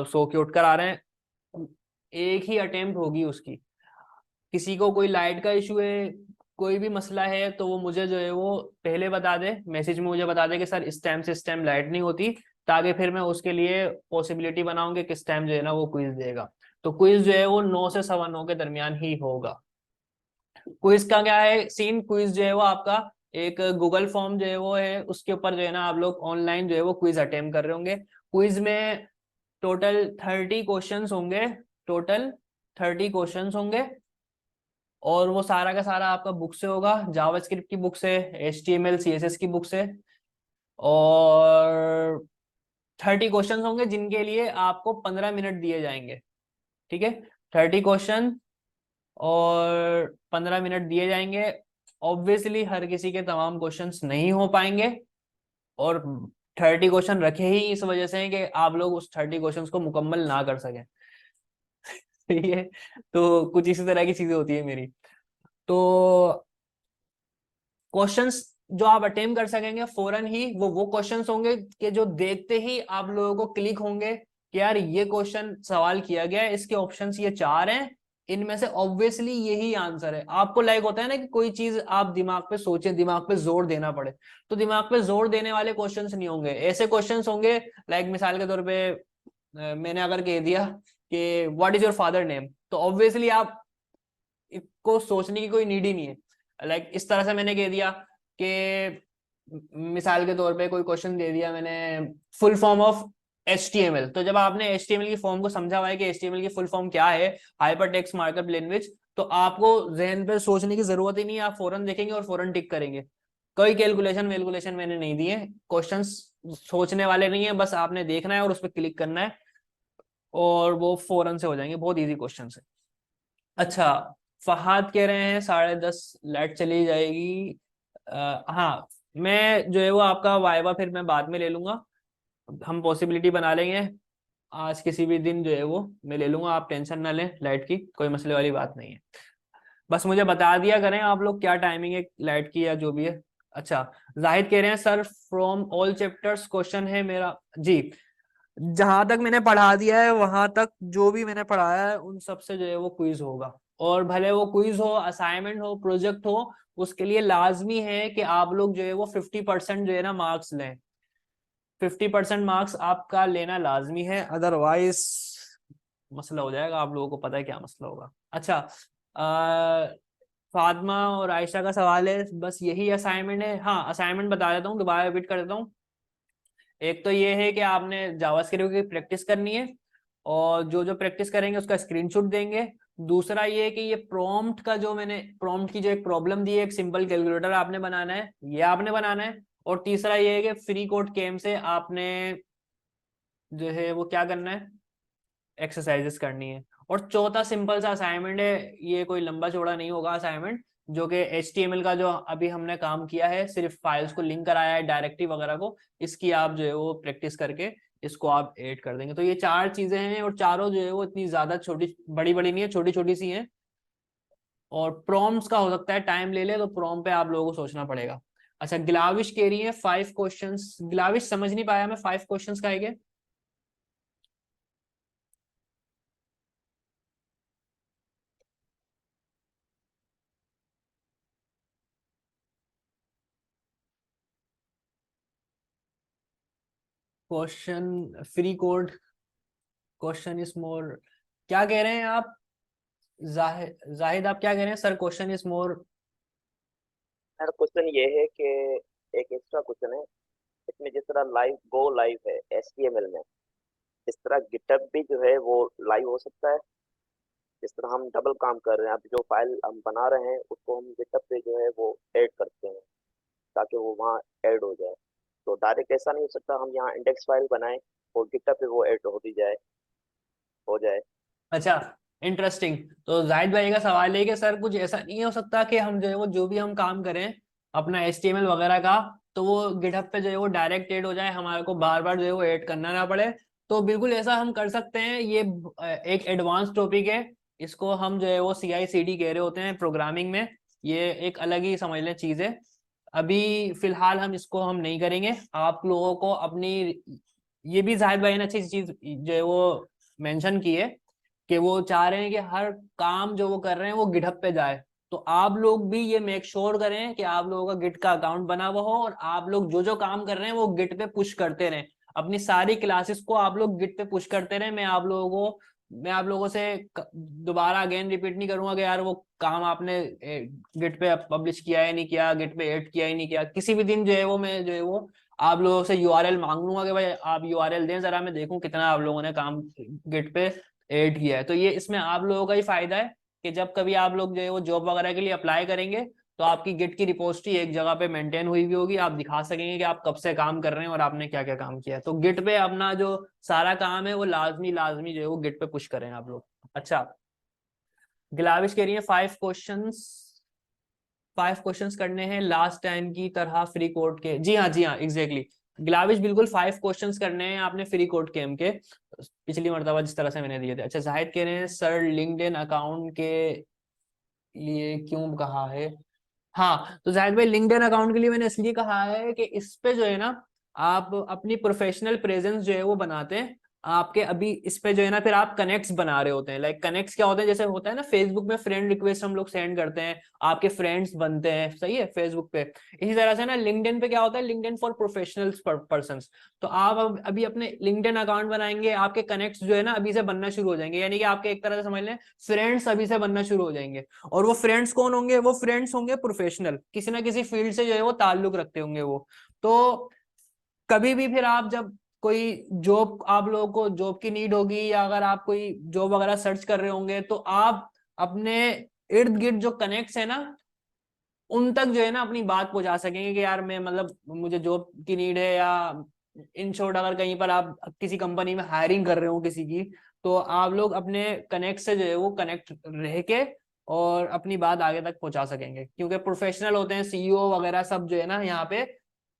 सो के उठ कर आ रहे हैं। एक ही अटेम्प्ट होगी उसकी। किसी को कोई लाइट का इशू है, कोई भी मसला है, तो वो मुझे जो है वो पहले बता दे, मैसेज में मुझे बता दे कि सर इस टाइम से इस टाइम लाइट नहीं होती, ताकि फिर मैं उसके लिए पॉसिबिलिटी बनाऊंगी किस टाइम जो है ना वो क्विज देगा। तो क्विज जो है वो 9 से 9:15 के दरमियान ही होगा। क्विज का क्या है सीन, क्विज जो है वो आपका एक गूगल फॉर्म जो है वो है, उसके ऊपर जो है ना आप लोग ऑनलाइन जो है वो क्विज अटेम्प्ट कर रहे होंगे। क्विज में टोटल 30 क्वेश्चंस होंगे, टोटल 30 क्वेश्चंस होंगे, और वो सारा का सारा आपका बुक से होगा, जावास्क्रिप्ट की बुक से, HTML CSS की बुक से। और 30 क्वेश्चंस होंगे जिनके लिए आपको 15 मिनट दिए जाएंगे। ठीक है, 30 क्वेश्चन और 15 मिनट दिए जाएंगे। ऑब्वियसली हर किसी के तमाम क्वेश्चंस नहीं हो पाएंगे, और 30 क्वेश्चन रखे ही इस वजह से हैं कि आप लोग उस 30 क्वेश्चंस को मुकम्मल ना कर सकें। ठीक है, तो कुछ इसी तरह की चीजें होती है मेरी। तो क्वेश्चंस जो आप अटेम्प्ट कर सकेंगे फौरन ही, वो क्वेश्चंस होंगे कि जो देखते ही आप लोगों को क्लिक होंगे कि यार ये क्वेश्चन सवाल किया गया है, इसके ऑप्शंस ये 4 हैं, इनमें से ऑब्वियसली यही आंसर है। आपको लाइक होता है ना कि कोई चीज आप दिमाग पे सोचें, दिमाग पे जोर देना पड़े, तो दिमाग पे जोर देने वाले क्वेश्चंस नहीं होंगे, ऐसे क्वेश्चंस होंगे लाइक मिसाल के तौर पे मैंने अगर कह दिया कि what is your father name, तो ऑब्वियसली आप को सोचने की कोई नीड ही नहीं है। लाइक इस तरह से मैंने कह दिया कि मिसाल के तौर पे कोई क्वेश्चन दे दिया मैंने, फुल फॉर्म ऑफ HTML, तो जब आपने HTML की फॉर्म को समझा हुआ है कि HTML की फुल फॉर्म क्या है, हाइपर टेक्स्ट मार्कअप लैंग्वेज, तो आपको जहन पे सोचने की जरूरत ही नहीं है, आप फौरन देखेंगे और फौरन टिक करेंगे। कोई कैलकुलेशन वेलकुलेशन मैंने नहीं दी है, क्वेश्चंस सोचने वाले नहीं है, बस आपने देखना है और उस पर क्लिक करना है और वो फौरन से हो जाएंगे, बहुत इजी क्वेश्चन है। अच्छा, फहाद कह रहे हैं 10:30 लाइट चली जाएगी। हाँ, मैं जो है वो आपका वाइवा फिर मैं बाद में ले लूंगा, हम पॉसिबिलिटी बना लेंगे। आज किसी भी दिन जो है वो मैं ले लूंगा, आप टेंशन ना लें, लाइट की कोई मसले वाली बात नहीं है। बस मुझे बता दिया करें आप लोग क्या टाइमिंग है लाइट की या जो भी है। अच्छा, जाहिद कह रहे हैं sir from all chapters question है मेरा। जी, जहां तक मैंने पढ़ा दिया है वहां तक जो भी मैंने पढ़ाया है उन सब से जो है वो क्विज होगा। और भले वो क्विज हो, असाइनमेंट हो, प्रोजेक्ट हो, उसके लिए लाजमी है कि आप लोग जो है वो 50% जो है ना मार्क्स लें। 50% मार्क्स आपका लेना लाजमी है, अदरवाइज मसला हो जाएगा। आप लोगों को पता है क्या मसला होगा। अच्छा, फातिमा और आयशा का सवाल है बस यही असाइनमेंट है। हाँ, असाइनमेंट बता देता हूँ, दोबारा रिपीट कर देता हूँ। एक तो ये है कि आपने जावास्क्रिप्ट की प्रैक्टिस करनी है, और जो जो प्रैक्टिस करेंगे उसका स्क्रीनशॉट देंगे। दूसरा ये है कि ये प्रॉम्प्ट का जो मैंने प्रॉम्प्ट की जो एक प्रॉब्लम दी है, एक सिंपल कैलकुलेटर आपने बनाना है, ये आपने बनाना है। और तीसरा ये है कि फ्री कोड गेम से आपने जो है वो क्या करना है, एक्सरसाइजेस करनी है। और चौथा सिंपल सा असाइनमेंट है, ये कोई लंबा चौड़ा नहीं होगा असाइनमेंट, जो कि HTML का जो अभी हमने काम किया है, सिर्फ फाइल्स को लिंक कराया है डायरेक्टरी वगैरह को, इसकी आप जो है वो प्रैक्टिस करके इसको आप ऐड कर देंगे। तो ये 4 चीजें हैं, और चारों जो है वो इतनी ज्यादा छोटी बड़ी बड़ी नहीं है, छोटी छोटी सी हैं। और प्रॉम्प्ट्स का हो सकता है टाइम ले ले, तो प्रॉम्प्ट पे आप लोगों को सोचना पड़ेगा। अच्छा, ग्लाविश कह रही है 5 क्वेश्चंस। ग्लाविश समझ नहीं पाया मैं, 5 क्वेश्चंस का है। Question free code question is more, क्या कह रहे हैं आप? जाहिद आप क्या कह रहे हैं सर, क्वेश्चन इज मोर?
मेरा क्वेश्चन ये है कि एक एक्स्ट्रा क्वेश्चन है, इसमें जिस तरह लाइव गो लाइव है HTML में, इस तरह गिटहब भी जो है वो लाइव हो सकता है। जिस तरह हम डबल काम कर रहे हैं, अब जो फाइल हम बना रहे हैं उसको हम गिटहब पे जो है वो ऐड करते हैं ताकि वो वहाँ ऐड हो जाए। तो डायरेक्ट ऐसा नहीं हो सकता हम यहाँ इंडेक्स फाइल बनाएं और गिटहब पे वो ऐड होती जाए, हो जाए।
अच्छा, इंटरेस्टिंग। तो जाहिद भाई का सवाल है कि सर कुछ ऐसा नहीं हो सकता कि हम जो है वो जो भी हम काम करें अपना HTML वगैरह का, तो वो गिटहब पे जो है वो डायरेक्ट ऐड हो जाए, हमारे को बार बार जो है वो ऐड करना ना पड़े। तो बिल्कुल ऐसा हम कर सकते हैं, ये एक एडवांस टॉपिक है, इसको हम जो है वो CI/CD कह रहे होते हैं प्रोग्रामिंग में। ये एक अलग ही समझ लें चीज है। अभी फिलहाल हम इसको हम नहीं करेंगे। आप लोगों को अपनी, ये भी जाहिद भाई ने अच्छी चीज जो है वो मेंशन की है कि वो चाह रहे हैं कि हर काम जो वो कर रहे हैं वो गिटहब पे जाए। तो आप लोग भी ये मेक श्योर करें कि आप लोगों का गिट का अकाउंट बना हुआ हो, और आप लोग जो जो काम कर रहे हैं वो गिट पे पुश करते रहें। अपनी सारी क्लासेस को आप लोग गिट पे पुश करते रहें। मैं आप लोगों से दोबारा अगेन रिपीट नहीं करूंगा कि यार वो काम आपने गिट पे पब्लिश किया है नहीं किया, गिट पे ऐड किया ही नहीं किया। किसी भी दिन जो है वो मैं जो है वो आप लोगों से URL मांग लूंगा कि भाई आप URL दें, जरा मैं देखूं कितना आप लोगों ने काम गिट पे ऐड किया है। तो ये इसमें आप लोगों का ही फायदा है कि जब कभी आप लोग जो है वो जॉब वगैरह के लिए अप्लाई करेंगे, तो आपकी गिट की रिपोजिटरी एक जगह पे मेंटेन हुई भी होगी, आप दिखा सकेंगे कि आप कब से काम कर रहे हैं और आपने क्या क्या काम किया है। तो गिट पे अपना जो सारा काम है वो लाजमी लाजमी जो है वो गिट पे पुश करें आप लोग। अच्छा, ग्लाविश कह रही है 5 क्वेश्चंस करने हैं लास्ट टाइम की तरह फ्री कोड के। जी हाँ, जी हाँ, एग्जैक्टली। ग्लाविश बिल्कुल 5 क्वेश्चंस करने हैं आपने फ्री कोड गेम के, पिछली मर्तबा जिस तरह से मैंने दिए थे। अच्छा, जाहिद कह रहे हैं सर लिंक्डइन अकाउंट के लिए क्यों कहा है? हाँ, तो जाहिद भाई लिंक्डइन अकाउंट के लिए मैंने इसलिए कहा है कि इस पे जो है ना आप अपनी प्रोफेशनल प्रेजेंस जो है वो बनाते हैं। आपके अभी इस पे जो है ना फिर आप कनेक्ट्स बना रहे होते हैं। लाइक कनेक्ट्स क्या होते हैं, जैसे होता है ना फेसबुक में फ्रेंड रिक्वेस्ट हम लोग सेंड करते हैं, आपके फ्रेंड्स बनते हैं, सही है फेसबुक पे। इसी तरह से ना लिंक्डइन पे क्या होता है, लिंक्डइन फॉर प्रोफेशनल पर्संस। तो आप अभी अपने लिंक्डइन अकाउंट बनाएंगे, आपके कनेक्ट्स जो है ना अभी से बनना शुरू हो जाएंगे, यानी कि आपके एक तरह से समझ लें फ्रेंड्स अभी से बनना शुरू हो जाएंगे। और वो फ्रेंड्स कौन होंगे? वो फ्रेंड्स होंगे प्रोफेशनल, किसी ना किसी फील्ड से जो है वो ताल्लुक रखते होंगे वो। तो कभी भी फिर आप जब कोई जॉब, आप लोगों को जॉब की नीड होगी, या अगर आप कोई जॉब वगैरह सर्च कर रहे होंगे, तो आप अपने इर्द गिर्द जो कनेक्ट्स है ना उन तक जो है ना अपनी बात पहुंचा सकेंगे कि यार मैं मतलब मुझे जॉब की नीड है, या इन शॉर्ट अगर कहीं पर आप किसी कंपनी में हायरिंग कर रहे हो किसी की, तो आप लोग अपने कनेक्ट से जो है वो कनेक्ट रह के और अपनी बात आगे तक पहुंचा सकेंगे, क्योंकि प्रोफेशनल होते हैं, सीईओ वगैरह सब जो है ना, यहाँ पे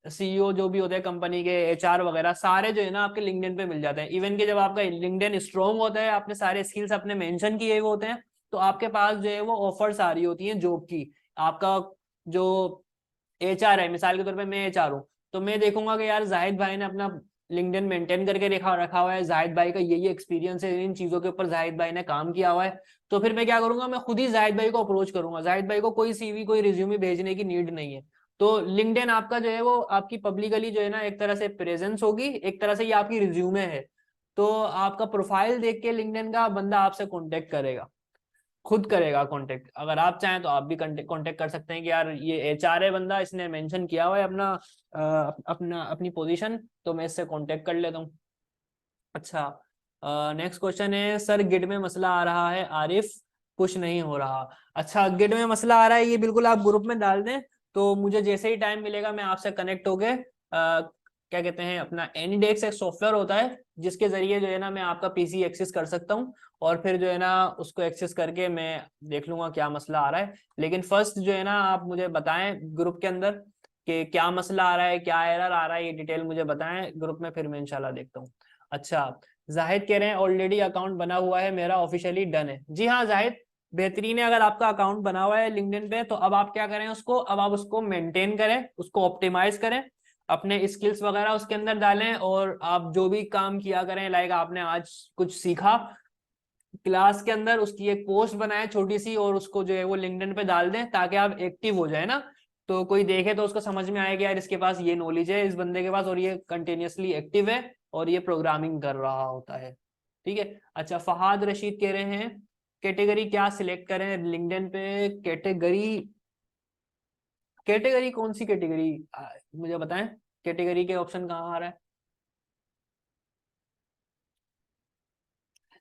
सीईओ जो भी होते हैं कंपनी के, एचआर वगैरह सारे जो है ना आपके लिंक्डइन पे मिल जाते हैं। इवन कि जब आपका लिंक्डइन स्ट्रॉन्ग होता है, आपने सारे स्किल्स अपने मेंशन किए हुए होते हैं, तो आपके पास जो है वो ऑफर्स आ रही होती हैं जॉब की। आपका जो एचआर है, मिसाल के तौर पे मैं एचआर हूँ, तो मैं देखूंगा कि यार जाहिद भाई ने अपना लिंक्डइन मेंटेन करके रखा हुआ है, जाहिद भाई का ये एक्सपीरियंस है, इन चीजों के ऊपर जाहिद भाई ने काम किया हुआ है, तो फिर मैं क्या करूंगा, मैं खुद ही जाहिद भाई को अप्रोच करूंगा। जाहिद भाई को कोई सीवी कोई रिज्यूमे भेजने की नीड नहीं है। तो लिंक्डइन आपका जो है वो आपकी पब्लिकली जो है ना एक तरह से प्रेजेंस होगी, एक तरह से ये आपकी रिज्यूमे है। तो आपका प्रोफाइल देख के लिंक्डइन का बंदा आपसे कॉन्टेक्ट करेगा, खुद करेगा कांटेक्ट। अगर आप चाहें तो आप भी कांटेक्ट कर सकते हैं कि यार ये एचआर है बंदा, इसने मेंशन किया हुआ है अपनी पोजीशन, तो मैं इससे कांटेक्ट कर लेता हूँ। अच्छा, नेक्स्ट क्वेश्चन है, सर गिड में मसला आ रहा है, आरिफ पुश नहीं हो रहा। अच्छा, गिड में मसला आ रहा है, ये बिल्कुल आप ग्रुप में डाल दें, तो मुझे जैसे ही टाइम मिलेगा मैं आपसे कनेक्ट होके क्या कहते हैं, अपना एनीडेक्स एक सॉफ्टवेयर होता है जिसके जरिए जो है ना मैं आपका पीसी एक्सेस कर सकता हूँ, और फिर जो है ना उसको एक्सेस करके मैं देख लूंगा क्या मसला आ रहा है। लेकिन फर्स्ट जो है ना आप मुझे बताएं ग्रुप के अंदर कि क्या मसला आ रहा है, क्या एरर आ रहा है, ये डिटेल मुझे बताएं ग्रुप में, फिर मैं इंशाल्लाह देखता हूँ। अच्छा, जाहिद कह रहे हैं ऑलरेडी अकाउंट बना हुआ है मेरा, ऑफिशियली डन है। जी हाँ जाहिद, बेहतरीन है। अगर आपका अकाउंट बना हुआ है लिंक्डइन पे, तो अब आप क्या करें, उसको अब आप उसको मेंटेन करें, उसको ऑप्टिमाइज करें, अपने स्किल्स वगैरह उसके अंदर डालें, और आप जो भी काम किया करें, लाइक आपने आज कुछ सीखा क्लास के अंदर, उसकी एक पोस्ट बनाए छोटी सी, और उसको जो है वो लिंक्डइन पे डाल दें, ताकि आप एक्टिव हो जाए ना, तो कोई देखे तो उसको समझ में आएगा यार इसके पास ये नॉलेज है इस बंदे के पास, और ये कंटिन्यूअसली एक्टिव है और ये प्रोग्रामिंग कर रहा होता है। ठीक है। अच्छा, फहाद रशीद कह रहे हैं कैटेगरी क्या सिलेक्ट करें लिंक्डइन पे, कैटेगरी, कैटेगरी कौन सी कैटेगरी, मुझे बताएं कैटेगरी के ऑप्शन कहाँ आ रहा है।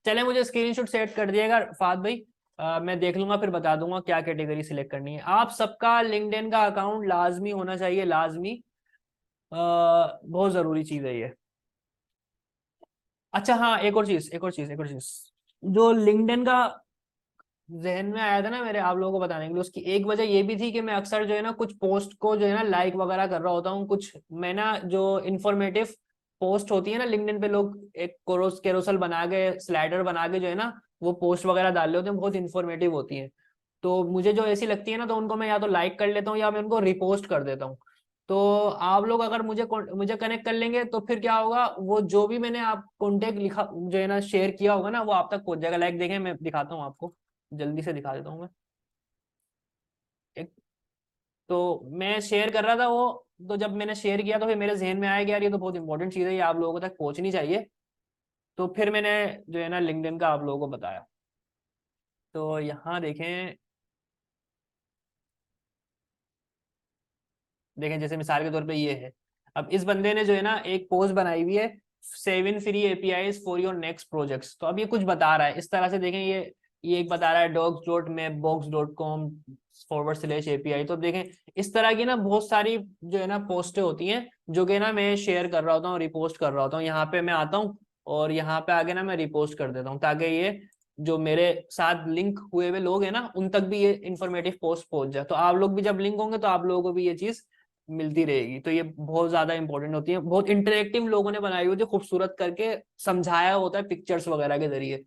चले, मुझे स्क्रीनशॉट सेट कर दिएगा फाद भाई, मैं देख लूंगा फिर बता दूंगा क्या कैटेगरी सिलेक्ट करनी है। आप सबका लिंक्डइन का अकाउंट लाजमी होना चाहिए, लाजमी, बहुत जरूरी चीज है ये। अच्छा हाँ, एक और चीज जो लिंक्डइन का जहन में आया था ना मेरे आप लोगों को बताने के लिए, उसकी एक वजह ये भी थी कि मैं अक्सर जो है ना कुछ पोस्ट को जो है ना लाइक वगैरह कर रहा होता हूँ, कुछ मैं ना जो इन्फॉर्मेटिव पोस्ट होती है ना लिंक्डइन पे, लोग एक कैरोसल बना के, स्लाइडर बना के जो है ना वो पोस्ट वगैरह डाल रहे होते हैं, बहुत इन्फॉर्मेटिव होती हैं। तो मुझे जो ऐसी लगती है ना, तो उनको मैं या तो लाइक कर लेता हूँ या मैं उनको रिपोस्ट कर देता हूँ। तो आप लोग अगर मुझे कनेक्ट कर लेंगे, तो फिर क्या होगा, वो जो भी मैंने आप कॉन्टेक्ट लिखा जो है ना शेयर किया होगा ना, वो आप तक पहुंच जाएगा। लाइक देखें, मैं दिखाता हूँ आपको, जल्दी से दिखा देता हूँ मैं एक, तो मैं शेयर कर रहा था वो, तो जब मैंने शेयर किया तो फिर मेरे जहन में आया कि यार ये तो बहुत इंपॉर्टेंट चीज़ है, ये आप लोगों तक पहुंचनी चाहिए, तो फिर मैंने जो है ना लिंक्डइन का आप लोगों को बताया। तो यहाँ देखें, जैसे मिसाल के तौर पे ये है, अब इस बंदे ने जो है ना एक पोस्ट बनाई हुई है, 7 free APIs for your next projects, तो अब ये कुछ बता रहा है इस तरह से, देखें ये एक बता रहा है docs.mapbox.com/API। तो अब देखें इस तरह की ना बहुत सारी जो है ना पोस्टें होती हैं, जो कि ना मैं शेयर कर रहा होता हूँ, रिपोस्ट कर रहा होता हूँ। यहाँ पे मैं आता हूँ और यहाँ पे आगे ना मैं रिपोस्ट कर देता हूँ, ताकि ये जो मेरे साथ लिंक हुए हुए लोग हैं ना उन तक भी ये इन्फॉर्मेटिव पोस्ट पहुंच जाए। तो आप लोग भी जब लिंक होंगे तो आप लोगों को भी ये चीज मिलती रहेगी। तो ये बहुत ज्यादा इंपॉर्टेंट होती है, बहुत इंटरेक्टिव लोगों ने बनाई हुई है, खूबसूरत करके समझाया होता है पिक्चर्स वगैरह के जरिए।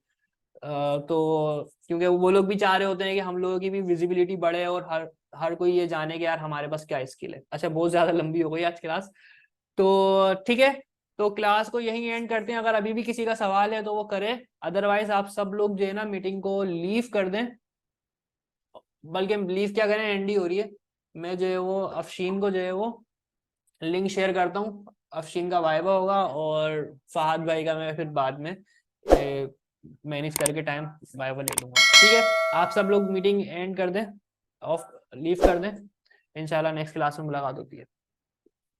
तो क्योंकि वो लोग भी चाह रहे होते हैं कि हम लोगों की भी विजिबिलिटी बढ़े, और हर हर कोई ये जाने कि यार हमारे पास क्या स्किल है। अच्छा, बहुत ज्यादा लंबी हो गई आज क्लास, तो ठीक है, तो क्लास को यही एंड करते हैं। अगर अभी भी किसी का सवाल है तो वो करे, अदरवाइज आप सब लोग जो है ना मीटिंग को लीव कर दें, बल्कि लीव क्या करें, एंड ही हो रही है। मैं जो है वो अफशीन को जो है वो लिंक शेयर करता हूँ, अफशीन का वाइवा होगा, और फहद भाई का मैं फिर बाद में मैनेज करके टाइम वाइवा ले लूंगा। ठीक है, आप सब लोग मीटिंग एंड कर दें, ऑफ लीव कर दें, इंशाल्लाह नेक्स्ट क्लास में मुलाकात होती है।